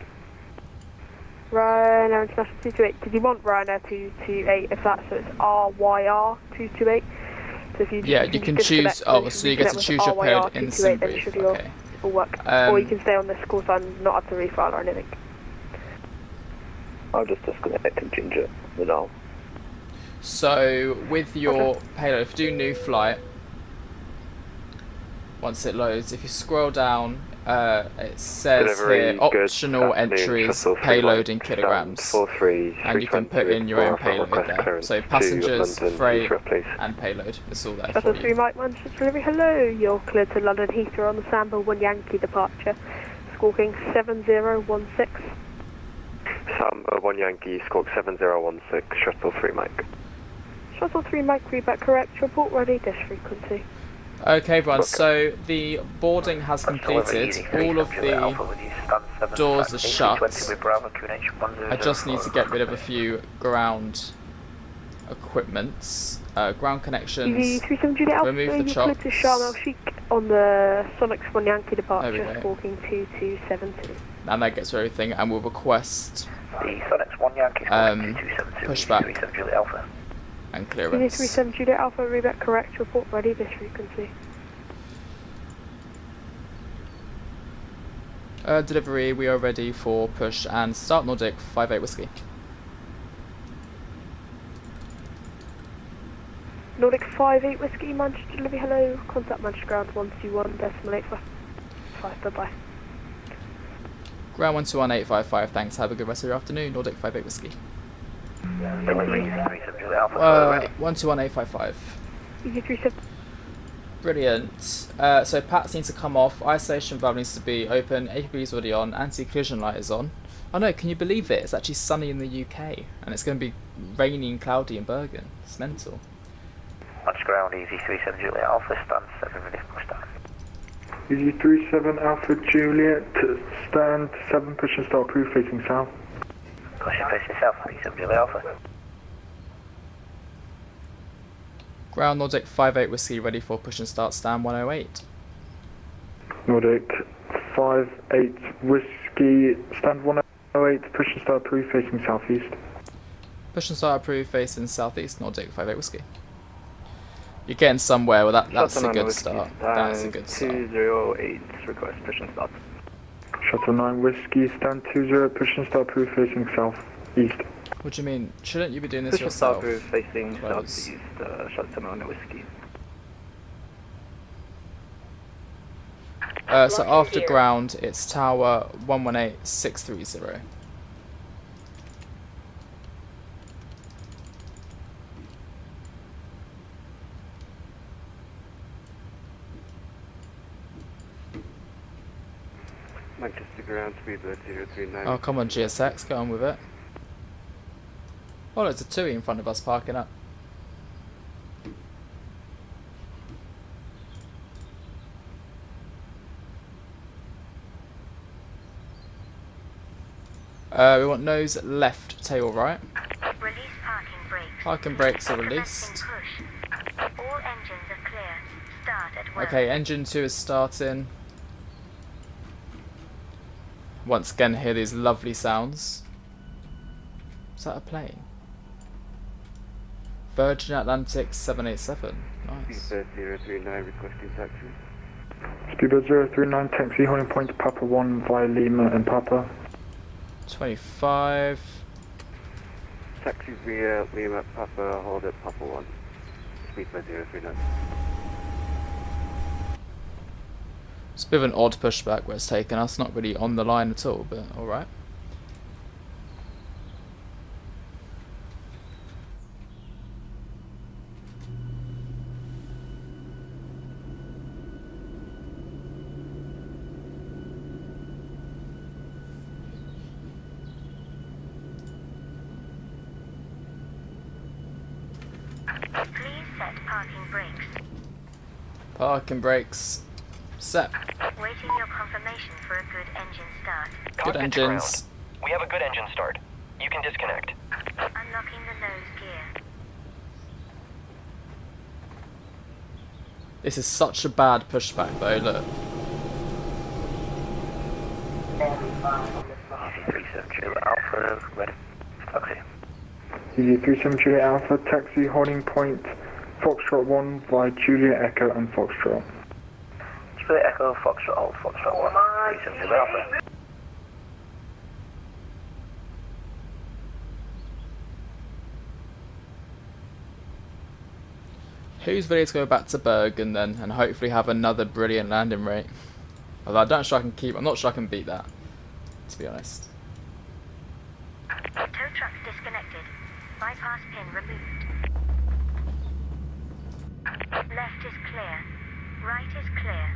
Ryanair International 228. Did you want Ryanair 228 if that's so it's RYR 228? So if you you can choose. Oh, so you get to choose your payload in SimBrief. Okay. Will work. Or you can stay on this call sign, not have to refile or anything. I'll just disconnect and change it for now. So with your payload, if you do new flight, once it loads, if you scroll down, it says here optional entries, payload in kilograms, and you can put in your own payload there. So passengers, freight, and payload. It's all there for you. 3 Mike Manchester delivery. Hello, you're clear to London Heathrow on the Samba 1 Yankee departure, squawking 7016. Samba 1 Yankee, squawk 7016, shuttle 3 Mike. Shuttle 3 Mike, readback correct, report ready, dish frequency. Okay everyone, so the boarding has completed, all of the doors are shut. I just need to get rid of a few ground equipments, ground connections, remove the chocks. To Sharm el Sheikh on the Sonics 1 Yankee departure, squawking 2272. And that gets everything, and we'll request pushback and clearance. 37 Juliet Alpha, readback correct, report ready, this frequency. Delivery, we are ready for push and start. Nordic 58 Whiskey. Nordic 58 Whiskey, Manchester Delivery, hello. Contact Manchester Ground 121.855. Bye-bye. Ground 121855, thanks. Have a good rest of your afternoon. Nordic 58 Whiskey. 121855. Easy 37. Brilliant. So Pats needs to come off. Isolation valve needs to be open. APB is already on. Anti-collision light is on. Oh no, can you believe it? It's actually sunny in the UK. And it's going to be rainy and cloudy in Bergen. It's mental. Manchester Ground, Easy 37 Juliet Alpha, stand 7 ready for start. Easy 37 Alpha Juliet, stand 7, push and start approved, facing south. Caution facing south, 37 Juliet Alpha. Ground Nordic 58 Whiskey ready for push and start, stand 108. Nordic 58 Whiskey, stand 108, push and start approved, facing southeast. Push and start approved, facing southeast, Nordic 58 Whiskey. You're getting somewhere, well that's a good start. That's a good start. 208, request push and start. Shuttle 9 Whiskey, stand 20, push and start approved, facing southeast. What do you mean? Shouldn't you be doing this Push and start yourself? approved, facing Close. southeast, Shuttle 9 Whiskey. So after ground, it's tower 118630. Manchester Ground, speedbird 039. Oh, come on, GSX, go on with it. Oh, there's a TUI in front of us parking up. We want nose left, tail right. Release parking brakes. Parking brakes are released. Push. All engines are clear. Start at work. Okay, engine 2 is starting. Once again, hear these lovely sounds. Is that a plane? Virgin Atlantic 787. Nice. Speedbird 039, requesting taxi. Speedbird 039, taxi, holding point to Papa 1 via Lima and Papa. 25. Taxi via Lima, Papa, hold at Papa 1. Speedbird 039. It's a bit of an odd pushback where it's taken us, not really on the line at all, but alright. Please set parking brakes. Parking brakes set. Waiting your confirmation for a good engine start. Good engines. We have a good engine start. You can disconnect. Unlocking the nose gear. This is such a bad pushback though, look. Easy 37 Juliet Alpha, ready for taxi. Easy 37 Juliet Alpha, taxi, holding point Foxtrot 1 via Juliet Echo and Foxtrot. Juliet Echo, Foxtrot, hold, Foxtrot 1, 37 Juliet Alpha. Who's ready to go back to Bergen then and hopefully have another brilliant landing rate? Although I'm not sure I can beat that, to be honest. Tow truck disconnected. Bypass pin removed. Left is clear. Right is clear.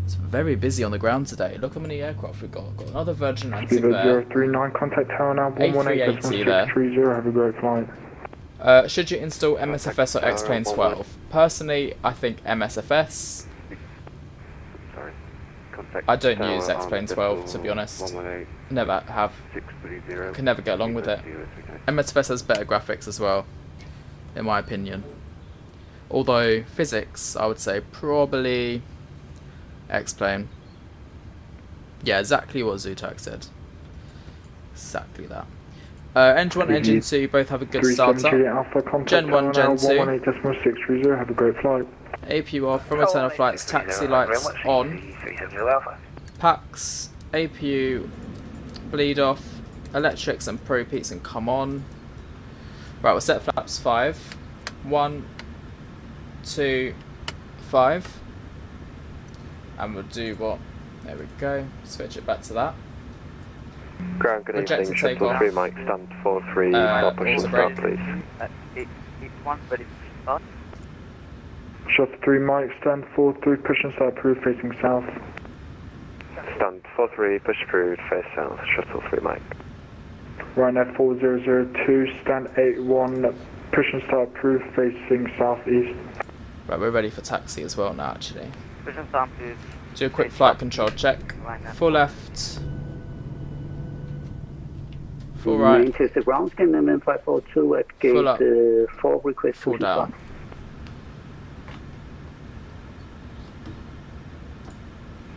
It's very busy on the ground today. Look how many aircraft we've got. Got another Virgin Atlantic there. Speedbird 039, contact tower now 118.630, have a great flight. Should you install MSFS or X-Plane 12? Personally, I think MSFS. Sorry. I don't use X-Plane 12, to be honest. Never have. Can never get along with it. MSFS has better graphics as well, in my opinion. Although, physics, I would say probably X-Plane. Yeah, exactly what Zutak said. Exactly that. Engine 1, Engine 2 both have a good startup. Gen 1, Gen 2. 118.630, have a great flight. APU off, from return of flights, taxi lights on. Packs, APU, bleed off, electrics and pro peats and come on. Right, we'll set flaps 5. 1, 2, 5. And we'll do what? There we go. Switch it back to that. Ground, good Reject evening. to take Shuttle off. 3, Mike, stand 4-3, start push and auto start, brake. please. Each one ready to start. Shuttle 3 Mike, stand 4-3, push and start approved, facing south. Stand 4-3, push approved, face south, Shuttle 3, Mike. Ryanair 4002, stand 8-1, push and start approved, facing southeast. Right, we're ready for taxi as well now, actually. Push and start, please. Do a quick flight control check. Full left. Full right. Manchester ground scan and 542 at gate Full up. 4, request Full push and down.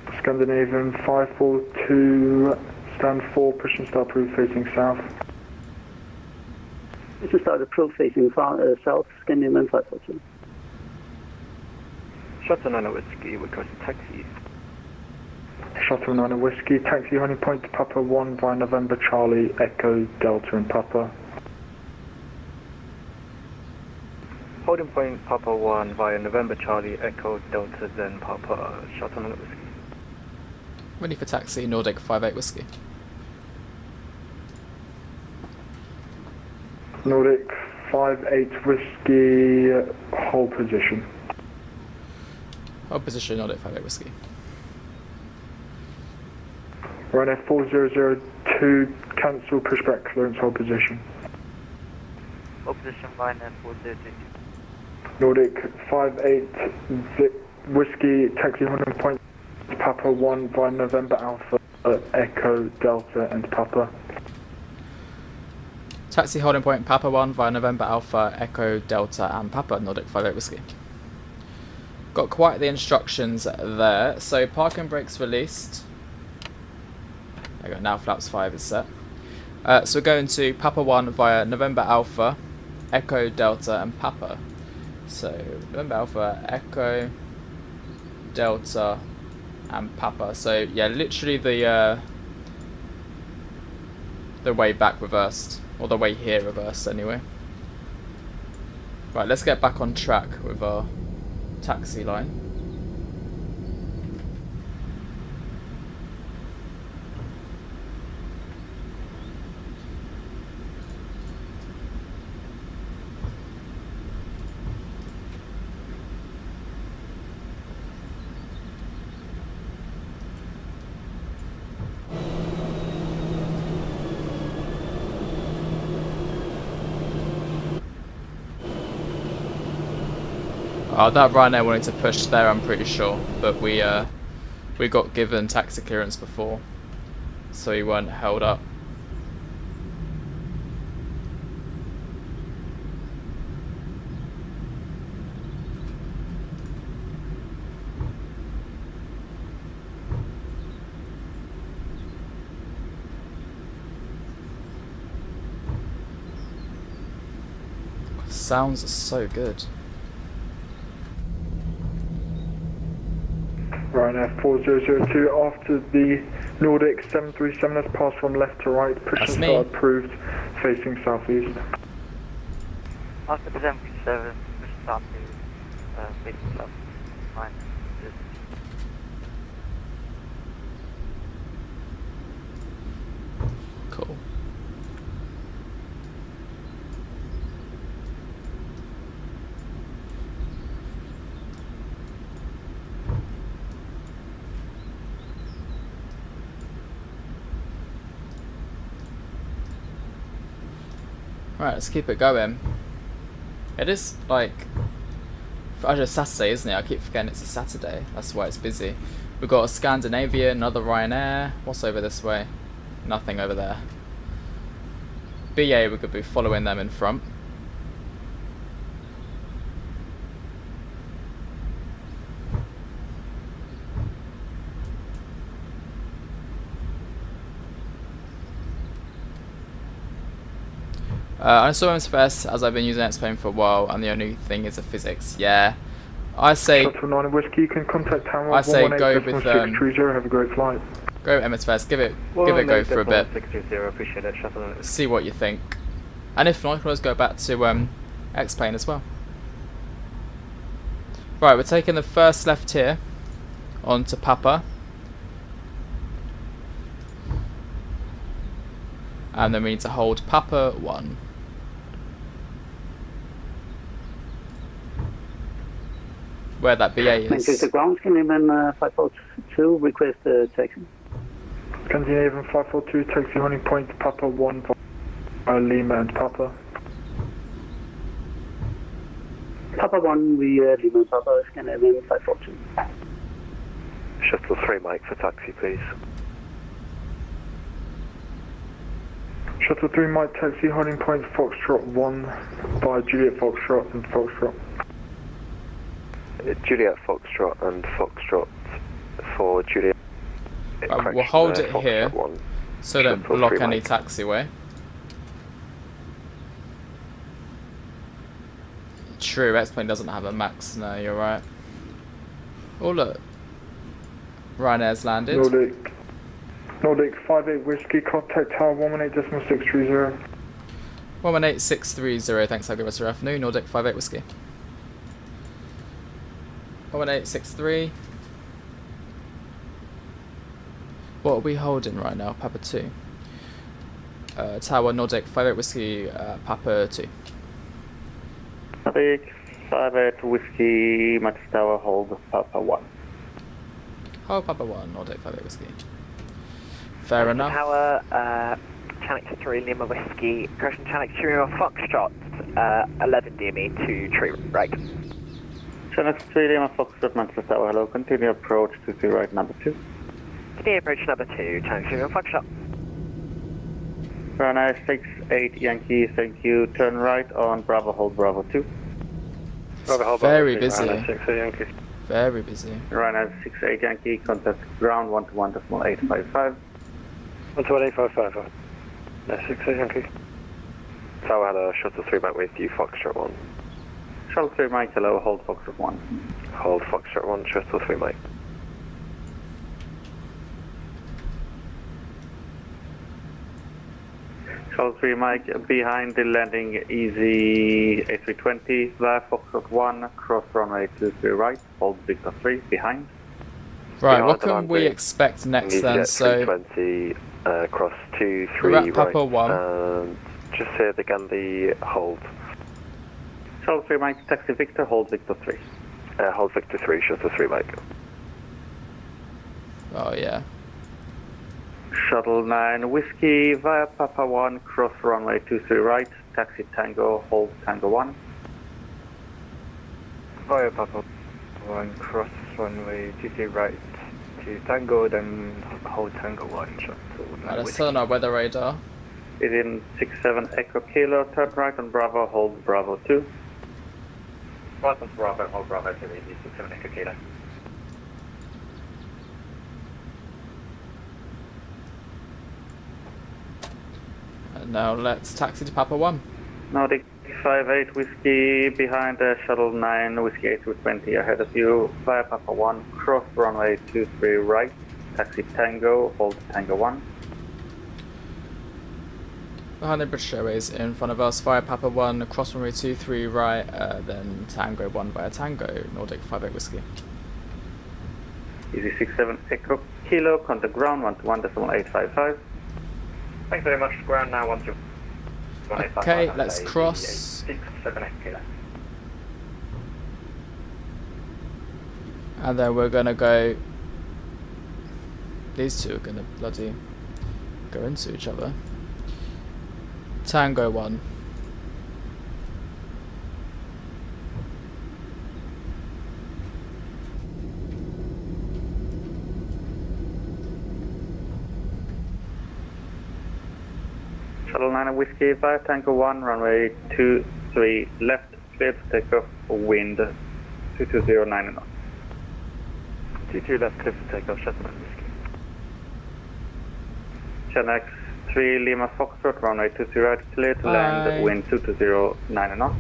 start. Scandinavian 542, stand 4, push and start approved, facing south. Push and start approved, facing south, Scandinavian 542. Shuttle 9 Whiskey, request taxi. Shuttle 9 Whiskey, taxi Honey Point to Papa 1 via November Charlie, Echo, Delta and Papa. Holding point Papa 1 via November Charlie, Echo, Delta, then Papa, Shuttle 9 Whiskey. Ready for taxi, Nordic 58 Whiskey. Nordic 58 Whiskey, hold position. Hold position, Nordic 58 Whiskey. Ryanair 4002, cancel, pushback, clearance, hold position. Hold position, Ryanair 4002. Nordic 58 Whiskey, taxi Honey Point to Papa 1 via November Alpha, Echo, Delta and Papa. Taxi holding point Papa 1 via November Alpha, Echo, Delta and Papa, Nordic 58 Whiskey. Got quite the instructions there. So parking brakes released. There we go, now flaps 5 is set. So we're going to Papa 1 via November Alpha, Echo, Delta and Papa. So November Alpha, Echo, Delta and Papa. So yeah, literally the way back reversed. Or the way here reversed anyway. Right, let's get back on track with our taxi line. That Ryanair wanted to push there, I'm pretty sure, but we got given taxi clearance before, so we weren't held up. Sounds so good. Ryanair 4002, after the Nordic 737 has passed from left to right, push and start approved, facing southeast. After the 737, push and start to facing south. Fine. Cool. Right, let's keep it going. It is like actually Saturday, isn't it? I keep forgetting it's a Saturday. That's why it's busy. We've got a Scandinavian, another Ryanair. What's over this way? Nothing over there. BA, we could be following them in front. I saw MSFS as I've been using X-Plane for a while, and the only thing is the physics. Yeah, I say. Shuttle 9 Whiskey, you can contact Tower I say go with 630. Have a great flight. Go MSFS. Give it a go for a bit. 620, appreciate it. Shuttle. See what you think. And if not, you can always go back to X-Plane as well. Right, we're taking the first left here onto Papa. And then we need to hold Papa 1. Where that BA is. The ground, Scandinavian 542, request taxi. Scandinavian 542, taxi running point Papa 1 for Lima and Papa. Papa 1, we Lima and Papa, Scandinavian 542. Shuttle 3 Mike for taxi, please. Shuttle 3 Mike taxi, holding point Foxtrot 1 by Juliet Foxtrot and Foxtrot. Juliet Foxtrot and Foxtrot for Juliet. We'll hold it here, one. so don't block any taxiway. True, X-Plane doesn't have a max, no, you're right. Oh look, Ryanair's landed. Nordic 58 Whiskey, contact tower 118.630. 118.630, thanks, I'll give us a afternoon. Nordic 58 Whiskey. 118.63. What are we holding right now? Papa 2. Tower Nordic 58 Whiskey, Papa 2. Nordic 58 Whiskey, Match Tower, hold Papa 1. Hold Papa 1, Nordic 58 Whiskey. Fair enough. Tower, Channel 3 Lima Whiskey, correction, Channel 2 Lima Foxtrot, 11 DME to tree right. Channel 3 Lima Foxtrot, Manchester Tower, hello, continue approach to the right number 2. Continue approach number 2, Channel 2 Lima Foxtrot. Runner 68 Yankee, thank you, turn right on Bravo, hold Bravo 2. Bravo, hold Very Bravo 2, busy. Runner 68 Yankee. Very busy. Runner 68 Yankee, contact ground 121.855. 121.855. 68 Yankee. Tower had a shuttle 3 back with you, Foxtrot 1. Shuttle 3 Mike, hello, hold Foxtrot 1. Hold Foxtrot 1, shuttle 3 Mike. Shuttle 3 Mike, behind the landing easy A320, via Foxtrot 1, cross runway 23 right, hold Victor 3, behind. Right, what can we expect next then? So, 320, cross 23 we're at right, Papa 1. and just here the Gandhi hold. Shuttle 3 Mike, taxi Victor, hold Victor 3. Hold Victor 3, shuttle 3 Mike. Oh yeah. Shuttle 9 Whiskey, via Papa 1, cross runway 23 right, taxi Tango, hold Tango 1. Via Papa 1, cross runway 23 right to Tango, then hold Tango 1, shuttle 9 Let's turn on our weather radar. Within 67 Echo Kilo, turn right on Bravo, hold Bravo 2. Right on Bravo, hold Bravo 2, 67 Echo Kilo. And now let's taxi to Papa 1. Nordic 58 Whiskey, behind Shuttle 9 Whiskey A220 ahead of you, via Papa 1, cross runway 23 right, taxi Tango, hold Tango 1. Behind the British Airways in front of us, via Papa 1, cross runway 23 right, then Tango 1 via Tango, Nordic 58 Whiskey. Easy 67 Echo Kilo, contact ground 121.855. Thanks very much, ground now 121. Okay, let's cross. 67 Echo Kilo. And then we're gonna go. These two are gonna bloody go into each other. Tango 1. Shuttle 9 Whiskey, via Tango 1, runway 23 left, clear to take off, wind 2209 knots. 22 left, clear to take off, Shuttle 9 Whiskey. Channel 3 Lima Foxtrot, runway 23 right, clear to land, wind 2209 knots.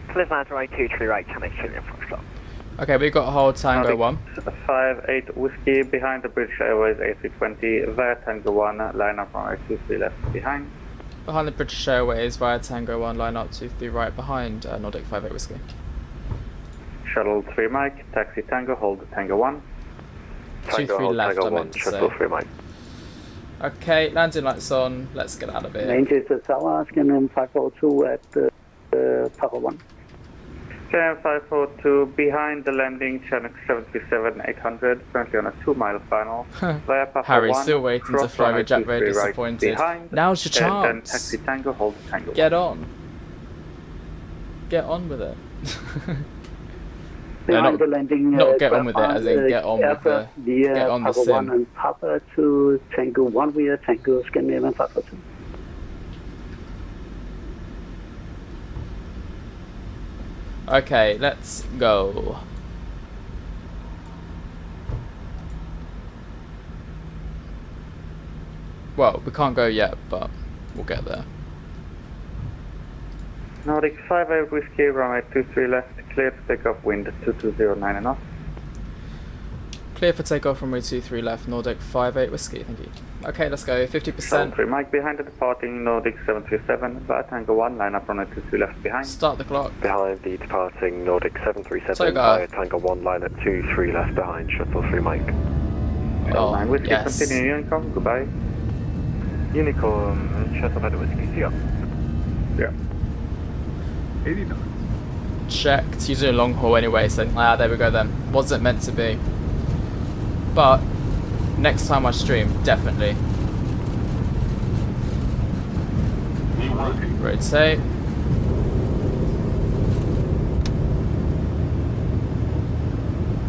Clear to land, runway 23 right, Channel 3 Lima Foxtrot. Okay, we got a hold Tango 1. 58 Whiskey, behind the British Airways A320, via Tango 1, line up runway 23 left behind. Behind the British Airways via Tango 1, line up 23 right behind Nordic 58 Whiskey. Shuttle 3 Mike, taxi Tango, hold Tango 1. 23 left, I meant to Shuttle say. 3 Mike. Okay, landing lights on, let's get out of here. Manchester Tower, scan 542 at Papa 1. Scan 542 behind the landing, channel 737-800, currently on a 2-mile final. Via Papa Harry's 1, still waiting to fly with Jack, very disappointed. Now's your chance. Then taxi Tango, hold Tango 1. Get on. Get on with it. No, Behind the landing, not get on with it, as in get on with the get on the Papa sim. 1 and Papa to Tango 1 via Tango Scandinavian 542. Okay, let's go. Well, we can't go yet, but we'll get there. Nordic 58 Whiskey, runway 23 left, clear to take off, wind 2209 and off. Clear for takeoff, runway 23 left, Nordic 58 Whiskey, thank you. Okay, let's go, 50%. Shuttle 3 Mike behind the departing Nordic 737, via Tango 1, line up runway 23 left behind. Start the clock. Behind the departing Nordic 737, So via Tango 1, line at 23 left behind, Shuttle 3 Mike. Oh, 9 Whiskey, yes. continue Unicom, goodbye. Unicom, Shuttle at Whiskey, see ya. Yeah. 80 knots. Checked, using a long haul anyway, so there we go then. Wasn't meant to be. But, next time I stream, definitely. Rotate.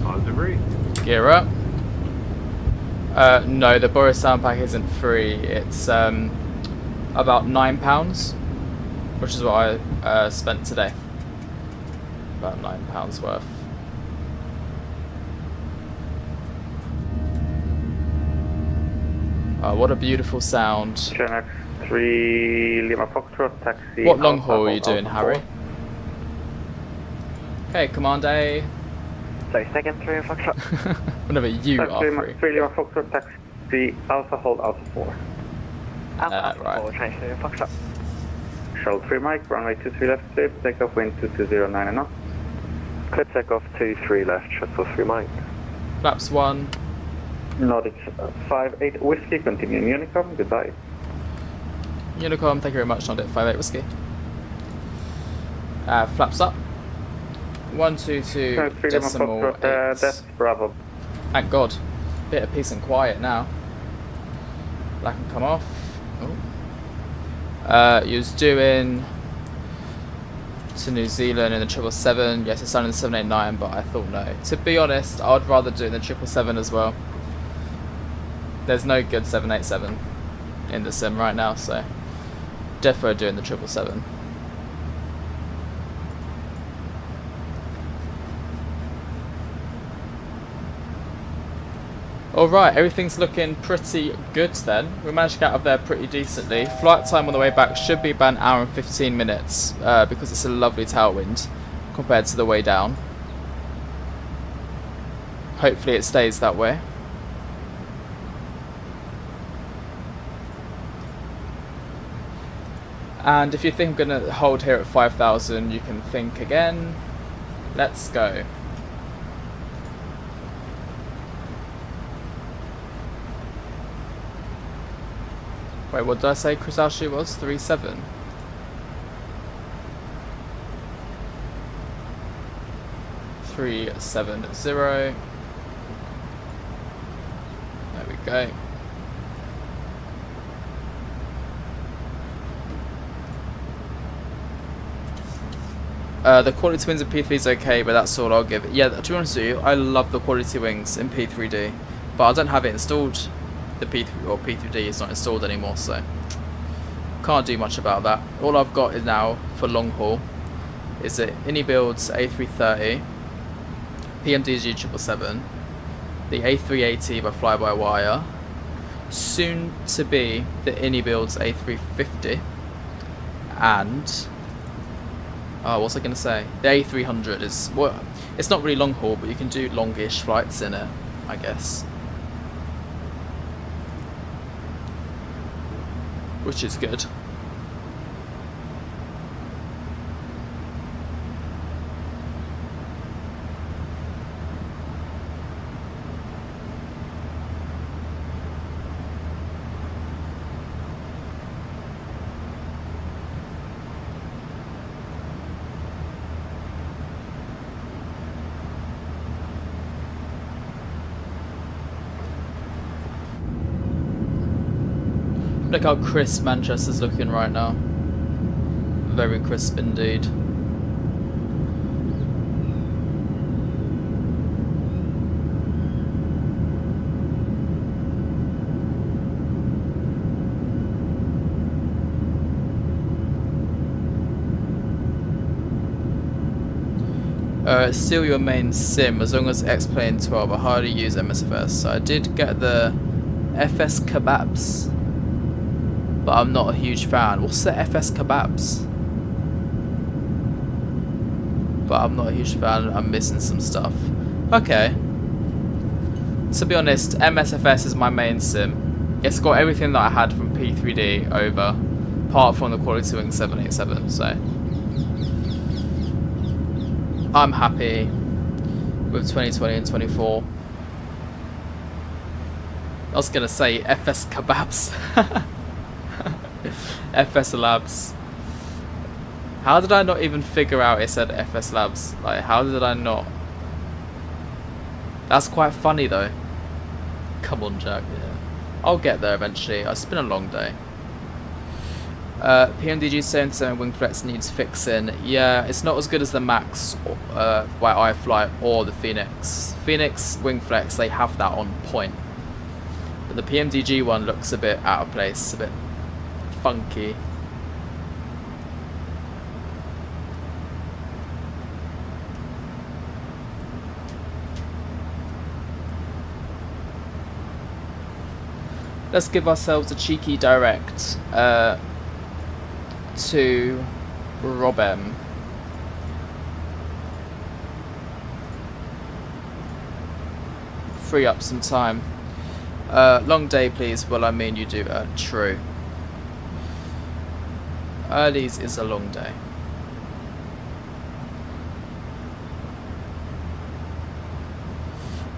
Positive rate. Gear up. No, the Boris sound pack isn't free. It's about £9, which is what I spent today. About £9 worth. Oh, what a beautiful sound. Channel 3 Lima Foxtrot, taxi. What long haul are you doing, Harry? Okay, Command A. So second 3 Foxtrot. Whenever you Taxi are Lima, free. 3 Lima Foxtrot, taxi Alpha, hold Alpha 4. Alpha right. 4, change to Foxtrot. Shuttle 3 Mike, runway 23 left, clear to take off, wind 2209 and off. Clear to take off 23 left, Shuttle 3 Mike. Flaps 1. Nordic 58 Whiskey, continuing Unicom, goodbye. Unicom, thank you very much, Nordic 58 Whiskey. Flaps up. 122 decimal 8. That's Bravo. Thank God. Bit of peace and quiet now. That can come off. You was doing to New Zealand in the 777. Yes, it's done in the 789, but I thought no. To be honest, I'd rather do it in the 777 as well. There's no good 787 in the sim right now, so defo doing the 777. Alright, everything's looking pretty good then. We managed to get out of there pretty decently. Flight time on the way back should be about 1 hour and 15 minutes because it's a lovely tailwind compared to the way down. Hopefully it stays that way. And if you think I'm going to hold here at 5,000, you can think again. Let's go. Wait, what did I say Krisashi was? 3.7. $370. There we go. The quality wings in P3 is okay, but that's all I'll give it. Yeah, to be honest with you, I love the quality wings in P3D, but I don't have it installed. The P3 or P3D is not installed anymore, so can't do much about that. All I've got is now for long haul is the Inibuilds A330, PMDG 777, the A380 by fly-by-wire, soon to be the Inibuilds A350, and what was I going to say? The A300 is, well, it's not really long haul, but you can do longish flights in it, I guess. Which is good. Look how crisp Manchester's looking right now. Very crisp indeed. It's still your main sim as long as X-Plane 12. I hardly use MSFS. So I did get the FS Kebabs, but I'm not a huge fan. What's the FS Kebabs? But I'm not a huge fan. I'm missing some stuff. Okay. To be honest, MSFS is my main sim. It's got everything that I had from P3D over, apart from the Quality Wing 787. So I'm happy with 2020 and 24. I was gonna say FS Kebabs. FS Labs. How did I not even figure out it said FS Labs? Like, how did I not? That's quite funny though. Come on, Jack. Yeah, I'll get there eventually. It's been a long day. PMDG 77 wing flex needs fixing. Yeah, it's not as good as the Max by iFlight or the Phoenix. Phoenix wing flex, they have that on point. But the PMDG one looks a bit out of place, a bit funky. Let's give ourselves a cheeky direct to Robem. Free up some time. Long day please. Well, I mean you do. True. Early's is a long day.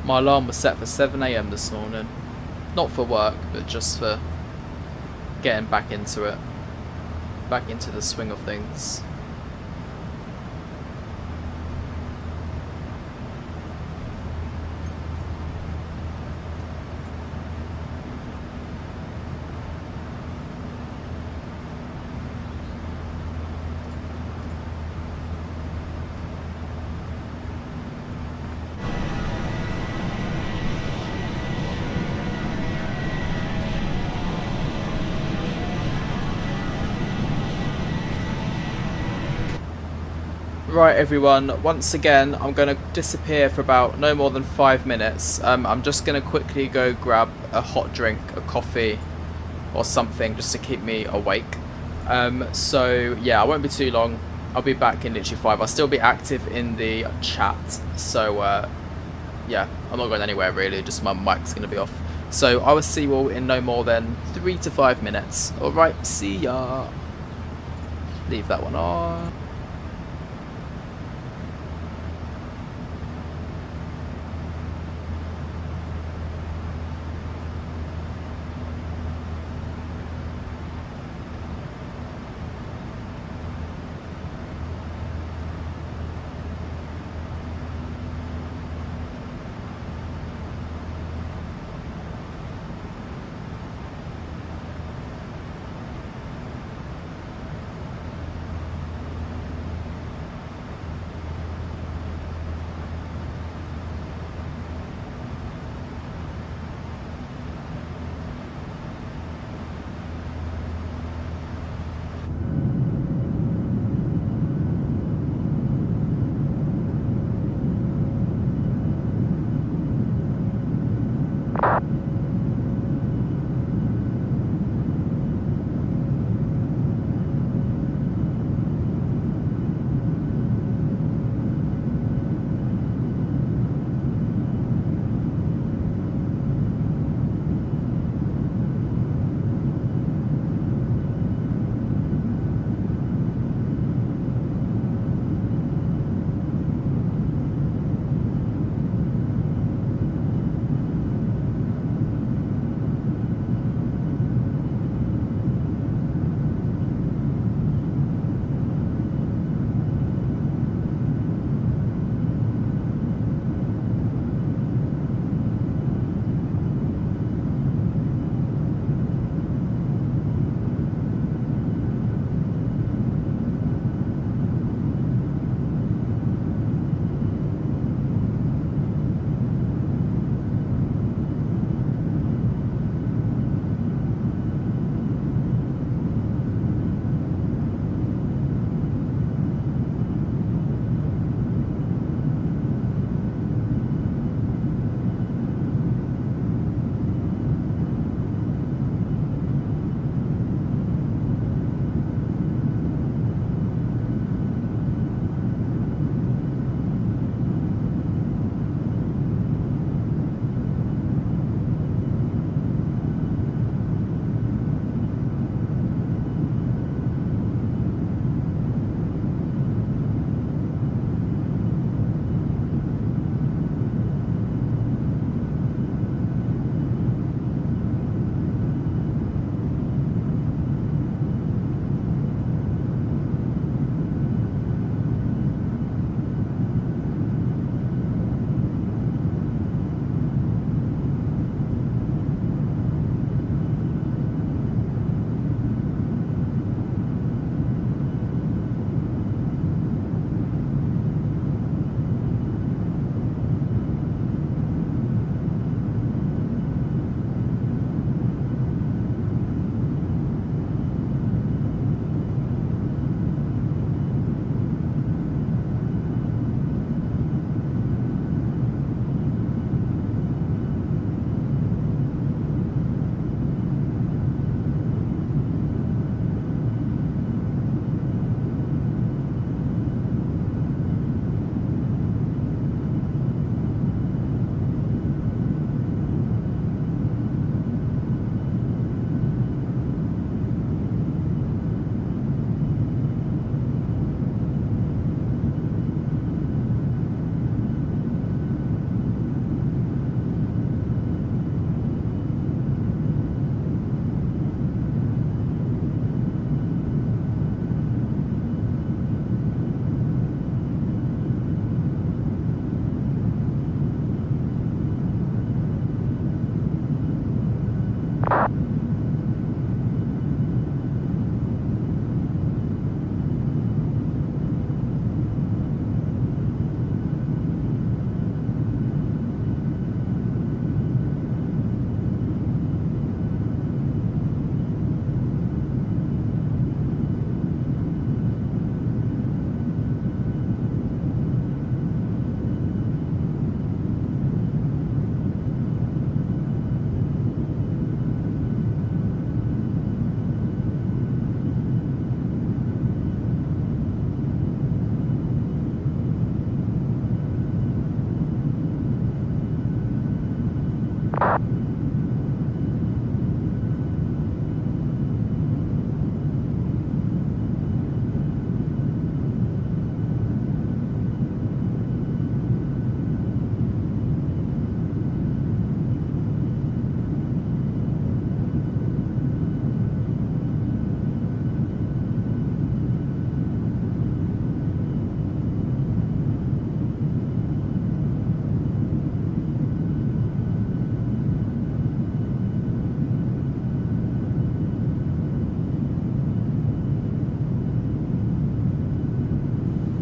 My alarm was set for 7 AM this morning. Not for work, but just for getting back into it. Back into the swing of things. Right everyone, once again I'm going to disappear for about no more than 5 minutes. I'm just going to quickly go grab a hot drink, a coffee or something just to keep me awake. So yeah, I won't be too long. I'll be back in literally 5. I'll still be active in the chat. So yeah, I'm not going anywhere really, just my mic's going to be off. So I will see you all in no more than 3 to 5 minutes. Alright, see ya. Leave that one on.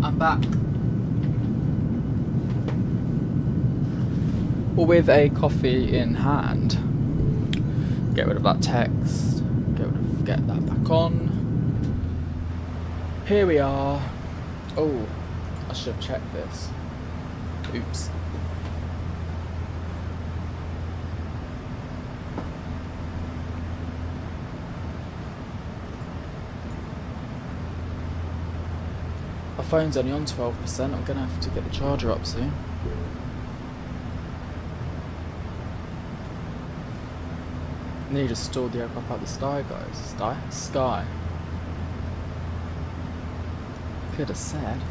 I'm back. With a coffee in hand. Get rid of that text. Get that back on. Here we are. Oh, I should have checked this. Oops. My phone's only on 12%. I'm gonna have to get the charger up soon. Need to store the aircraft out the sky, guys. Sky. Could have said.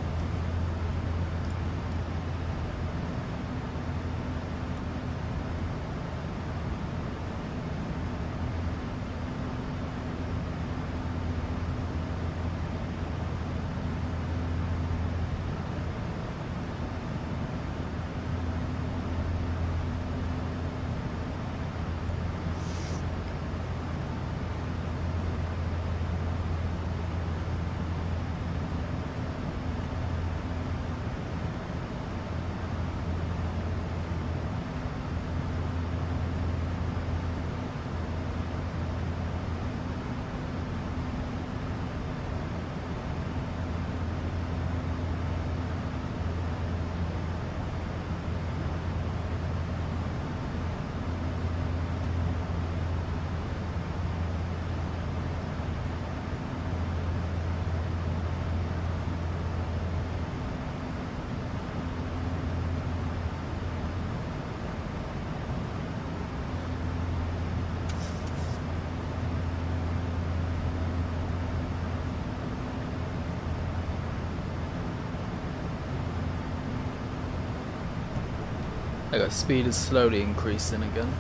There we go, speed is slowly increasing again.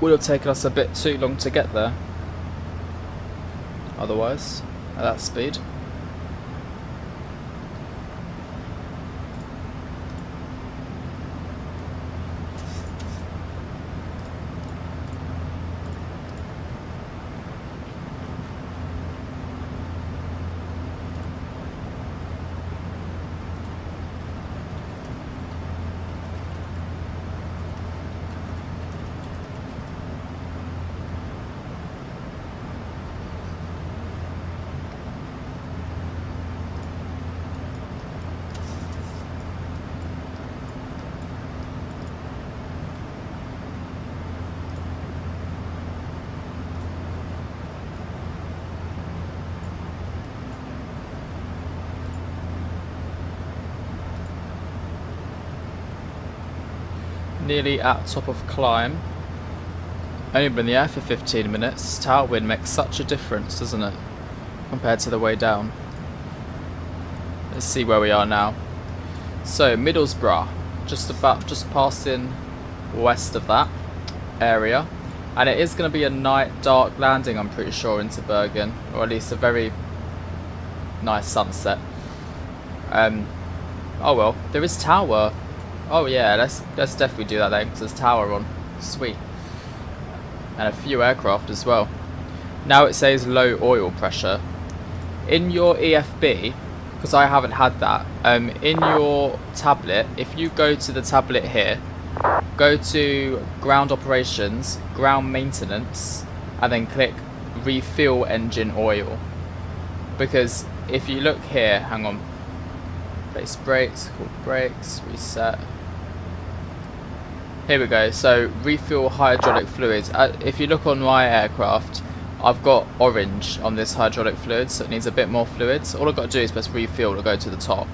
Would have taken us a bit too long to get there. Otherwise, at that speed. Nearly at top of climb. Only been in the air for 15 minutes. Tailwind makes such a difference, doesn't it? Compared to the way down. Let's see where we are now. So Middlesbrough, just passing west of that area, and it is going to be a night dark landing, I'm pretty sure, into Bergen, or at least a very nice sunset. Oh well, there is tower. Oh yeah, let's definitely do that then, because there's tower on. Sweet. And a few aircraft as well. Now it says low oil pressure. In your EFB, because I haven't had that, in your tablet, if you go to the tablet here, go to ground operations, ground maintenance, and then click refuel engine oil. Because if you look here, hang on, place brakes, call brakes, reset. Here we go, so refuel hydraulic fluids. If you look on my aircraft, I've got orange on this hydraulic fluid, so it needs a bit more fluids. All I've got to do is press refuel to go to the top.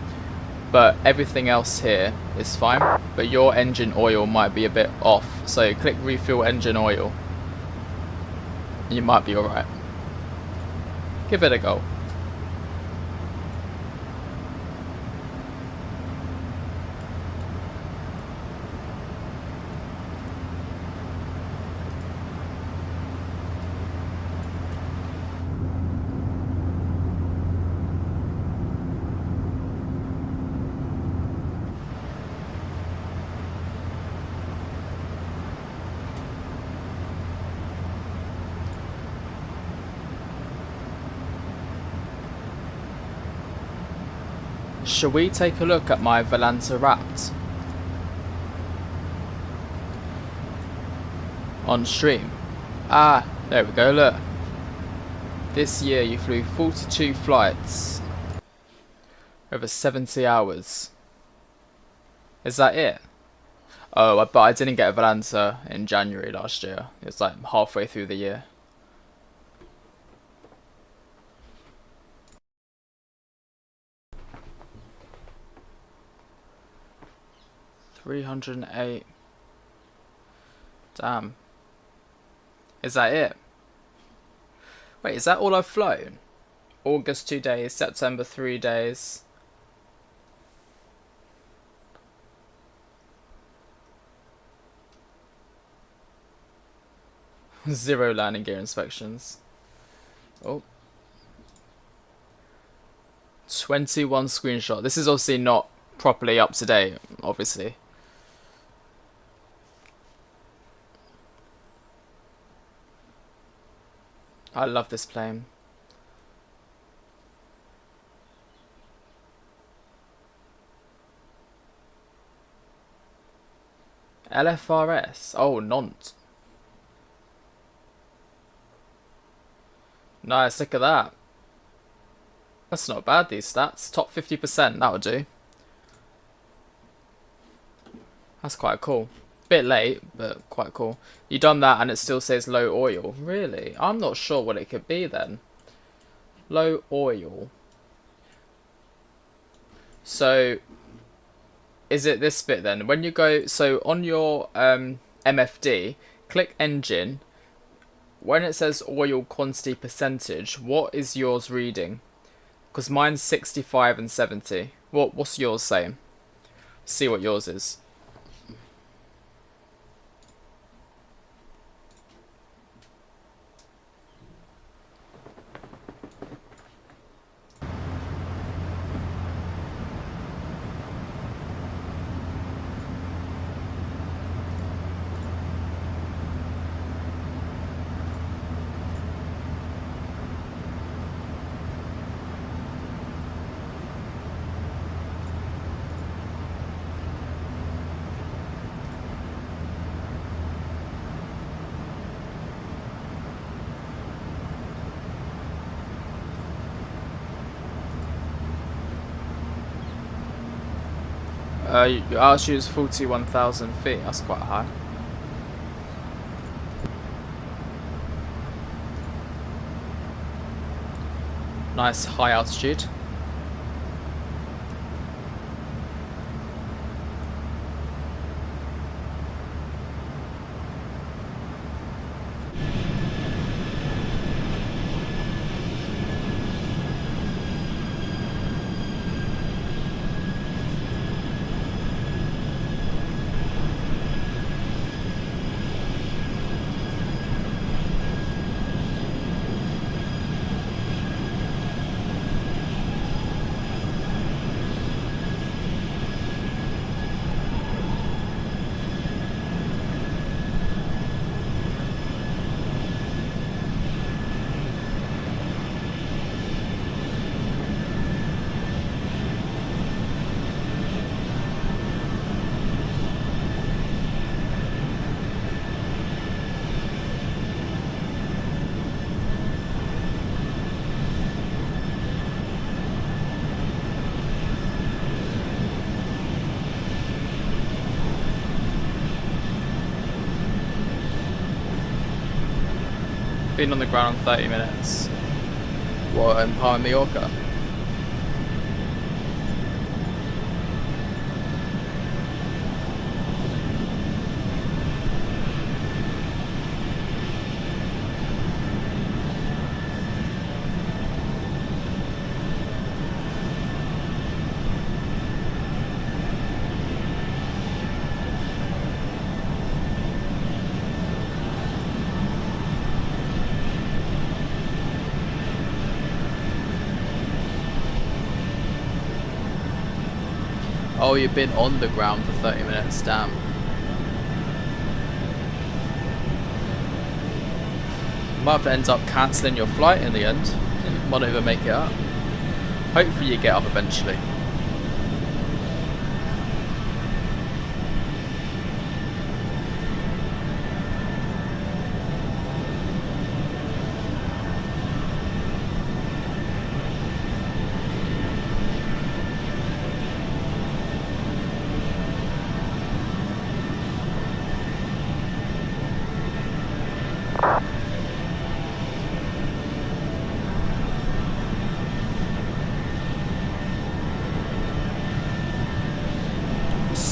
But everything else here is fine, but your engine oil might be a bit off. So click refuel engine oil. You might be alright. Give it a go. Shall we take a look at my Volanta Wrapped on stream? Ah, there we go, look. This year you flew 42 flights over 70 hours. Is that it? Oh, but I didn't get a Volanta in January last year. It was like halfway through the year. $308. Damn. Is that it? Wait, is that all I've flown? August 2 days, September 3 days. Zero landing gear inspections. Oh. 21 screenshot. This is obviously not properly up to date, obviously. I love this plane. LFRS. Oh, Nont. Nice, look at that. That's not bad, these stats. Top 50%, that would do. That's quite cool. Bit late, but quite cool. You done that and it still says low oil. Really? I'm not sure what it could be then. Low oil. So, is it this bit then? When you go, so on your MFD, click engine. When it says oil quantity percentage, what is yours reading? Because mine's 65 and 70. What's yours saying? See what yours is. Ours use 41,000 feet, that's quite high. Nice high altitude. Been on the ground 30 minutes. What, in Palma Mallorca? Oh, you've been on the ground for 30 minutes, damn. You might have to end up cancelling your flight in the end. You might not even make it up. Hopefully you get up eventually.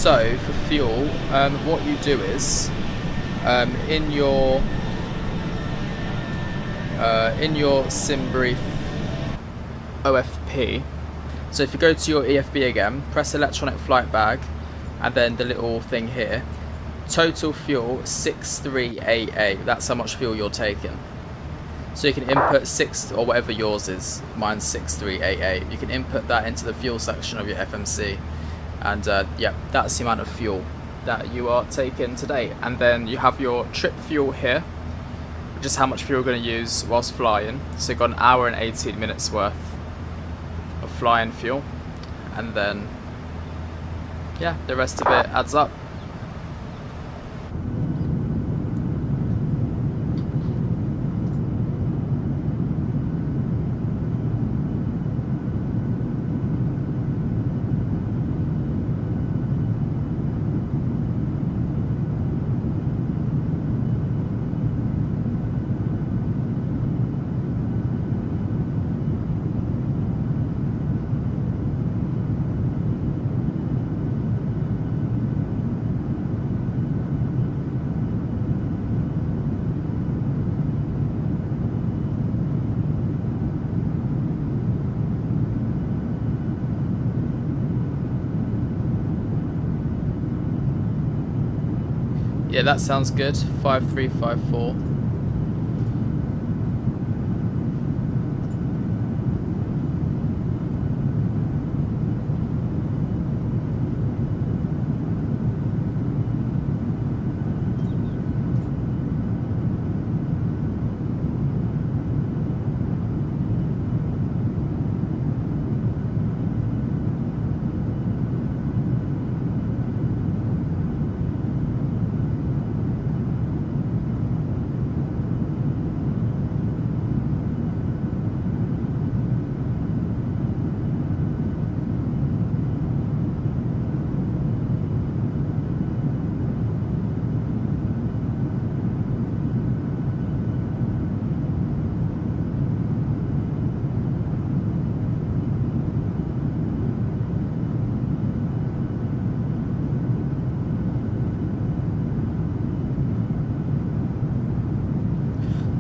So for fuel, what you do is in your SimBrief OFP. So if you go to your EFB again, press electronic flight bag, and then the little thing here. Total fuel 6388. That's how much fuel you're taking. So you can input 6 or whatever yours is. Mine's 6388. You can input that into the fuel section of your FMC, and yeah, that's the amount of fuel that you are taking today. And then you have your trip fuel here, which is how much fuel you're going to use whilst flying. So you've got an hour and 18 minutes worth of flying fuel, and then yeah, the rest of it adds up. Yeah, that sounds good. 5354.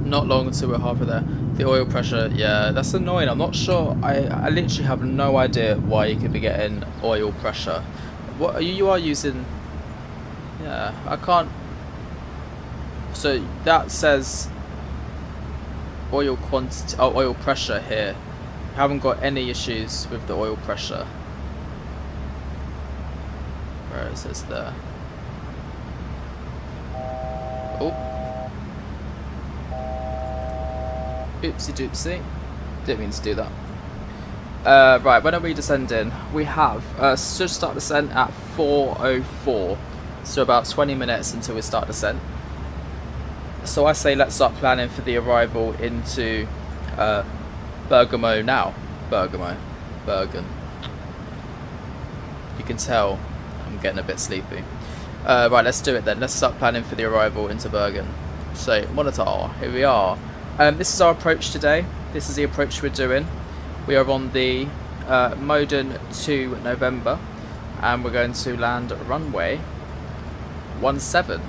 Not long until we're halfway there. The oil pressure, yeah, that's annoying. I'm not sure. I literally have no idea why you could be getting oil pressure. What you are using? Yeah, I can't. So that says oil quantity, oh, oil pressure here. I haven't got any issues with the oil pressure. Where is this there? Oh. Oopsie doopsie. Didn't mean to do that. Right, when are we descending? We have should start descent at 4:04. So about 20 minutes until we start descent. So I say let's start planning for the arrival into Bergamo now. Bergen. You can tell I'm getting a bit sleepy. Right, let's do it then. Let's start planning for the arrival into Bergen. So monitor, here we are. This is our approach today. This is the approach we're doing. We are on the Modern 2 November, and we're going to land runway 17.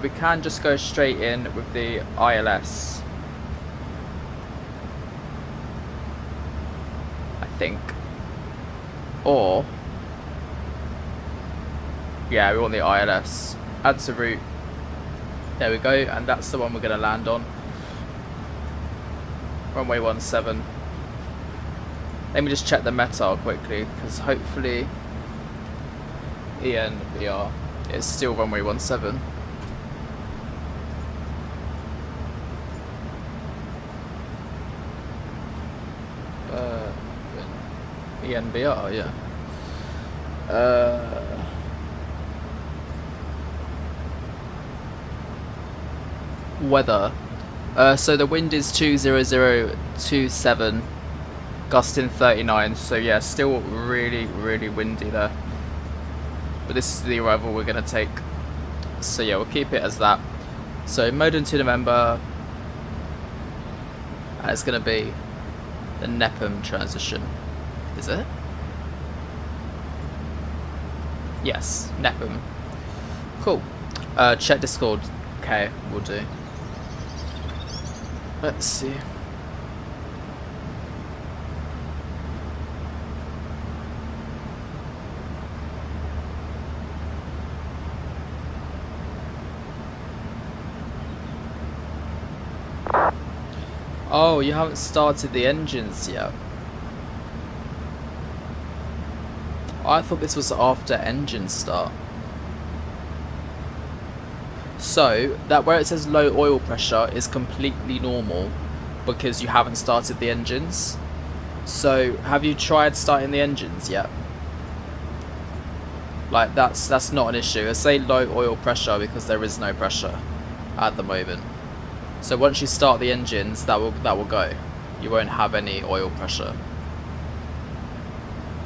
We can just go straight in with the ILS, I think, or yeah, we want the ILS. Add to route. There we go, and that's the one we're going to land on. Runway 17. Let me just check the METAR quickly, because hopefully ENBR is still runway 17. ENBR, yeah. Weather. So the wind is 20027, gusting 39. So yeah, still really windy there. But this is the arrival we're gonna take. So yeah, we'll keep it as that. So Modern 2 November, and it's gonna be the Nepham transition. Is it? Yes, Nepham. Cool. Check Discord. Okay, we'll do. Let's see. Oh, you haven't started the engines yet. I thought this was after engine start. So, that where it says low oil pressure is completely normal because you haven't started the engines. So, have you tried starting the engines yet? Like, that's not an issue. I say low oil pressure because there is no pressure at the moment. So once you start the engines, that will go. You won't have any oil pressure.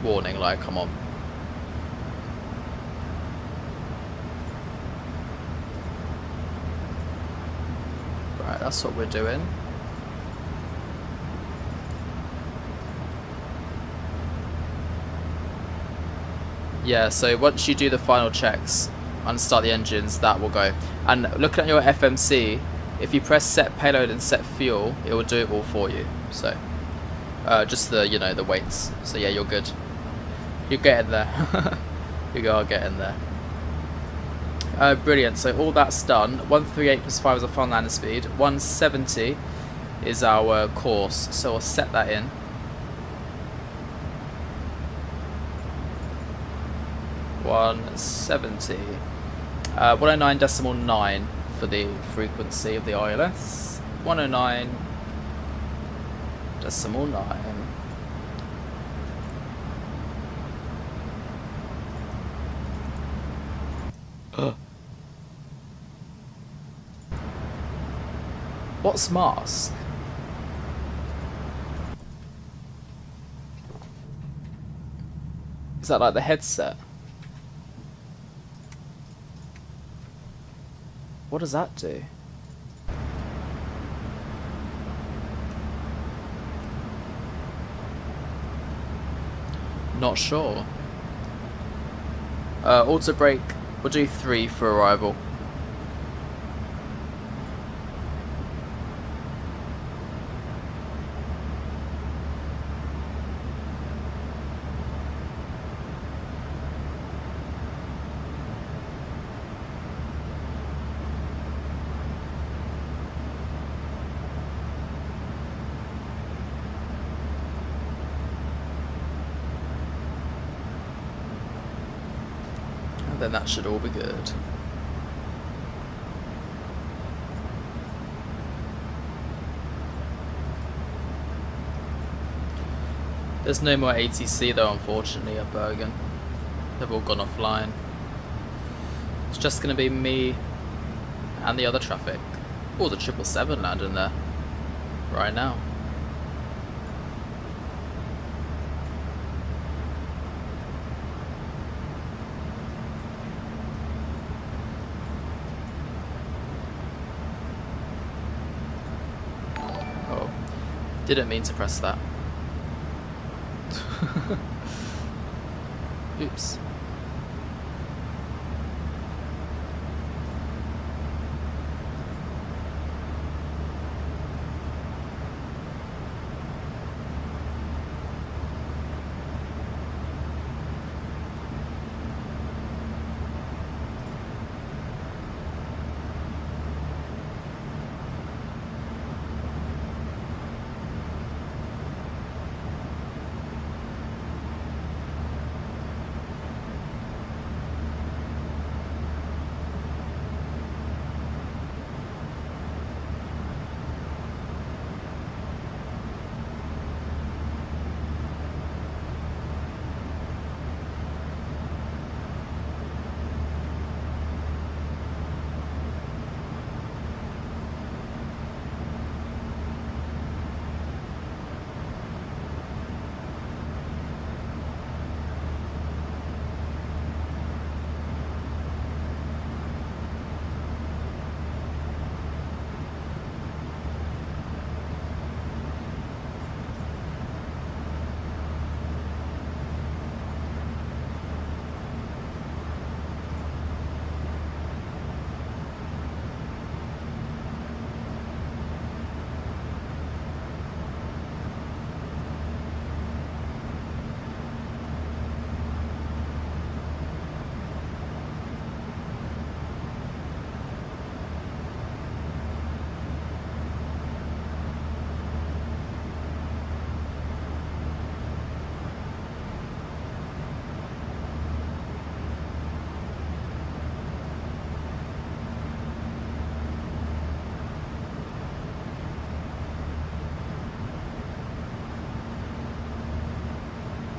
Warning, like, come on. Right, that's what we're doing. Yeah, so once you do the final checks and start the engines, that will go. And looking at your FMC, if you press set payload and set fuel, it will do it all for you. So, just the, you know, the weights. So yeah, you're good. You're getting there. You are getting there. Brilliant. So all that's done. 138 plus 5 is our final landing speed. 170 is our course. So I'll set that in. .170. 109.9 for the frequency of the ILS. 109.9. What's mask? Is that like the headset? What does that do? Not sure. Auto brake, we'll do 3 for arrival. Then that should all be good. There's no more ATC though, unfortunately, at Bergen. They've all gone offline. It's just going to be me and the other traffic. Oh, the 777 landing there right now. Didn't mean to press that. Oops.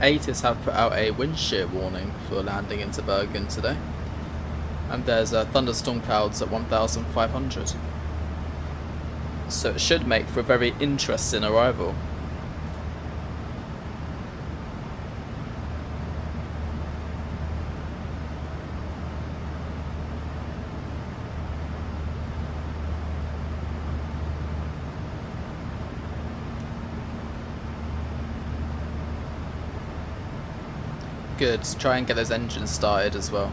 ATIS have put out a wind shear warning for landing into Bergen today. And there's thunderstorm clouds at 1,500. So it should make for a very interesting arrival. Good, try and get those engines started as well.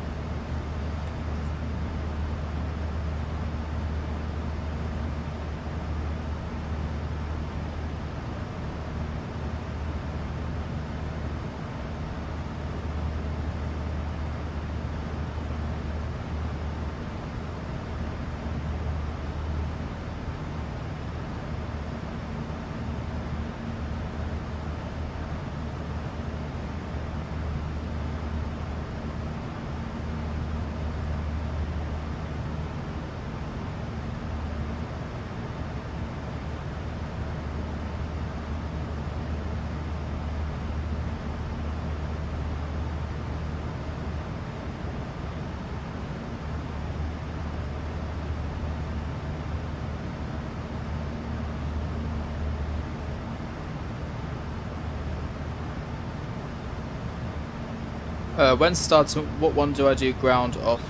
When starting, what one do I do ground off?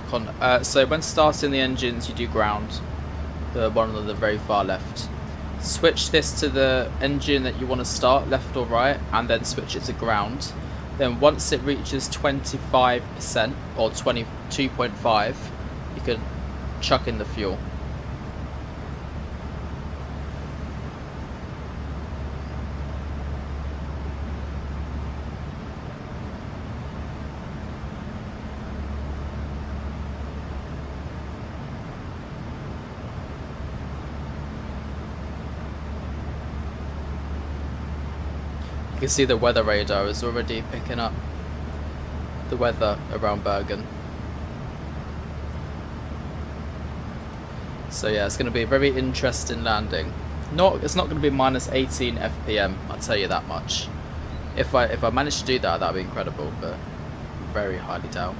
So when starting the engines, you do ground, the one on the very far left. Switch this to the engine that you want to start, left or right, and then switch it to ground. Then once it reaches 25% or 22.5, you can chuck in the fuel. You can see the weather radar is already picking up the weather around Bergen. So yeah, it's going to be a very interesting landing. It's not going to be minus 18 FPM, I'll tell you that much. If I manage to do that, that'd be incredible, but very highly doubt.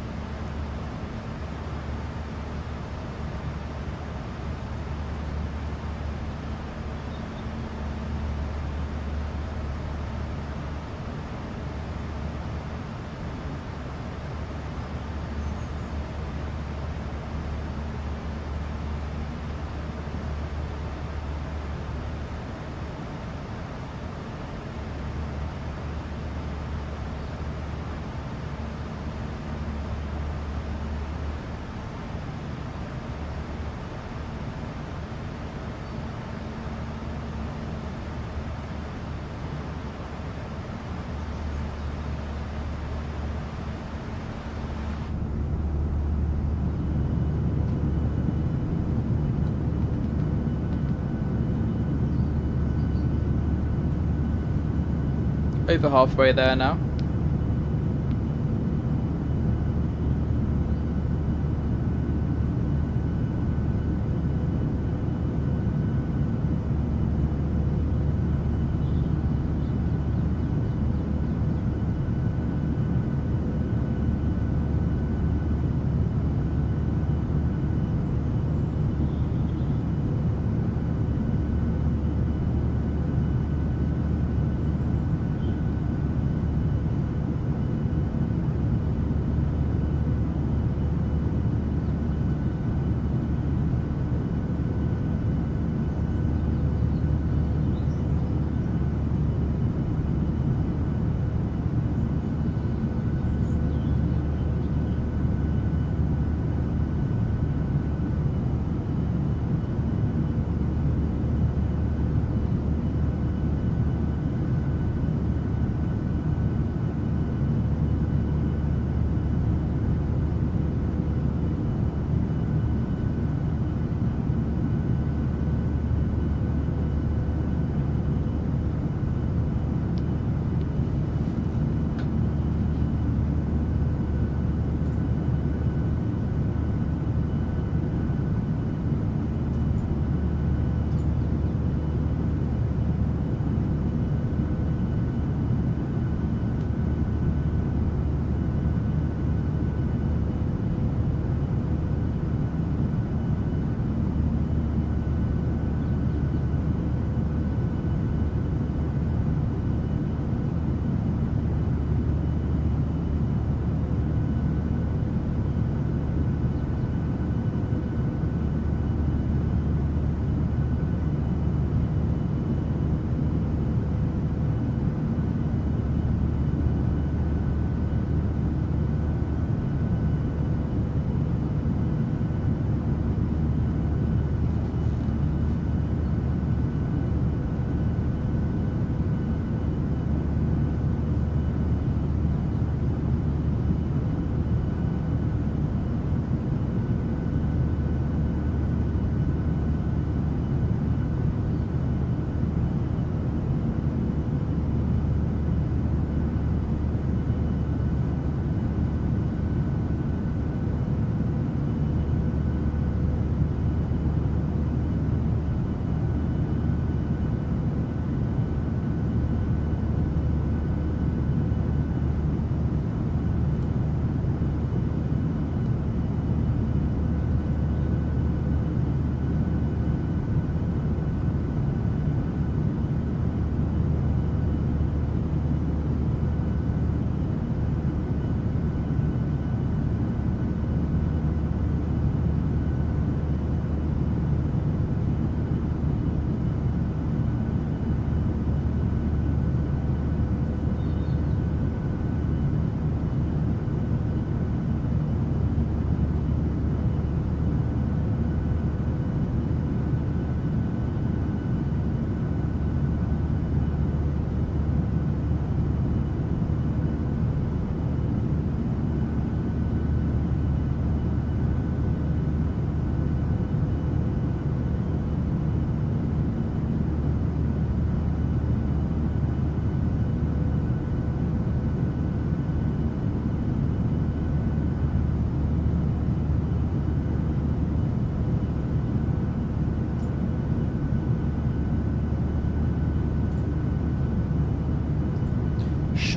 Over halfway there now.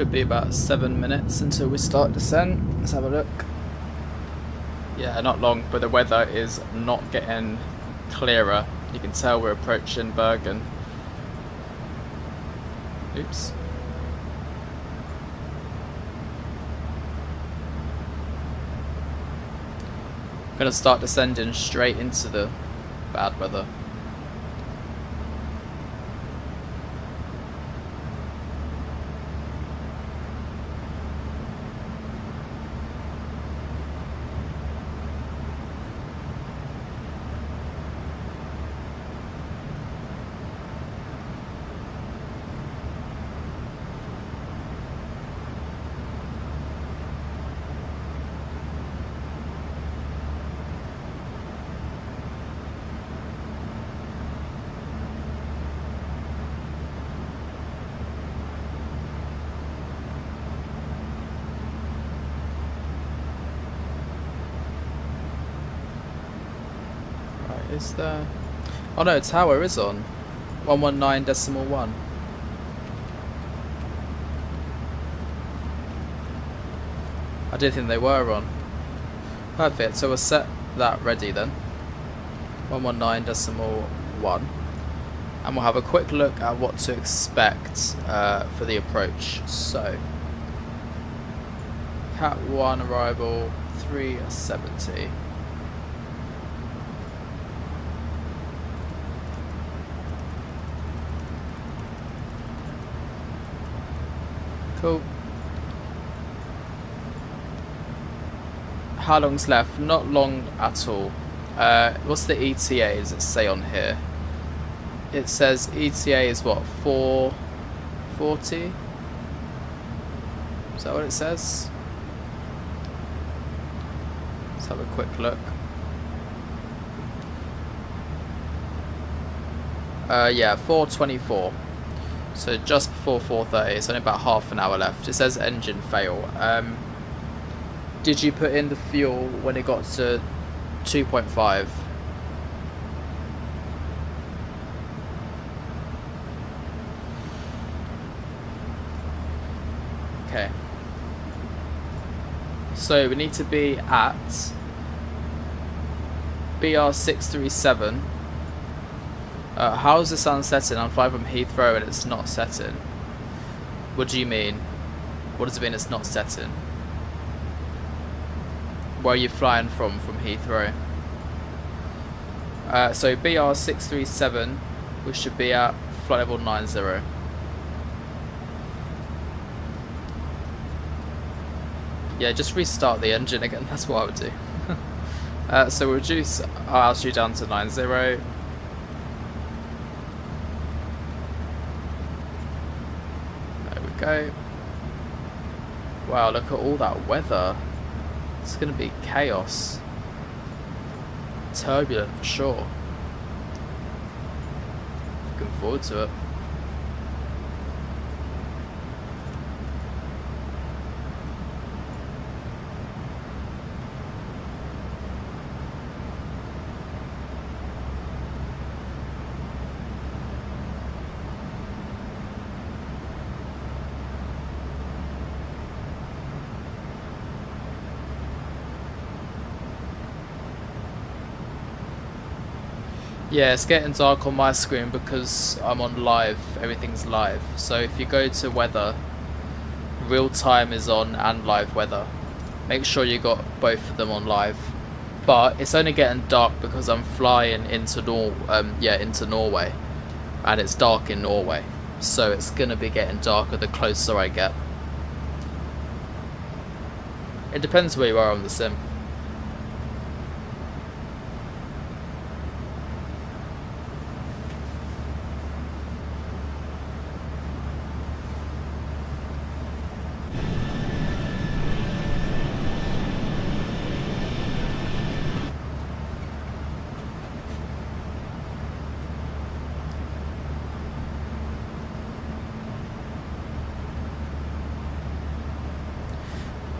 Should be about 7 minutes until we start descent. Let's have a look. Yeah, not long, but the weather is not getting clearer. You can tell we're approaching Bergen. Oops. I'm gonna start descending straight into the bad weather. Is there? Oh no, tower is on. 119.1. I didn't think they were on. Perfect, so we'll set that ready then. 119.1. And we'll have a quick look at what to expect for the approach. So, Cat 1 arrival 370. Cool. How long's left? Not long at all. What's the ETA does it say on here? It says ETA is what, 440? Is that what it says? Let's have a quick look. Yeah, 424. So just before 4:30, it's only about half an hour left. It says engine fail. Did you put in the fuel when it got to 2.5? Okay. So we need to be at BR637. How is the sun setting? I'm flying from Heathrow and it's not setting. What do you mean? What does it mean it's not setting? Where are you flying from Heathrow? So BR637, we should be at flight level 90. Yeah, just restart the engine again, that's what I would do. So we'll reduce our altitude down to 90. Go. Wow, look at all that weather. It's gonna be chaos. Turbulent for sure. Looking forward to it. Yeah, it's getting dark on my screen because I'm on live, everything's live. So if you go to weather, real time is on and live weather. Make sure you got both of them on live. But it's only getting dark because I'm flying into Norway. And it's dark in Norway. So it's gonna be getting darker the closer I get. It depends where you are on the sim.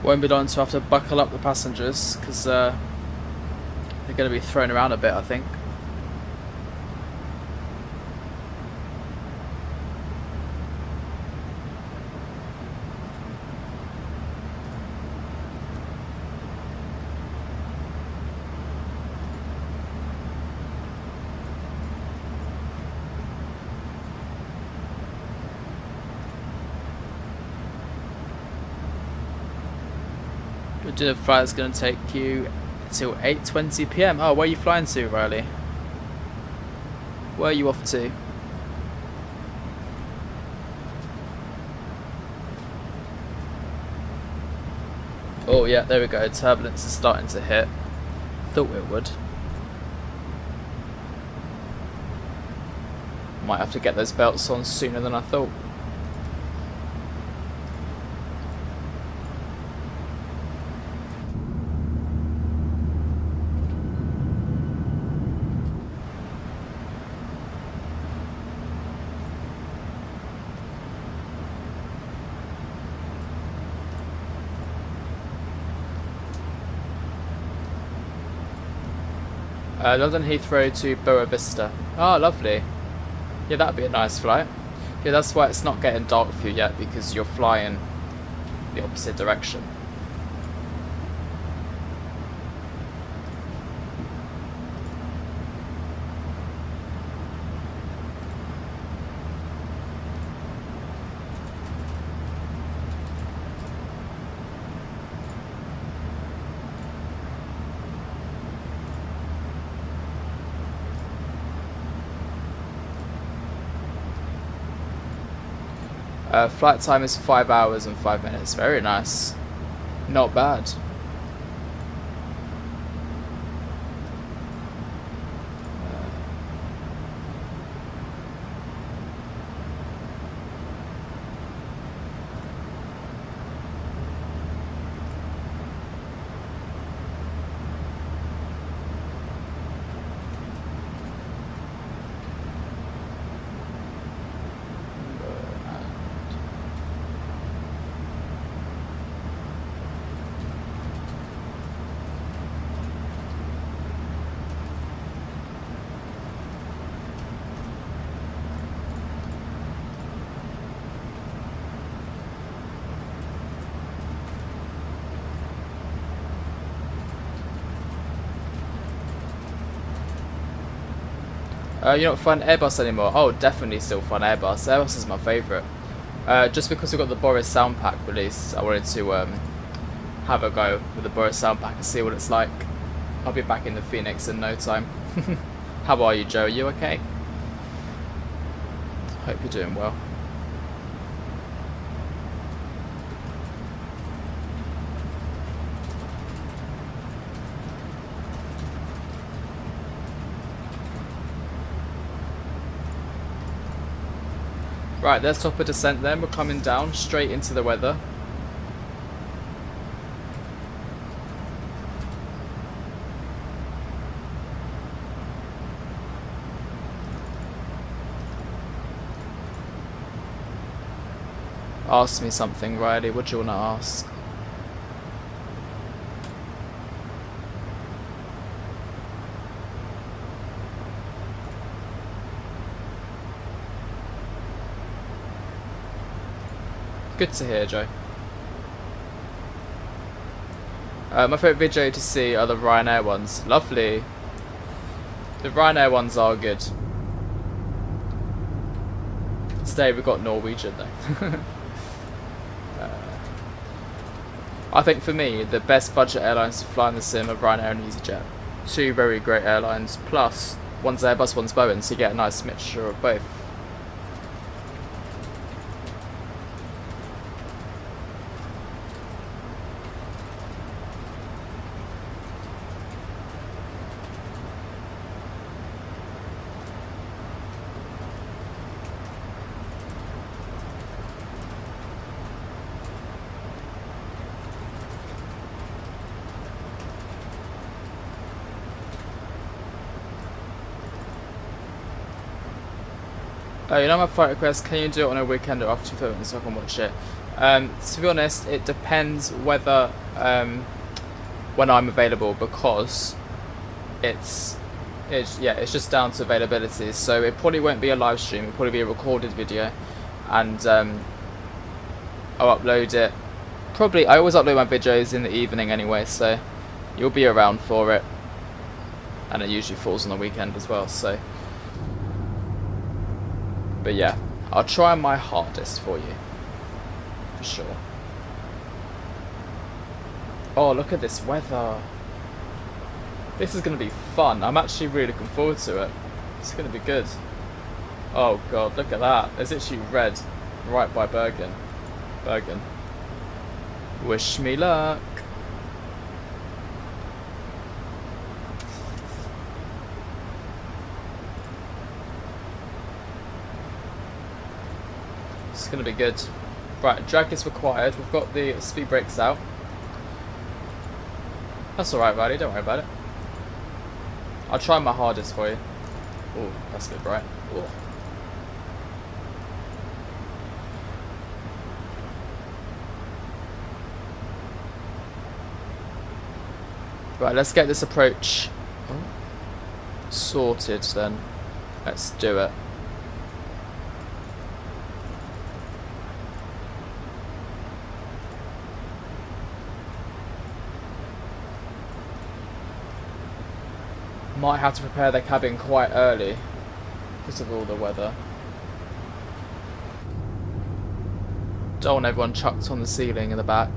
Won't be long until I have to buckle up the passengers because they're going to be thrown around a bit, I think. The flight's going to take you till 8:20 PM. Oh, where are you flying to, Riley? Where are you off to? Oh yeah, there we go. Turbulence is starting to hit. Thought it would. Might have to get those belts on sooner than I thought. London Heathrow to Boa Vista. Oh, lovely. Yeah, that'd be a nice flight. Yeah, that's why it's not getting dark for you yet, because you're flying the opposite direction. Flight time is 5 hours and 5 minutes. Very nice. Not bad. You're not flying Airbus anymore? Oh, definitely still flying Airbus. Airbus is my favourite. Just because we've got the BORIS sound pack release, I wanted to have a go with the BORIS sound pack and see what it's like. I'll be back in the Phoenix in no time. How are you, Joe? Are you okay? Hope you're doing well. Right, there's top of descent then. We're coming down straight into the weather. Ask me something, Riley. What do you want to ask? Good to hear, Joe. My favourite video to see are the Ryanair ones. Lovely. The Ryanair ones are good. Today we got Norwegian though. I think for me, the best budget airlines to fly in the sim are Ryanair and EasyJet. Two very great airlines, plus one's Airbus, one's Boeing, so you get a nice mixture of both. You know my flight request, can you do it on a weekend or after 2:30 so I can watch it? To be honest, it depends whether when I'm available, because it's just down to availability. So it probably won't be a live stream, it'll probably be a recorded video, and I'll upload it. Probably, I always upload my videos in the evening anyway, so you'll be around for it, and it usually falls on the weekend as well. So. But yeah, I'll try my hardest for you, for sure. Oh, look at this weather. This is going to be fun. I'm actually really looking forward to it. It's going to be good. Oh god, look at that. There's actually red right by Bergen. Wish me luck. It's going to be good. Right, drag is required. We've got the speed brakes out. That's alright, Riley, don't worry about it. I'll try my hardest for you. Oh, that's a bit bright. Ooh. Right, let's get this approach sorted then. Let's do it. Might have to prepare the cabin quite early because of all the weather. Don't want everyone chucked on the ceiling in the back.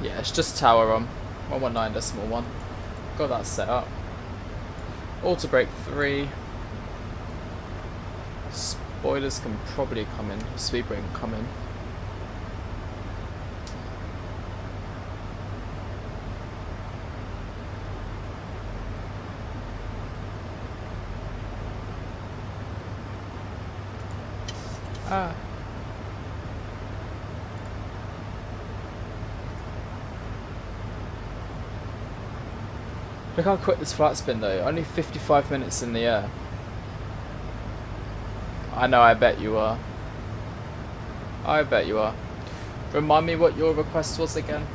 Yeah, it's just tower on 119.1. Got that set up. Auto brake 3. Spoilers can probably come in. Speed brake can come in. Ah. Look how quick this flight's been though, only 55 minutes in the air. I know, I bet you are. I bet you are. Remind me what your request was again?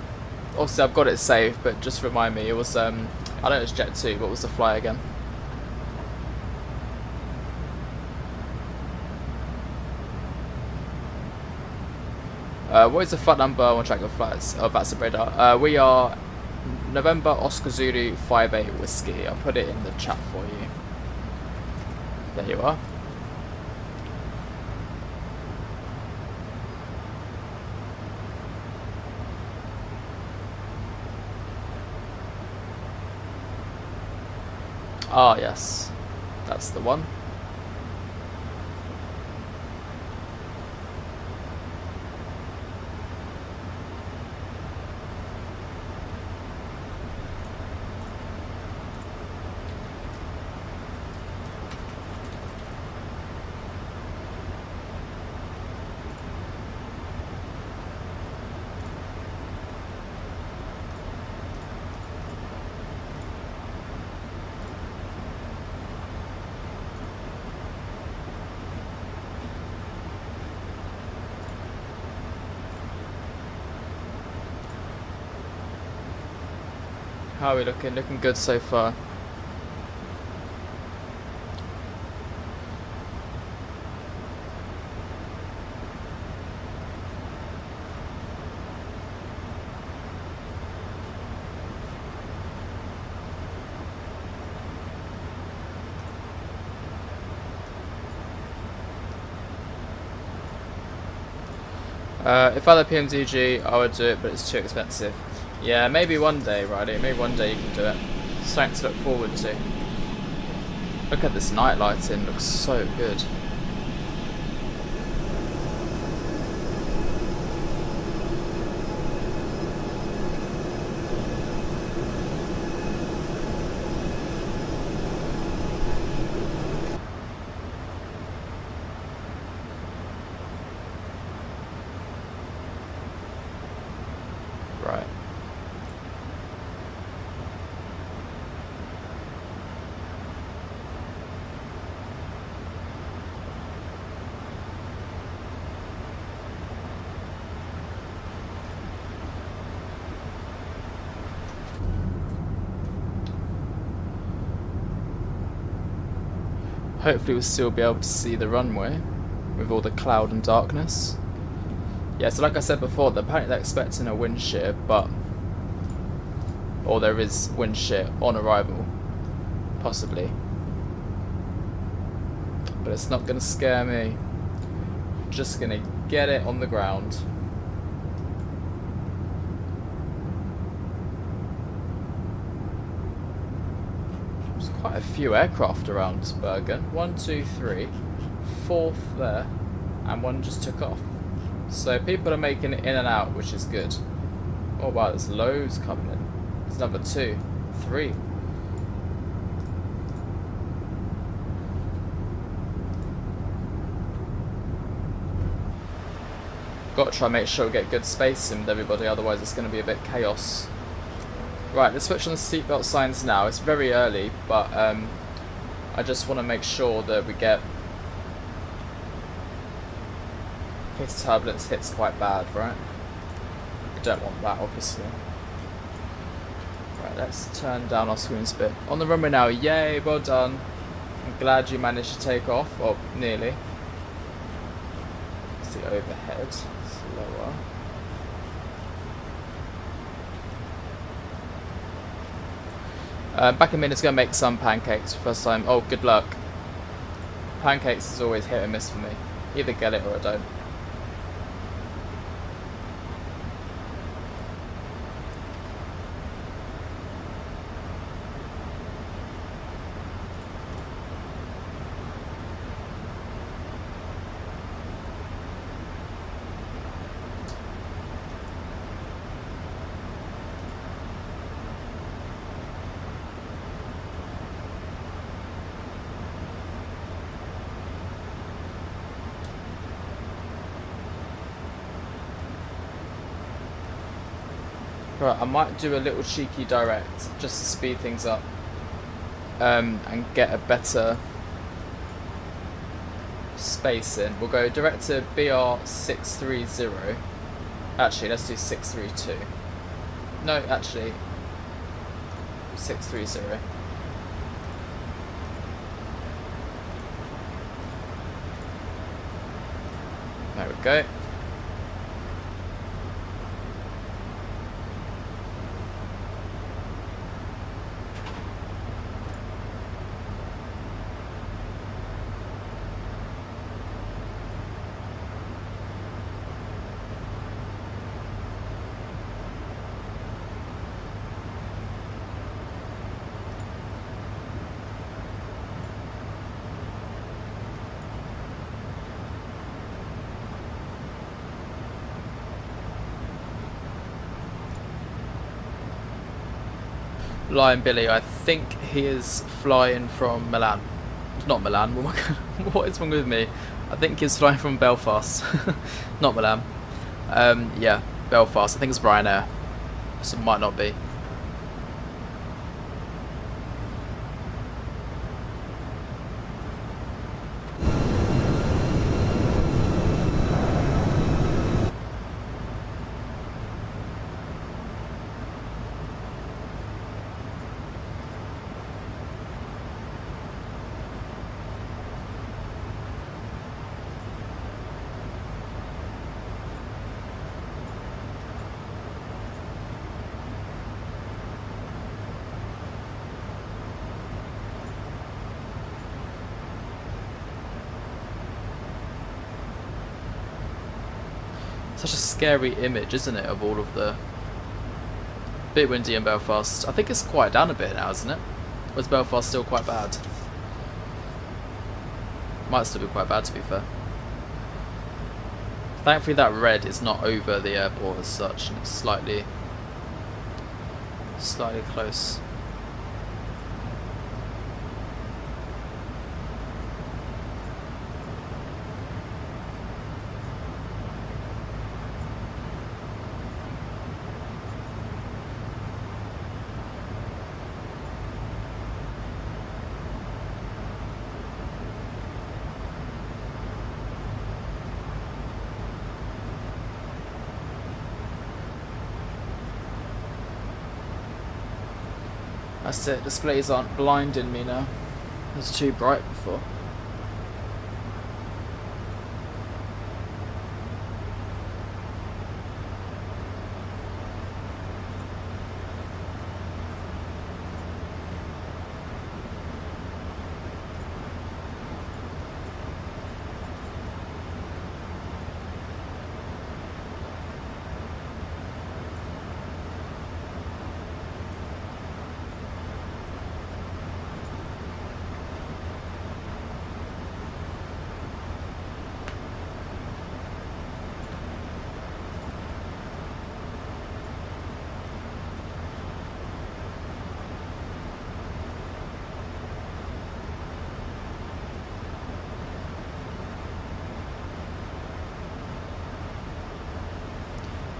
Obviously I've got it saved, but just remind me, it was, I know it's Jet 2, what was the fly again? What is the flight number on track of flights? Oh, that's a radar. We are November Oscar Zulu 58 Whiskey. I'll put it in the chat for you. There you are. Ah, yes. That's the one. How are we looking? Looking good so far. If I had a PMDG, I would do it, but it's too expensive. Yeah, maybe one day, Riley. Maybe one day you can do it. Something to look forward to. Look at this night lighting. Looks so good. Right. Hopefully we'll still be able to see the runway with all the cloud and darkness. Yeah, so like I said before, apparently they're expecting a wind shear, but or there is wind shear on arrival, possibly. But it's not going to scare me. Just going to get it on the ground. There's quite a few aircraft around Bergen. 1, 2, 3, 4th there, and one just took off. So people are making it in and out, which is good. Oh wow, there's loads coming in. There's another 2, 3. Got to try and make sure we get good space in with everybody, otherwise it's going to be a bit chaos. Right, let's switch on the seatbelt signs now. It's very early, but I just want to make sure that we get... in case turbulence hits quite bad, right? We don't want that, obviously. Right, let's turn down our screens a bit. On the runway now, yay, well done. I'm glad you managed to take off, or nearly. Let's see overhead, slower. Back in a minute's going to make some pancakes for the first time. Oh, good luck. Pancakes is always hit and miss for me. Either get it or I don't. Right, I might do a little cheeky direct just to speed things up and get a better space in. We'll go direct to BR630. Actually, let's do 632. No, actually, 630. There we go. Lion Billy, I think he is flying from Milan. Not Milan, what is wrong with me? I think he's flying from Belfast. Not Milan. Yeah, Belfast. I think it's Ryanair. So it might not be. Such a scary image, isn't it, of all of the... Bit windy in Belfast. I think it's quieted down a bit now, isn't it? Or is Belfast still quite bad? Might still be quite bad, to be fair. Thankfully that red is not over the airport as such, and it's slightly close. That's it, displays aren't blinding me now. It was too bright before.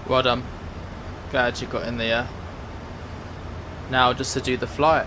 Well done. Glad you got in the air. Now just to do the flight.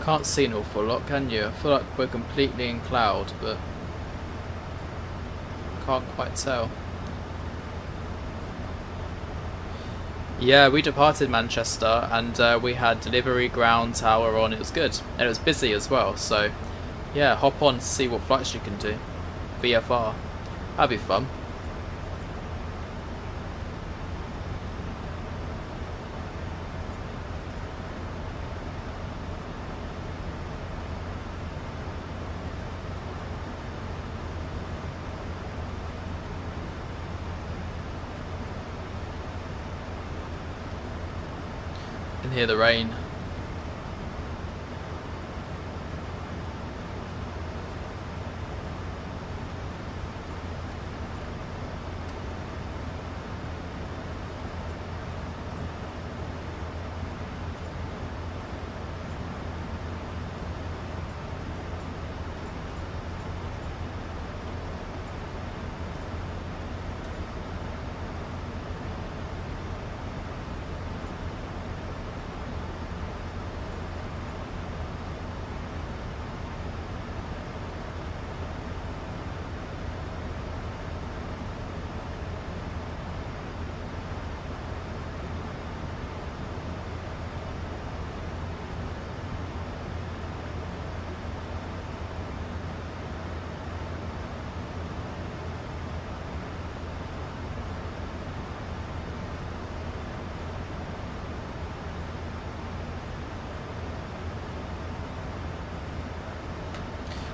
Can't see an awful lot, can you? I feel like we're completely in cloud, but can't quite tell. Yeah, we departed Manchester and we had delivery ground tower on. It was good and it was busy as well. So yeah, hop on to see what flights you can do. VFR, that'd be fun. Can hear the rain.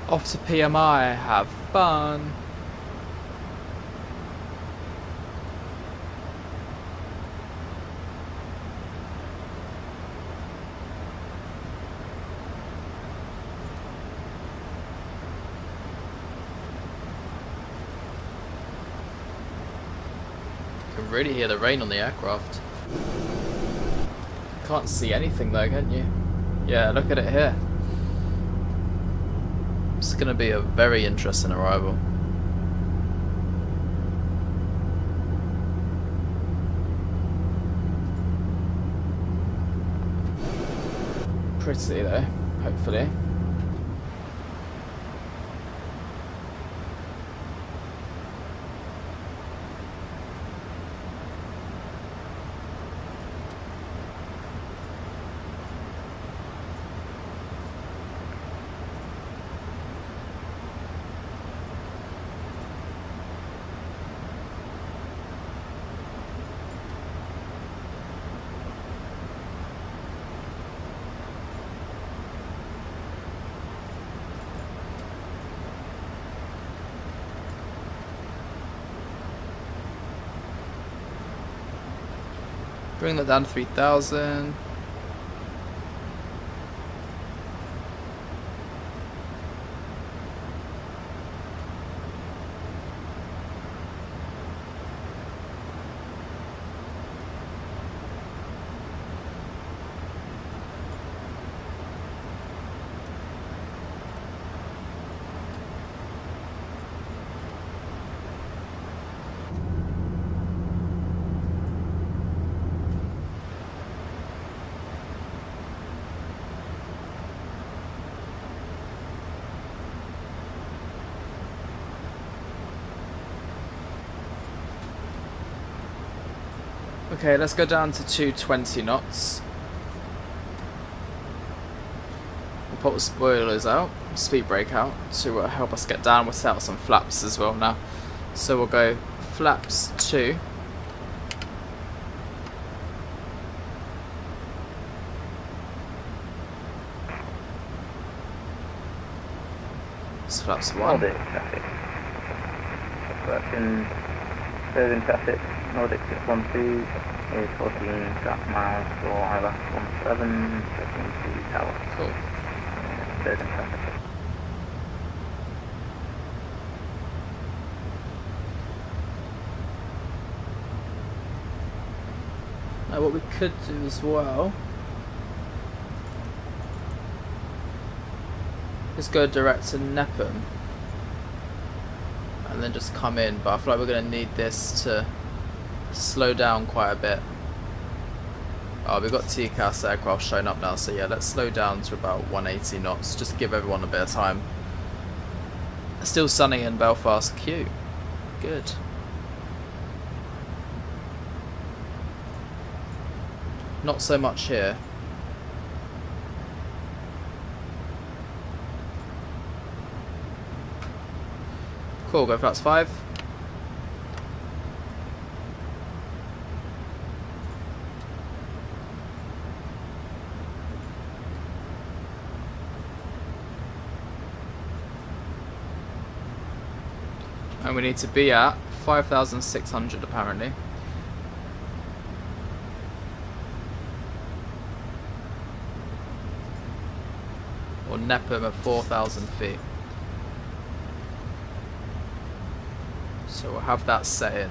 Off to PMI, have fun. You can really hear the rain on the aircraft. Can't see anything though, can you? Yeah, look at it here. It's going to be a very interesting arrival. Pretty though, hopefully. Bring that down to 3,000. Okay, let's go down to 220 knots. We'll put the spoilers out, speed brake out, to help us get down. We'll set out some flaps as well now. So we'll go flaps 2. It's flaps 1. Nordic traffic. Working Bergen traffic, Nordic 612 is 14 miles for Airbus 17, checking to tower. Cool. Bergen traffic. Now what we could do as well is go direct to Nepham and then just come in, but I feel like we're going to need this to slow down quite a bit. Oh, we've got TCAS aircraft showing up now, so yeah, let's slow down to about 180 knots, just to give everyone a bit of time. Still sunny in Belfast. Q. Good. Not so much here. Cool, go flaps 5. And we need to be at 5,600 apparently. Or Nepham at 4,000 feet. So we'll have that set in.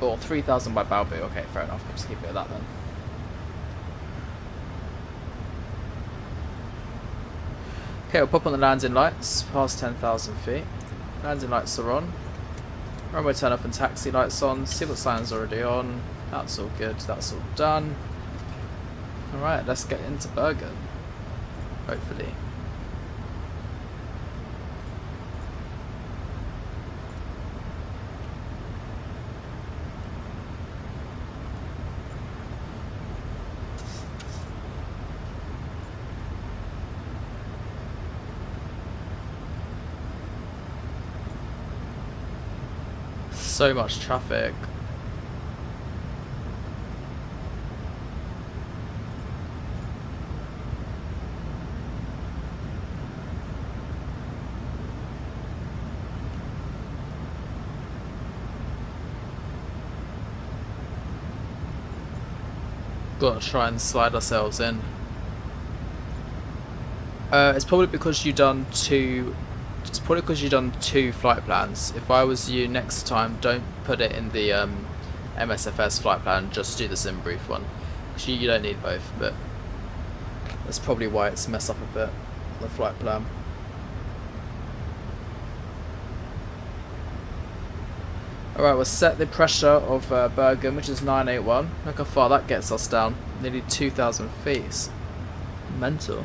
Or 3,000 by Balby. Okay, fair enough. We'll just keep it at that then. Okay, we'll pop on the landing lights. Past 10,000 feet. Landing lights are on. Runway turn off and taxi lights on. Seatbelt sign's already on. That's all good. That's all done. Alright, let's get into Bergen. Hopefully. So much traffic. Gotta try and slide ourselves in. It's probably because you've done two. It's probably because you've done 2 flight plans. If I was you, next time don't put it in the MSFS flight plan. Just do the sim brief one. Because you don't need both, but that's probably why it's messed up a bit. The flight plan. Alright, we'll set the pressure of Bergen, which is 981. Look how far that gets us down. Nearly 2,000 feet. It's mental.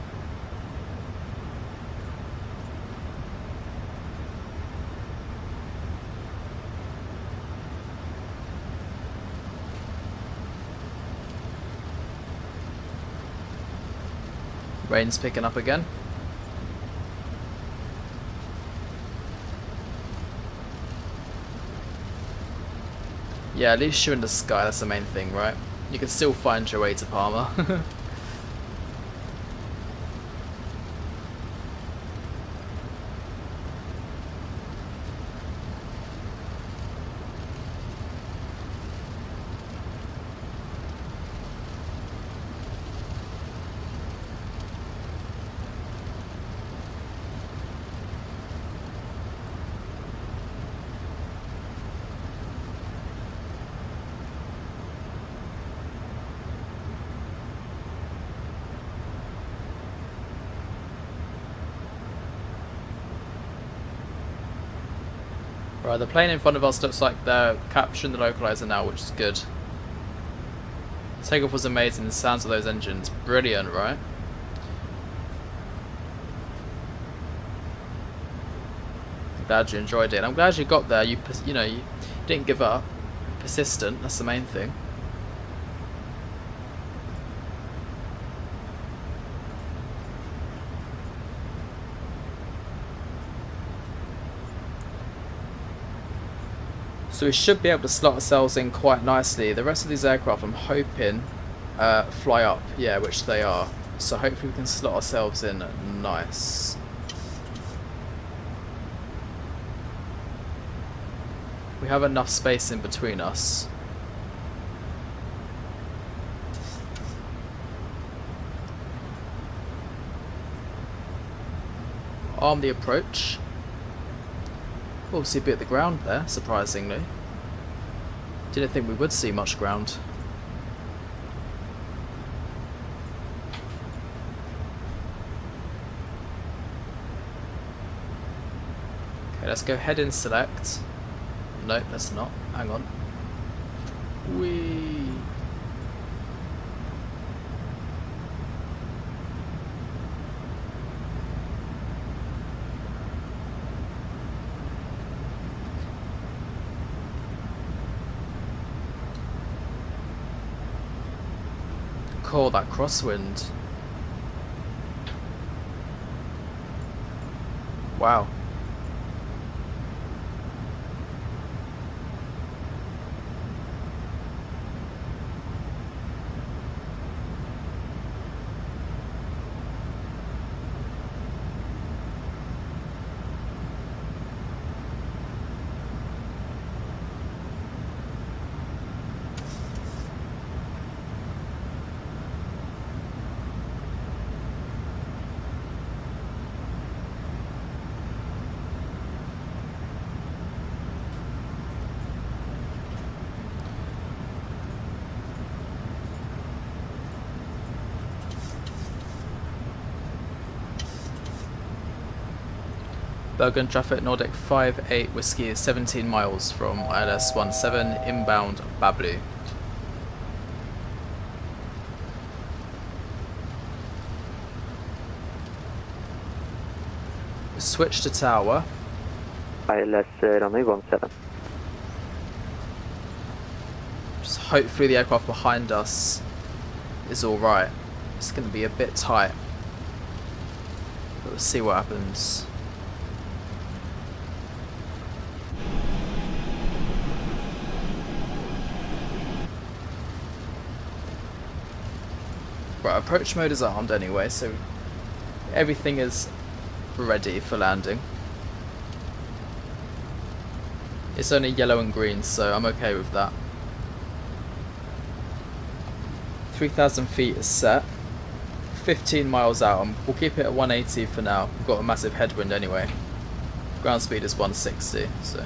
Rain's picking up again. Yeah, at least you're in the sky, that's the main thing, right? You can still find your way to Palma. Right, the plane in front of us looks like they're capturing the localizer now, which is good. Takeoff was amazing, the sounds of those engines, brilliant, right? I'm glad you enjoyed it. I'm glad you got there. You know, you didn't give up. persistent, that's the main thing. So we should be able to slot ourselves in quite nicely. The rest of these aircraft, I'm hoping, fly up, yeah, which they are. So hopefully we can slot ourselves in nice. We have enough space in between us. Arm the approach. Oh, see a bit of the ground there, surprisingly. Didn't think we would see much ground. Okay, let's go head in select. Nope, that's not. Hang on. Whee! Call that crosswind. Wow. Bergen traffic Nordic 58 Whiskey is 17 miles from ILS 17 inbound Bablu. Switch to tower. ILS runway 17. Just hopefully the aircraft behind us is alright. It's going to be a bit tight, but we'll see what happens. Right, approach mode is armed anyway, so everything is ready for landing. It's only yellow and green, so I'm okay with that. 3,000 feet is set. 15 miles out, we'll keep it at 180 for now. We've got a massive headwind anyway. Ground speed is 160, so.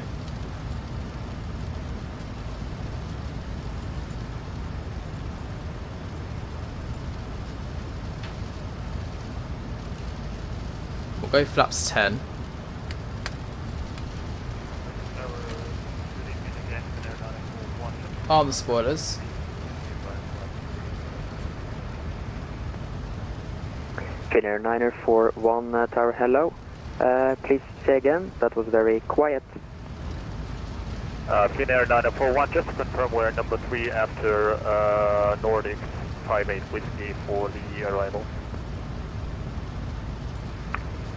We'll go flaps 10. Arm the spoilers. Finnair 941 tower, hello. Please say again, that was very quiet. Finnair 941, just to confirm we're number 3 after Nordic 58 Whiskey for the arrival.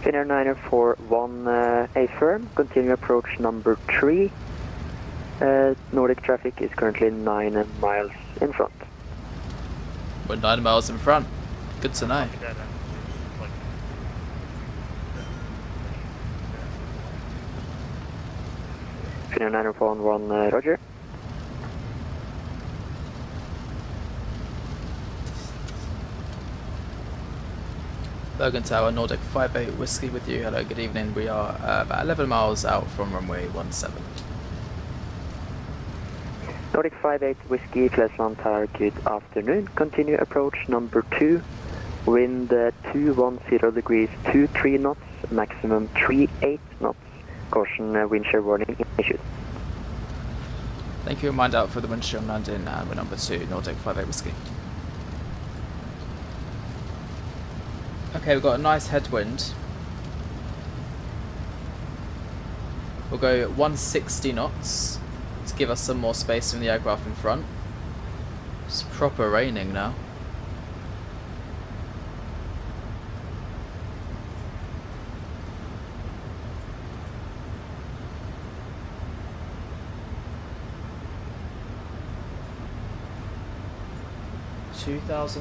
Finnair 941 affirm, continue approach number 3. Nordic traffic is currently 9 miles in front. We're 9 miles in front. Good to know. Finnair 941 Roger. Bergen Tower, Nordic 58 Whiskey with you. Hello, good evening. We are about 11 miles out from runway 17. Nordic 58 Whiskey, Flesland Tower, good afternoon. Continue approach number 2. Wind 210 degrees, 23 knots, maximum 38 knots. Caution wind shear warning issued. Thank you. Mind out for the wind shear landing, and we're number 2, Nordic 58 Whiskey. Okay, we've got a nice headwind. We'll go 160 knots. to give us some more space from the aircraft in front. It's proper raining now. $2,400.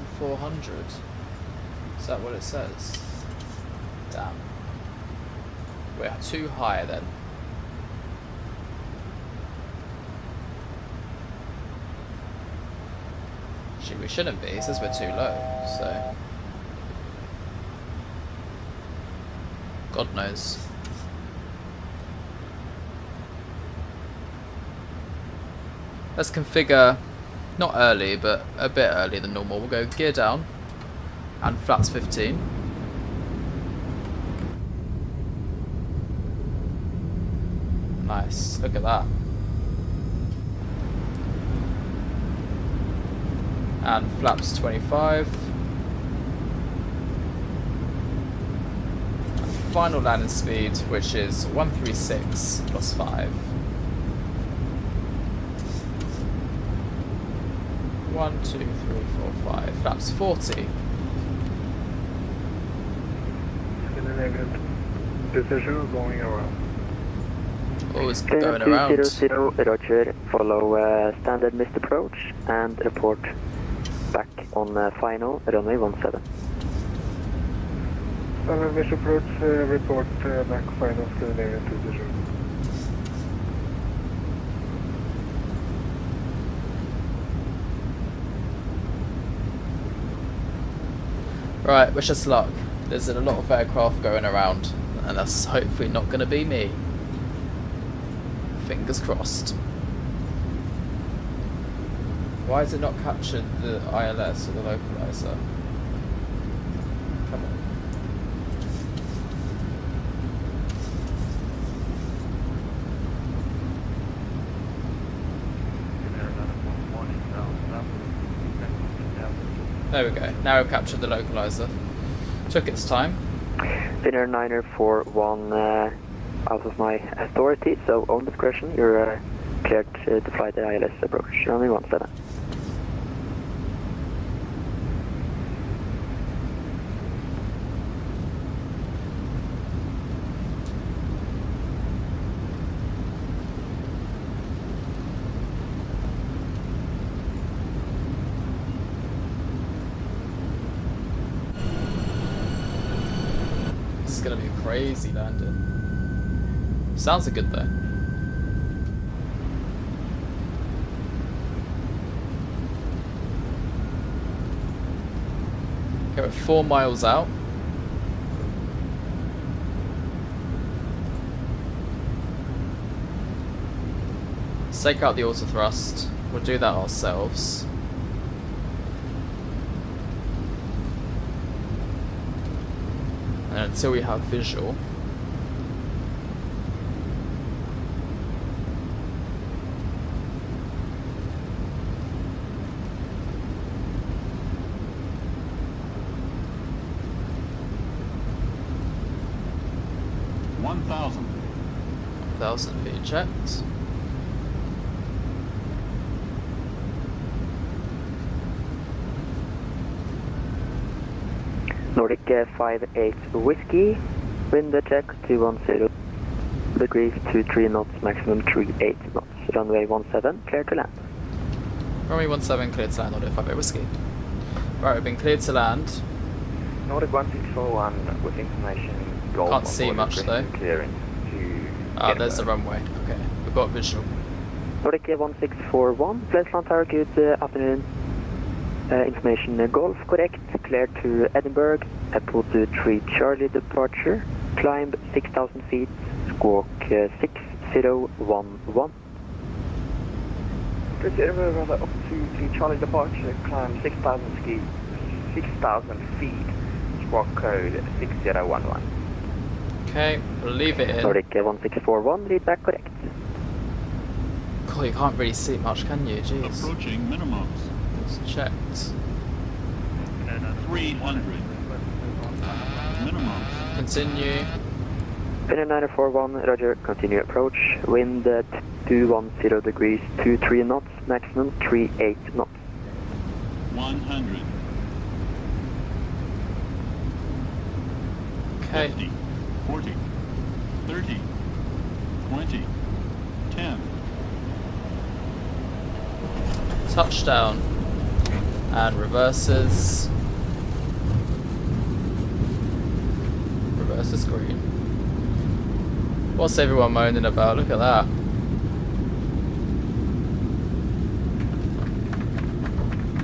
Is that what it says? Damn. We're too high then. Actually, we shouldn't be. It says we're too low, so. God knows. Let's configure, not early, but a bit earlier than normal. We'll go gear down and flaps 15. Nice, look at that. And flaps 25. And final landing speed, which is 136 plus 5. 1, 2, 3, 4, 5. Flaps 40. Decision going around. Always going around. 200, Roger. Follow standard missed approach and report back on final runway 17. Standard missed approach, report back final Scandinavian 20. Right, wish us luck. There's a lot of aircraft going around, and that's hopefully not going to be me. Fingers crossed. Why has it not captured the ILS or the localizer? Come on. There we go. Now we've captured the localizer. Took its time. Winner 941 out of my authority, so on discretion, you're cleared to fly the ILS approach. Runway 17. This is gonna be a crazy landing. Sounds good though. Okay, we're 4 miles out. Let's take out the auto thrust. We'll do that ourselves. And until we have visual. $1,000 being checked. Nordic 58 Whiskey, wind check 210 degrees 23 knots, maximum 38 knots. Runway 17, clear to land. Runway 17, cleared to land, Nordic 58 Whiskey. Right, we've been cleared to land. Nordic 1641 with information gold. Can't see much though. Clearance to there's the runway. Okay, we've got visual. Nordic 1641, Place Land Tower, good afternoon. Information Golf, correct. Cleared to Edinburgh. Apple 23 Charlie departure. Climb 6,000 feet. Squawk 6011. Cleared to Edinburgh, up to Charlie departure. Climb 6,000 feet. Squawk code 6011. Okay, we'll leave it in. Nordic 1641, lead back correct. God, you can't really see much, can you? Jeez. Approaching minimums. It's checked. 300. Minimums. Continue. Finnair 941, Roger, continue approach. Wind 210 degrees, 23 knots, maximum 38 knots. 100. Okay. 50, 40, 30, 20, 10. Touchdown. And reverses. Reverses green. What's everyone moaning about? Look at that.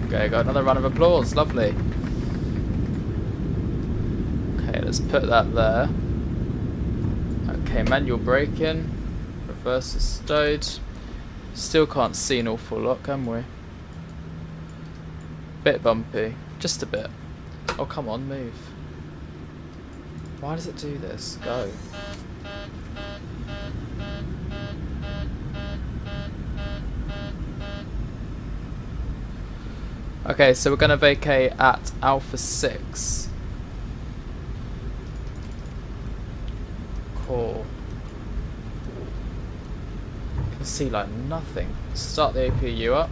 Okay, got another round of applause. Lovely. Okay, let's put that there. Okay, manual braking. Reverse is stowed. Still can't see an awful lot, can we? Bit bumpy. Just a bit. Oh, come on, move. Why does it do this? Go. Okay, so we're going to vacate at Alpha 6. Cool. You can see like nothing. Start the APU up.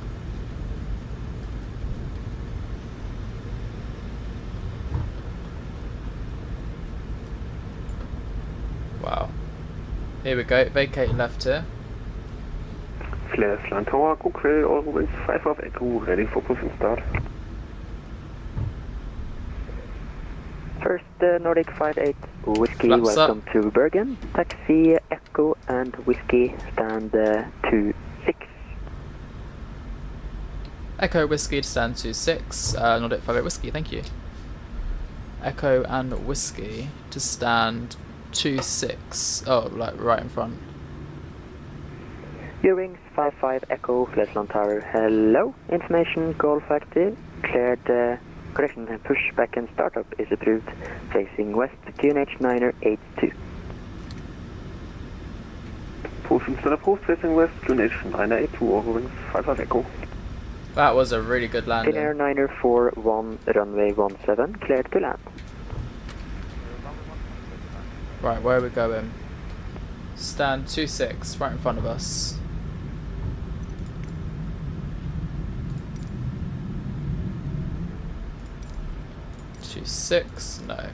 Wow. Here we go, vacate left here. Flares Land Tower, Google, Eurowings 5 of Echo, ready for push and start. First Nordic 58 Whiskey, Flaps welcome up. to Bergen. Taxi, Echo and Whiskey, stand 26. Echo Whiskey to stand 26, Nordic 58 Whiskey, thank you. Echo and Whiskey to stand 26. Oh, like right in front. Eurowings 55 Echo, Flesland Tower, hello. Information, Golf active, cleared, correction, push back and startup is approved. Facing west, QNH 9er 82. Push and start approach, facing west, QNH 9er 82, Eurowings 55 Echo. That was a really good landing. Finnair 9er 41, runway 17, cleared to land. Right, where are we going? Stand 26, right in front of us. Six? No.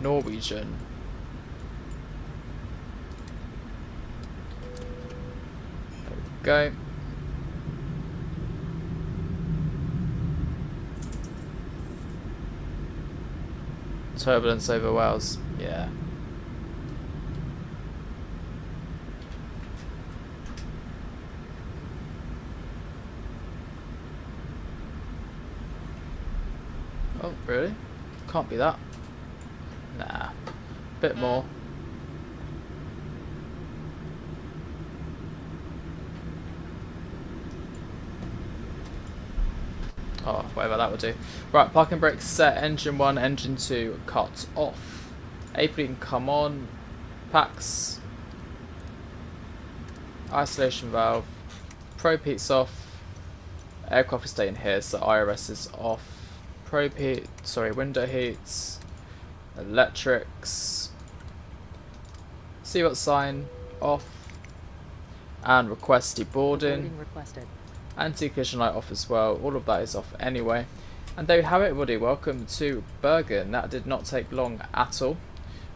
Norwegian. There we go. Turbulence over Wales. Yeah. Oh, really? Can't be that. Nah. Bit more. Oh, whatever that will do. Right, parking brakes set, engine 1, engine 2 cut off. Apron can come on. Packs. Isolation valve. Probe heats off. Aircraft is staying here, so IRS is off. Probe heat, sorry, window heats. Electrics. CWAT sign off. And request deboarding. Requested. Anti-collision light off as well. All of that is off anyway. And there you have it, everybody. Welcome to Bergen. That did not take long at all.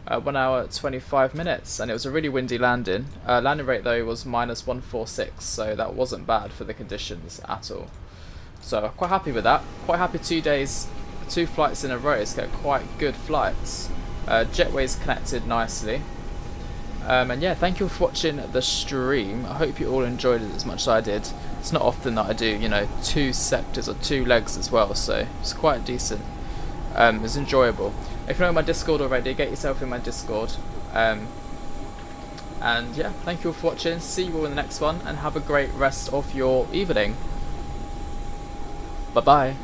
1 hour 25 minutes, and it was a really windy landing. Landing rate though was -146, so that wasn't bad for the conditions at all. So I'm quite happy with that. Quite happy 2 days, 2 flights in a row. It's got quite good flights. Jetway's connected nicely. And yeah, thank you for watching the stream. I hope you all enjoyed it as much as I did. It's not often that I do, you know, 2 sectors or 2 legs as well, so it's quite decent. It's enjoyable. If you're not in my Discord already, get yourself in my Discord. And yeah, thank you all for watching. See you all in the next one, and have a great rest of your evening. Bye bye.